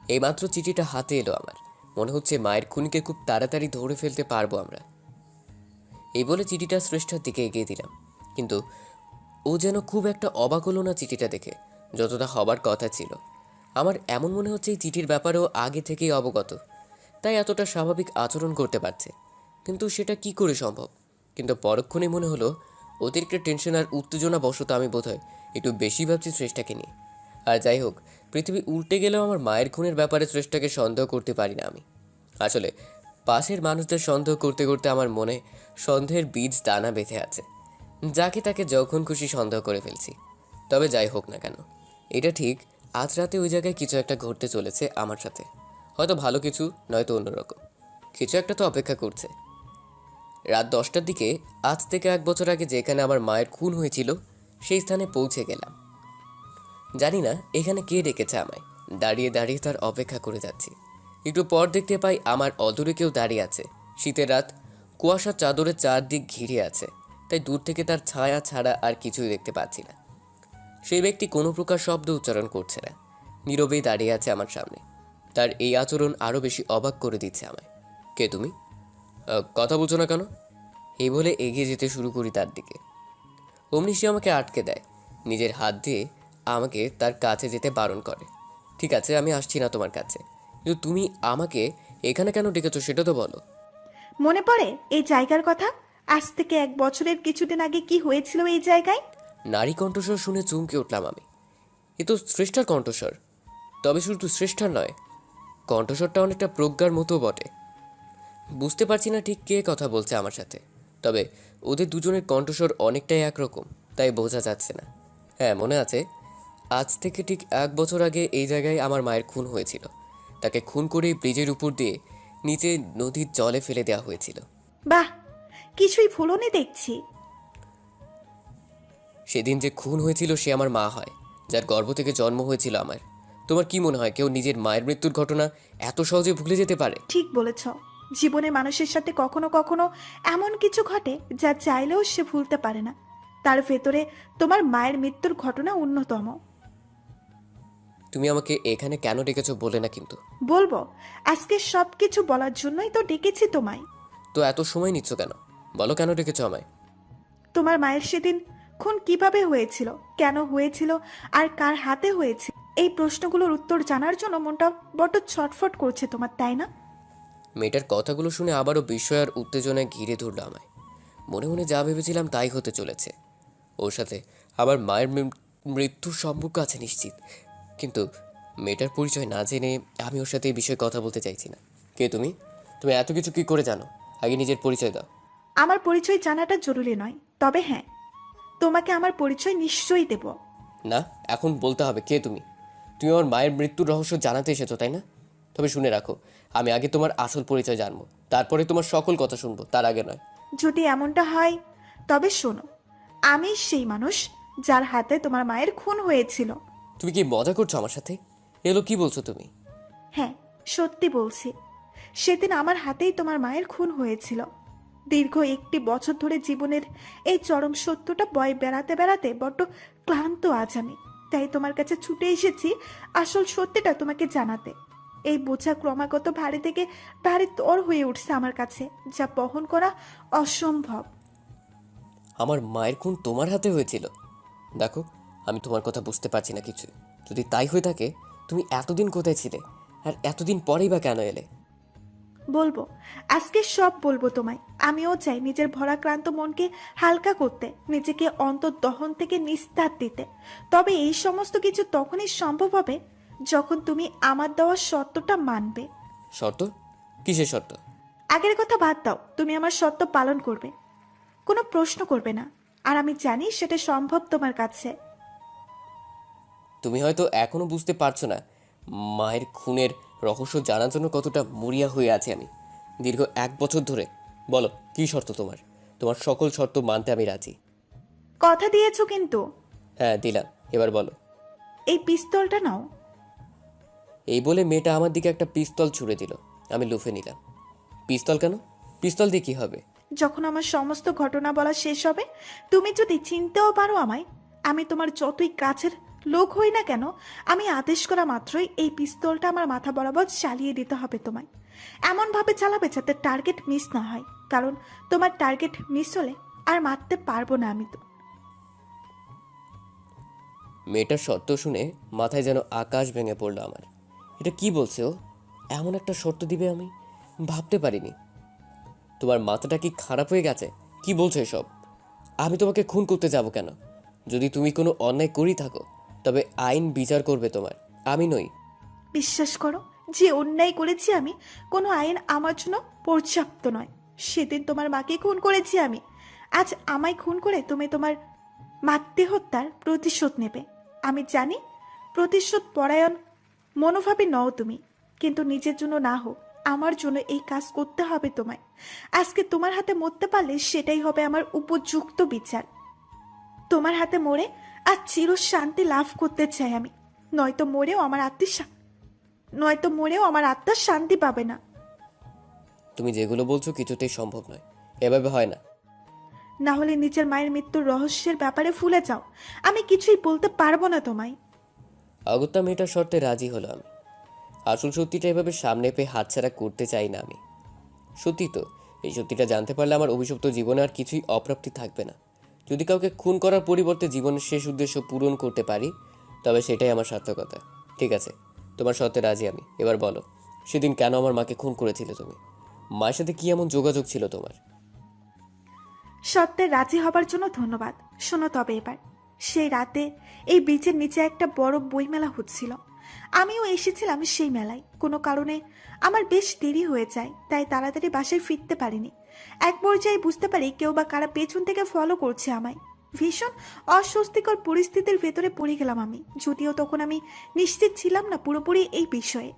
এইমাত্র চিঠিটা হাতে এলো আমার। মনে হচ্ছে মায়ের খুনিকে খুব তাড়াতাড়ি ধরে ফেলতে পারবো আমরা। এই বলে চিঠিটা শ্রেষ্ঠার দিকে এগিয়ে দিলাম। কিন্তু ও যেন খুব একটা অবাক হলো না চিঠিটা দেখে, যতটা হবার কথা ছিল। আমার এমন মনে হচ্ছে এই চিঠির ব্যাপারেও আগে থেকেই অবগত, তাই এতটা স্বাভাবিক আচরণ করতে পারছে। কিন্তু সেটা কি করে সম্ভব? কিন্তু পরক্ষণে মনে হলো অতিরিক্ত টেনশন আর উত্তেজনা বশত আমি বোধহয় একটু বেশি ভাবছি শ্রেষ্ঠাকে নিয়ে। আর যাই হোক, পৃথিবী উল্টে গেলেও আমার মায়ের খুনের ব্যাপারে শ্রেষ্ঠাকে সন্দেহ করতে পারি না আমি। আসলে পাশের মানুষদের সন্দেহ করতে করতে আমার মনে সন্দেহের বীজ দানা বেঁধে আছে। যাকে তাকে যখন খুশি সন্দেহ করে ফেলছি। তবে যাই হোক না কেন, এটা ঠিক আজ রাতে ওই জায়গায় কিছু একটা ঘটতে চলেছে আমার সাথে। হয়তো ভালো কিছু, নয়তো অন্যরকম কিছু একটা তো অপেক্ষা করছে। রাত 10টার দিকে আজ থেকে 1 বছর আগে যেখানে আমার মায়ের খুন হয়েছিল সেই স্থানে পৌঁছে গেলাম। জানি না এখানে কে ডেকেছে আমায়। দাঁড়িয়ে দাঁড়িয়ে তার অপেক্ষা করে যাচ্ছি। একটু পর দেখতে পাই আমার অদূরে কেউ দাঁড়িয়ে আছে। শীতের রাত, কুয়াশার চাদরে চারদিক ঘিরে আছে, তাই দূর থেকে তার ছায়া ছাড়া আর কিছুই দেখতে পাচ্ছি না। সেই ব্যক্তি কোনো প্রকার শব্দ উচ্চারণ করছে না, নীরবেই দাঁড়িয়ে আছে আমার সামনে। তার এই আচরণ আরও বেশি অবাক করে দিচ্ছে আমায়। কে তুমি? কথা বলছো না কেন? এই বলে এগিয়ে যেতে শুরু করি তার দিকে। অমনি সে আমাকে আটকে দেয়, নিজের হাত দিয়ে আমাকে তার কাছে যেতে বারণ করে। ঠিক আছে, আমি আসছি না তোমার কাছে, কিন্তু তুমি আমাকে এখানে কেন ডেকেছো সেটা তো বলো। মনে পড়ে এই জায়গার কথা? আজ থেকে 1 বছরের কিছুদিন আগে কি হয়েছিল এই জায়গায়? নারী কণ্ঠস্বর শুনে চমকে উঠলাম আমি। এ তো শ্রেষ্ঠার কণ্ঠস্বর। তবে শুধু শ্রেষ্ঠার নয়, কণ্ঠস্বরটা অনেকটা প্রজ্ঞার মতো বটে। বুঝতে পারছি না ঠিক কে কথা বলছে আমার সাথে, তবে ওদের দুজনের কণ্ঠস্বর অনেকটাই একরকম, তাই বোঝা যাচ্ছে না। হ্যাঁ, মনে আছে, আজ থেকে ঠিক 1 বছর আগে এই জায়গায় আমার মায়ের খুন হয়েছিল। তাকে খুন করে ব্রিজের উপর দিয়ে নিচে নদীর জলে ফেলে দেওয়া হয়েছিল। বাহ, কিছুই ভুলোনি দেখছি। সেদিন যে খুন হয়েছিল সে আমার মা হয়, যার গর্ভ থেকে জন্ম হয়েছিল আমার। তোমার কি মনে হয় কেউ নিজের মায়ের মৃত্যুর ঘটনা এত সহজে ভুলে যেতে পারে? ঠিক বলেছ, জীবনে মানুষের সাথে কখনো কখনো এমন কিছু ঘটে যা চাইলেও সে ভুলতে পারে না। তার ভেতরে তোমার মায়ের মৃত্যুর ঘটনা অন্যতম। তুমি আমাকে এখানে কেন ডেকেছো বলে না কিন্তু। বলবো, আজকে সবকিছু বলার জন্যই তো ডেকেছি তোমায়। তো এত সময় নিচ্ছ কেন? বলো কেন ডেকেছো আমায়। তোমার মায়ের সেদিন খুন কিভাবে হয়েছিল, কেন হয়েছিল, আর কার হাতে হয়েছে, এই প্রশ্নগুলোর উত্তর জানার জন্য মনটা বড্ড ছটফট করছে তোমার, তাই না? মেয়েটার কথাগুলো শুনে আবারও বিস্ময় আর উত্তেজনায় ঘিরে ধরল আমায়। মনে মনে যা ভেবেছিলাম তাই হতে চলেছে। ওর সাথে আমার মায়ের মৃত্যুর সম্পর্ক আছে নিশ্চিত, কিন্তু মেয়েটার পরিচয় না জেনে আমি ওর সাথে এই বিষয়ে কথা বলতে চাইছি না। কে তুমি? তুমি এত কিছু কি করে জানো? আগে নিজের পরিচয় দাও। আমার পরিচয় জানাটা জরুরি নয়, তবে হ্যাঁ, তোমাকে আমার পরিচয় নিশ্চয়ই দেব। না, এখন বলতে হবে কে তুমি। তুমি আমার মায়ের মৃত্যুর রহস্য জানাতে এসেছো, তাই না? তবে শুনে রাখো, আমি আগে তোমার আসল পরিচয় জানবো, তারপরে তোমার সকল কথা শুনবো, তার আগে নয়। যদি এমনটা হয় তবে শোনো, আমি সেই মানুষ যার হাতে তোমার মায়ের খুন হয়েছিল। তুমি কি মজা করছো আমার সাথে? এলো কি বলছো তুমি? হ্যাঁ, সত্যি বলছি। সেদিন আমার হাতেই তোমার মায়ের খুন হয়েছিল। দীর্ঘ 1 বছর ধরে জীবনের এই চরম সত্যটা বয়ে বেড়াতে বেড়াতে বড্ড ক্লান্ত আজ আমি, তাই তোমার কাছে ছুটে এসেছি আসল সত্যিটা তোমাকে জানাতে। এই বোঝা ক্রমাগত ভারী থেকে ভারী তর হয়ে উঠছে আমার কাছে, যা বহন করা অসম্ভব। আমার মায়ের খুন তোমার হাতে হয়েছিল? দেখো, আমি তোমার কথা বুঝতে পারছি না কিছু। যদি তাই হয়ে থাকে, তুমি এতদিন কোথায় ছিলে, আর এতদিন পরেই বা কেন এলে? বলবো, আজকে সব বলবো তোমায়। আমিও চাই নিজের ভরাক্রান্ত মনকে হালকা করতে, নিজেকে অন্তর্দহন থেকে নিস্তার দিতে। তবে এই সমস্ত কিছু তখনই সম্ভব হবে যখন তুমি আমার দেওয়া শর্তটা মানবে। শর্ত? কিসের শর্ত? আগের কথা বাদ দাও, তুমি আমার শর্ত পালন করবে, কোনো প্রশ্ন করবে না। আর আমি জানি সেটা সম্ভব তোমার কাছে। তুমি হয়তো এখনো বুঝতে পারছো না মায়ের খুনের রহস্য জানার জন্য কতটা মরিয়া হয়ে আছে আমি দীর্ঘ 1 বছর ধরে। বলো, কি শর্ত তোমার? তোমার সকল শর্ত মানতে আমি রাজি। কথা দিয়েছো কিন্তু। হ্যাঁ, দিলাম, এবার বলো। এই পিস্তলটা নাও। এই বলে মেয়েটা আমার দিকে একটা পিস্তল ছুঁড়ে দিল। আমি লুফে নিলাম। পিস্তল কেন? পিস্তল দিয়ে কী হবে? যখন আমার সমস্ত ঘটনা বলা শেষ হবে, তুমি যদি চিনতেও পারো আমায়, আমি তোমার যতই কাছের লোক হই না কেন, আমি আদেশ করা মাত্রই এই পিস্তলটা আমার মাথা বরাবর চালিয়ে দিতে হবে তোমায়। এমনভাবে চালাবে যাতে টার্গেট মিস না হয়, কারণ তোমার টার্গেট মিস হলে আর মারতে পারবো না আমি তো। মেয়েটার শর্ত শুনে মাথায় যেন আকাশ ভেঙে পড়লো আমার। এটা কি বলছে ও? এমন একটা শর্ত দিবে আমি ভাবতে পারিনি। তোমার মাথাটা কি খারাপ হয়ে গেছে? কি বলছো এসব? আমি তোমাকে খুন করতে যাব কেন? যদি তুমি কোনো অন্যায় করি থাকো, তবে আইন বিচার করবে তোমার, আমি নই। বিশ্বাস করো, যে অন্যায় করেছি আমি, কোনো আইন আমার জন্য পর্যাপ্ত নয়। সেদিন তোমার মাকে খুন করেছি আমি, আজ আমায় খুন করে তুমি তোমার মাতৃ হত্যার প্রতিশোধ নেবে। আমি জানি প্রতিশোধ পরায়ণ মনোভাবে নও তুমি, কিন্তু নিজের জন্য না হোক আমার জন্য এই কাজ করতে হবে তোমায়। আজকে তোমার হাতে মরতে পারলে সেটাই হবে আমার উপযুক্ত বিচার। তোমার হাতে মরে আর চির শান্তি লাভ করতে চাই আমি, নয়তো মরেও আমার আত্মার শান্তি পাবে না। তুমি যেগুলো বলছো কিছুতেই সম্ভব নয়, এভাবে হয় না। না হলে নিজের মায়ের মৃত্যুর রহস্যের ব্যাপারে ভুলে যাও, আমি কিছুই বলতে পারবো না তোমায়। অগত্যা মেয়েটার শর্তে রাজি হলো আমি। আসল সত্যিটা এভাবে সামনে পেয়ে হাতছাড়া করতে চাই না আমি। সত্যি তো, এই সত্যিটা জানতে পারলে আমার অভিশপ্ত জীবনে আর কিছুই অপ্রাপ্তি থাকবে না। যদি কাউকে খুন করার পরিবর্তে জীবনের শেষ উদ্দেশ্য পূরণ করতে পারি, তবে সেটাই আমার সার্থকতা। ঠিক আছে, তোমার শর্তে রাজি আমি। এবার বলো, সেদিন কেন আমার মাকে খুন করেছিলে তুমি? মায়ের সাথে কি এমন যোগাযোগ ছিল তোমার? সত্যে রাজি হবার জন্য ধন্যবাদ। শোনো তবে এবার, সেই রাতে এই বীচের নিচে একটা বড় বইমেলা হচ্ছিল। আমিও এসেছিলাম সেই মেলায়। কোনো কারণে আমার বেশ দেরি হয়ে যায়, তাই তাড়াতাড়ি বাসায় ফিরতে পারিনি। এক পর্যায়ে বুঝতে পারি কেউ বা কারা পেছন থেকে ফলো করছে আমায়। ভীষণ অস্বস্তিকর পরিস্থিতির ভেতরে পড়ে গেলাম আমি, যদিও তখন আমি নিশ্চিত ছিলাম না পুরোপুরি এই বিষয়ে।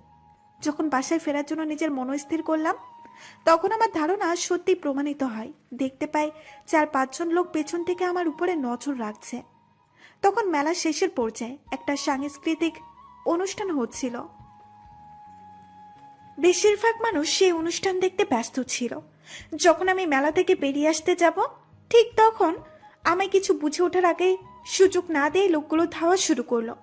যখন বাসায় ফেরার জন্য নিজের মনস্থির করলাম, তখন আমার ধারণা সত্যি প্রমাণিত হয়। দেখতে পাই 4-5 জন লোক পেছন থেকে আমার উপরে নজর রাখছে। তখন মেলা শেষের পর্যায়ে একটা সাংস্কৃতিক অনুষ্ঠান হচ্ছিল। বেশিরভাগ মানুষ সেই অনুষ্ঠান দেখতে ব্যস্ত ছিল। যখন আমি মেলা থেকে বেরিয়ে আসতে যাব, ঠিক তখন আমায় কিছু বুঝে ওঠার আগে সুযোগ না দিয়ে লোকগুলো ধাওয়া শুরু করলো।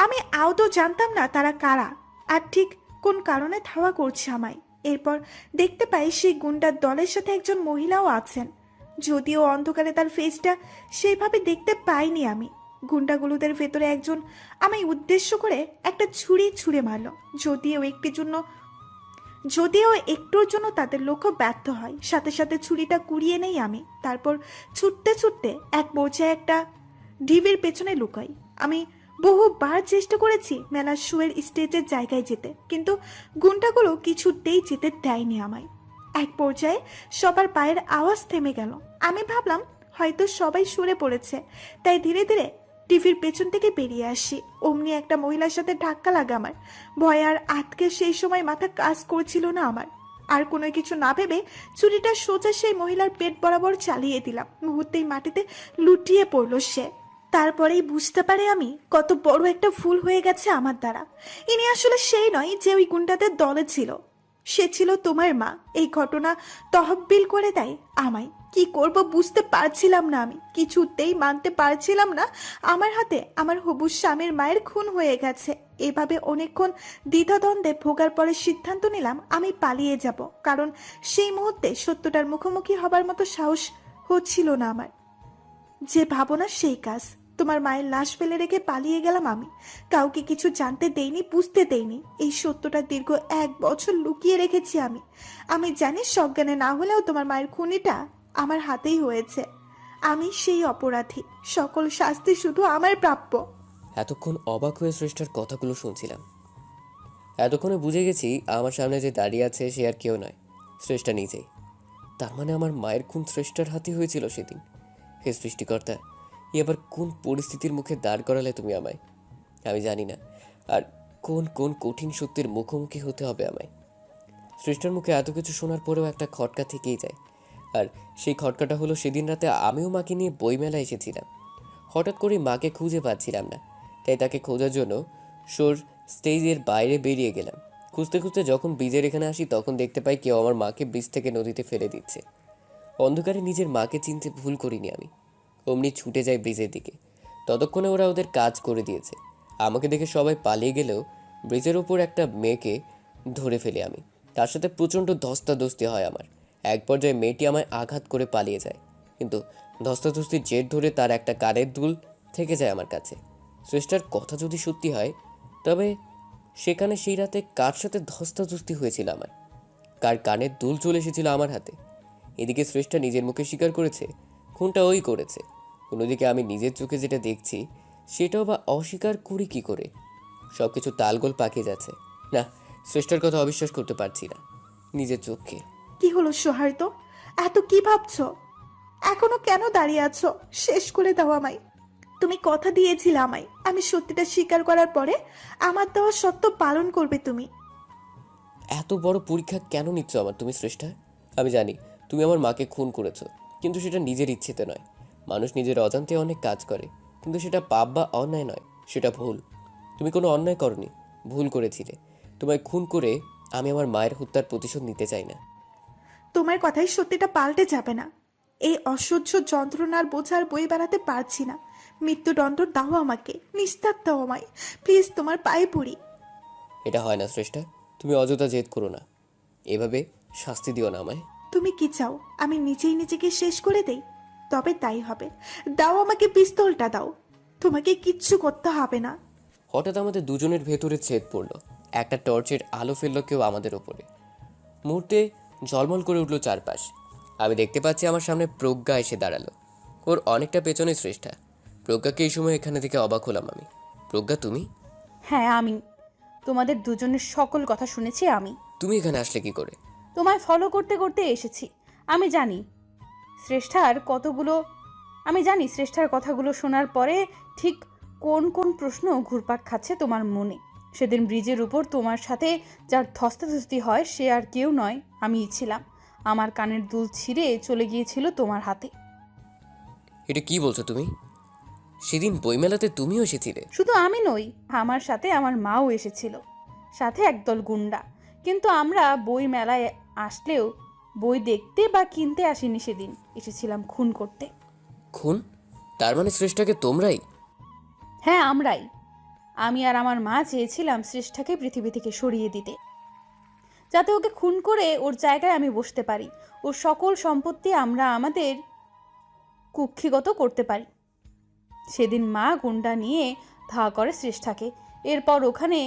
আমি আদৌ জানতাম না তারা কারা আর ঠিক কোন কারণে ধাওয়া করছে আমায়। এরপর দেখতে পাই সেই গুন্ডার দলের সাথে একজন মহিলাও আছেন, যদিও অন্ধকারে তার ফেসটা সেইভাবে দেখতে পাইনি আমি। গুন্ডাগুলোদের ভেতরে একজন আমায় উদ্দেশ্য করে একটা ছুরি ছুঁড়ে মারল, যদিও একটুর জন্য তাদের লক্ষ্য ব্যর্থ হয়। সাথে সাথে ছুরিটা কুড়িয়ে নেই আমি। তারপর ছুটতে ছুটতে এক পর্যায়ে একটা ঢিবির পেছনে লুকাই। আমি বহুবার চেষ্টা করেছি মেলার শোয়ের স্টেজের জায়গায় যেতে, কিন্তু গুন্ডাগুলো কিছুতেই যেতে দেয়নি আমায়। এক পর্যায়ে সবার পায়ের আওয়াজ থেমে গেল। আমি ভাবলাম হয়তো সবাই সরে পড়েছে, তাই ধীরে ধীরে টিভির পেছন থেকে বেরিয়ে আসি। অমনি একটা মহিলার সাথে ধাক্কা লাগে আমার। ভয় আর আতকে সেই সময় মাথা কাজ করছিল না আমার। আর কোনো কিছু না ভেবে ছুরিটা সোজা সেই মহিলার পেট বরাবর চালিয়ে দিলাম। মুহূর্তেই মাটিতে লুটিয়ে পড়ল সে। তারপরেই বুঝতে পারে আমি কত বড় একটা ভুল হয়ে গেছে আমার দ্বারা। ইনি আসলে সেই নয় যে ওই গুন্ডাদের দলে ছিল, সে ছিল তোমার মা। এই ঘটনা তহবিল করে দেয় আমায়। কি করব বুঝতে পারছিলাম না আমি, কিছুতেই মানতে পারছিলাম না আমার হাতে আমার হবু স্বামীর মায়ের খুন হয়ে গেছে। এভাবে অনেকক্ষণ দ্বিধাদ্বন্দ্বে ভোগার পরে সিদ্ধান্ত নিলাম আমি পালিয়ে যাব, কারণ সেই মুহূর্তে সত্যটার মুখোমুখি হবার মতো সাহস হচ্ছিল না আমার। যে ভাবনা সেই কাজ। তোমার মায়ের লাশ ফেলে রেখে পালিয়ে গেলাম আমি। কাউকে কিছু জানতে দেইনি, বুঝতে দেইনি। এই সত্যটা দীর্ঘ 1 বছর লুকিয়ে রেখেছি আমি। আমি জানি সজ্ঞানে না হলেও তোমার মায়ের খুনিটা আমার হাতেই হয়েছে। আমি সেই অপরাধী, সকল শাস্তি শুধু আমার প্রাপ্য। এতক্ষণ অবাক হয়ে শ্রেষ্ঠার কথাগুলো শুনছিলাম। এতক্ষণে বুঝে গেছি আমার সামনে যে দাঁড়িয়ে আছে সে আর কেউ নয়, শ্রেষ্ঠা নিজেই। তার মানে আমার মায়ের খুন শ্রেষ্ঠার হাতে হয়েছিল সেদিন। হে সৃষ্টিকর্তা, এবার কোন পরিস্থিতির মুখে দাঁড় করালে তুমি আমায়, আমি জানি না। আর কোন কোন কঠিন সত্যের মুখোমুখি হতে হবে আমায়। শ্রেষ্ঠার মুখে এত কিছু শোনার পরেও একটা খটকা থেকেই যায়। আর সেই খটকাটা হলো সেদিন রাতে আমিও মাকে নিয়ে বইমেলায় এসেছিলাম। হঠাৎ করে মাকে খুঁজে পাচ্ছিলাম না, তাই তাকে খোঁজার জন্য শোর স্টেজের বাইরে বেরিয়ে গেলাম। খুঁজতে খুঁজতে যখন ব্রিজের এখানে আসি তখন দেখতে পাই কেউ আমার মাকে ব্রিজ থেকে নদীতে ফেলে দিচ্ছে। অন্ধকারে নিজের মাকে চিনতে ভুল করিনি আমি। অমনি ছুটে যায় ব্রিজের দিকে। ততক্ষণে ওরা ওদের কাজ করে দিয়েছে। আমাকে দেখে সবাই পালিয়ে গেলেও ব্রিজের ওপর একটা মেয়েকে ধরে ফেলি আমি। তার সাথে প্রচণ্ড ধস্তাধস্তি হয় আমার। এক পর্যায়ে মেয়েটি আমায় আঘাত করে পালিয়ে যায়, কিন্তু ধস্তাধস্তির জের ধরে তার একটা কানের দুল থেকে যায় আমার কাছে। শ্রেষ্ঠার কথা যদি সত্যি হয়, তবে সেখানে সেই রাতে কার সাথে ধস্তাধস্তি হয়েছিল আমার, কার কানের দুল চলে এসেছিল আমার হাতে। এদিকে শ্রেষ্ঠা নিজের মুখে স্বীকার করেছে খুনটা ওই করেছে। অন্যদিকে আমি নিজের চোখে যেটা দেখছি সেটাও বা অস্বীকার করি কি করে? সব কিছু তালগোল পাকিয়ে যাচ্ছে না। শ্রেষ্ঠার কথা অবিশ্বাস করতে পারছি না নিজের চোখকে। কি হলো সৌহার্দ্য, এত কি ভাবছো? এখনো কেন দাঁড়িয়ে আছো? শেষ করে দাও আমায়। তুমি কথা দিয়েছিলে আমায়, আমি সত্যিটা স্বীকার করার পরে আমার দেওয়া সত্য পালন করবে তুমি। এত বড় পরীক্ষা কেন নিচ্ছ আমার তুমি শ্রেষ্ঠা? আমি জানি তুমি আমার মাকে খুন করেছো, কিন্তু সেটা নিজের ইচ্ছেতে নয়। মানুষ নিজের অজান্তে অনেক কাজ করে, কিন্তু সেটা পাপ বা অন্যায় নয়, সেটা ভুল। তুমি কোনো অন্যায় করনি, ভুল করেছিলে। তোমায় খুন করে আমি আমার মায়ের হত্যার প্রতিশোধ নিতে চাই না। তোমার কথাই সত্যিটা পাল্টে যাবে না। এই অসহ্য যন্ত্রণার বোঝার বই বেড়াতে পারছি না। মৃত্যুদণ্ড দাও আমাকে, নিস্তার দাও আমায়, প্লিজ, তোমার পায়ে পড়ি। এটা হয় না শ্রেষ্ঠা, তুমি অযথা জেদ করো না, এভাবে শাস্তি দিও না আমায়। তুমি কি চাও আমি নিজেই নিজেকে শেষ করে দেই? তবে তাই হবে। দাও আমাকে পিস্তলটা দাও, তোমাকে কিচ্ছু করতে হবে না। হঠাৎ আমাদের দুজনের ভেতরে ছেদ পড়লো। একটা টর্চের আলো ফেললো কেউ আমাদের ওপরে। মুহূর্তে ঝলমল করে উঠলো চারপাশ। আমি দেখতে পাচ্ছি আমার সামনে প্রজ্ঞা এসে দাঁড়ালো। ওর অনেকটা পেছনে শ্রেষ্ঠা। প্রজ্ঞাকে এই সময় এখানে থেকে অবাক হলাম আমি। প্রজ্ঞা তুমি? হ্যাঁ আমি। তোমাদের দুজনের সকল কথা শুনেছি আমি। তুমি এখানে আসলে কি করে? তোমায় ফলো করতে করতে এসেছি। আমি জানি শ্রেষ্ঠার কথাগুলো শোনার পরে ঠিক কোন কোন প্রশ্ন ঘুরপাক খাচ্ছে তোমার মনে। সেদিন ব্রিজের উপর তোমার সাথে যার ধস্তাধস্তি হয় সে আর কেউ নয়, আমিই ছিলাম। আমার কানের দুল ছিঁড়ে চলে গিয়েছিল তোমার হাতে। এটা কি বলছো তুমি? সেদিন বইমেলাতে তুমিও এসেছিলে। শুধু আমি নই, আমার সাথে আমার মাও এসেছিল, সাথে একদল গুন্ডা। কিন্তু আমরা বই মেলায় আসলেও বই দেখতে বা কিনতে আসিনি, সেদিন এসেছিলাম খুন করতে। খুন? তার মানে শ্রেষ্ঠাকে তোমরাই? হ্যাঁ, আমরাই। আমি আর আমার মা চেয়েছিলাম শ্রেষ্ঠাকে পৃথিবী থেকে সরিয়ে দিতে, যাতে ওকে খুন করে ওর জায়গায় আমি বসতে পারি, ওর সকল সম্পত্তি আমরা আমাদের কুক্ষিগত করতে পারি। সেদিন মা গুন্ডা নিয়ে ধাওয়া করে শ্রেষ্ঠাকে। এরপর ওখানে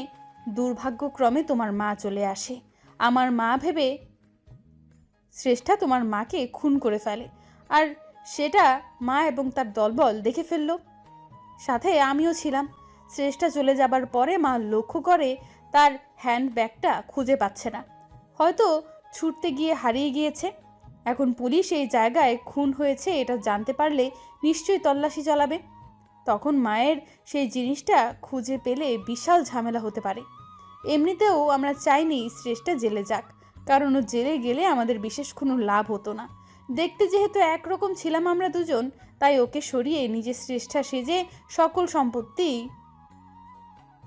দুর্ভাগ্যক্রমে তোমার মা চলে আসে। আমার মা ভেবে শ্রেষ্ঠা তোমার মাকে খুন করে ফেলে, আর সেটা মা এবং তার দলবল দেখে ফেলল। সাথে আমিও ছিলাম। শ্রেষ্ঠা চলে যাবার পরে মা লক্ষ্য করে তার হ্যান্ডব্যাগটা খুঁজে পাচ্ছে না, হয়তো ছুটতে গিয়ে হারিয়ে গিয়েছে। এখন পুলিশ এই জায়গায় খুন হয়েছে এটা জানতে পারলে নিশ্চয়ই তল্লাশি চালাবে। তখন মায়ের সেই জিনিসটা খুঁজে পেলে বিশাল ঝামেলা হতে পারে। এমনিতেও আমরা চাইনি শ্রেষ্ঠা জেলে যাক, কারণ ও জেলে গেলে আমাদের বিশেষ কোনো লাভ হতো না। দেখতে যেহেতু একরকম ছিলাম আমরা দুজন, তাই ওকে সরিয়ে নিজের শ্রেষ্ঠা সেজে সকল সম্পত্তি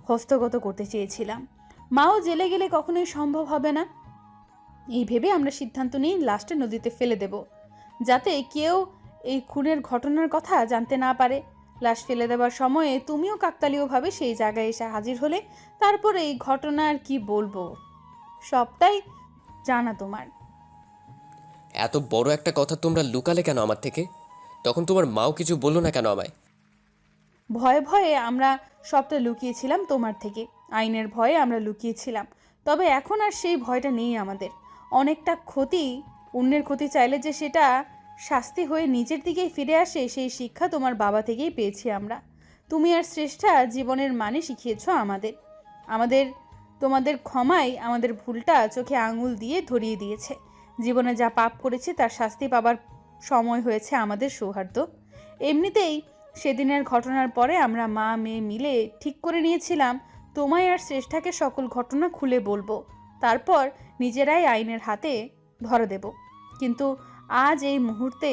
হস্তগত করতে চেয়েছিলাম। মাও জেলে গেলে কখনোই সম্ভব হবে না, এই ভেবে আমরা সিদ্ধান্ত নিই লাশটা নদীতে ফেলে দেব, যাতে কেউ এই খুনের ঘটনার কথা জানতে না পারে। লাশ ফেলে দেওয়ার সময়ে তুমিও কাকতালীয়ভাবে সেই জায়গায় এসে হাজির হলে। তারপরে এই ঘটনা আর কি বলবো, সবটাই জানা তোমার। এত বড় একটা কথা তোমরা লুকালে কেন আমার থেকে? তখন তোমার মাও কিছু বললো না কেন আমায়? ভয়ে ভয়ে আমরা সবটা লুকিয়েছিলাম তোমার থেকে, আইনের ভয়ে আমরা লুকিয়েছিলাম। তবে এখন আর সেই ভয়টা নেই আমাদের। অনেকটা ক্ষতি, অন্যের ক্ষতি চাইলে যে সেটা শাস্তি হয়ে নিজের দিকেই ফিরে আসে, সেই শিক্ষা তোমার বাবা থেকেই পেয়েছি আমরা। তুমি আর শ্রেষ্ঠা জীবনের মানে শিখিয়েছ আমাদের তোমাদের ক্ষমাই আমাদের ভুলটা চোখে আঙুল দিয়ে ধরিয়ে দিয়েছে। জীবনে যা পাপ করেছে তার শাস্তি পাবার সময় হয়েছে আমাদের সৌহার্দ্য। এমনিতেই সেদিনের ঘটনার পরে আমরা মা মেয়ে মিলে ঠিক করে নিয়েছিলাম তোমায় আর শ্রেষ্ঠাকে সকল ঘটনা খুলে বলবো, তারপর নিজেরাই আইনের হাতে ধরা দেব। কিন্তু আজ এই মুহূর্তে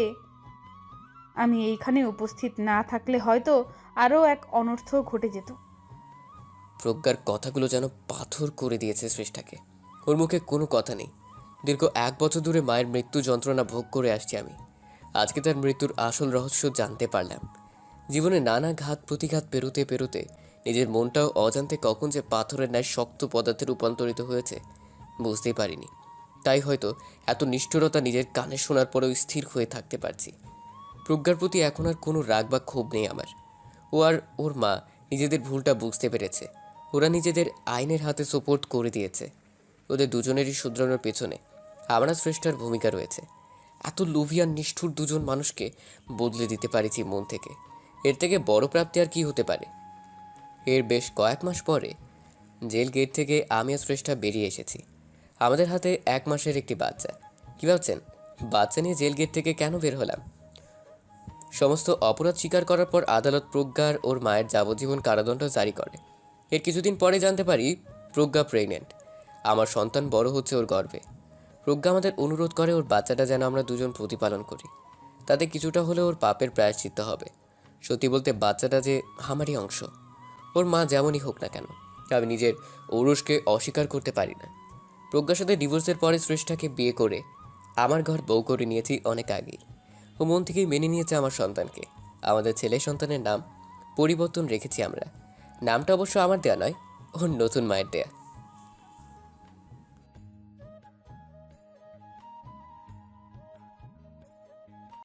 আমি এইখানে উপস্থিত না থাকলে হয়তো আরও এক অনর্থ ঘটে যেত। প্রজ্ঞার কথাগুলো যেন পাথর করে দিয়েছে শ্রেষ্ঠাকে। ওর মুখে কোনো কথা নেই। দীর্ঘ 1 বছর ধরে মায়ের মৃত্যু যন্ত্রণা ভোগ করে আসছি আমি। আজকে তার মৃত্যুর আসল রহস্য জানতে পারলাম। জীবনে নানা ঘাত প্রতিঘাত পেরোতে পেরোতে নিজের মনটাও অজান্তে কখন যে পাথরের ন্যায় শক্ত পদার্থে রূপান্তরিত হয়েছে বুঝতেই পারিনি। তাই হয়তো এত নিষ্ঠুরতা নিজের কানে শোনার পরেও স্থির হয়ে থাকতে পারছি। প্রজ্ঞার প্রতি এখন আর কোনো রাগ বা ক্ষোভ নেই আমার। ও আর ওর মা নিজেদের ভুলটা বুঝতে পেরেছে। ওরা নিজেদের আইনের হাতে সোপোর্ট করে দিয়েছে। ওদের দুজনেরই শুধরানোর পেছনে আমরা শ্রেষ্ঠার ভূমিকা রয়েছে। এত লোভী আর নিষ্ঠুর দুজন মানুষকে বদলে দিতে পারেছি মন থেকে। এর থেকে বড় প্রাপ্তি আর কি হতে পারে? এর বেশ কয়েক মাস পরে জেল গেট থেকে আমি আর শ্রেষ্ঠা বেরিয়ে এসেছি। আমাদের হাতে 1 মাসের একটি বাচ্চা। কী ভাবছেন, বাচ্চা নিয়ে জেল গেট থেকে কেন বের হলাম? সমস্ত অপরাধ স্বীকার করার পর আদালত প্রজ্ঞার ওর মায়ের যাবজ্জীবন কারাদণ্ড জারি করে। এর কিছুদিন পরে জানতে পারি প্রজ্ঞা প্রেগনেন্ট। আমার সন্তান বড় হচ্ছে ওর গর্ভে। প্রজ্ঞা আমাদের অনুরোধ করে ওর বাচ্চাটা যেন আমরা দুজন প্রতিপালন করি, তাতে কিছুটা হলেও ওর পাপের প্রায়শ্চিত্ত হবে। সত্যি বলতে বাচ্চাটা যে আমারই অংশ। ওর মা যেমনই হোক না কেন, আমি নিজের ঔরসকে অস্বীকার করতে পারি না। প্রজ্ঞার সাথে ডিভোর্সের পরে শ্রেষ্ঠাকে বিয়ে করে আমার ঘর বউ করে নিয়েছি অনেক আগেই। ও মন থেকেই মেনে নিয়েছে আমার সন্তানকে। আমাদের ছেলে সন্তানের নাম পরিবর্তন রেখেছি আমরা। নামটা অবশ্য আমার দেয়া নয়, ওর নতুন মায়ের দেয়া।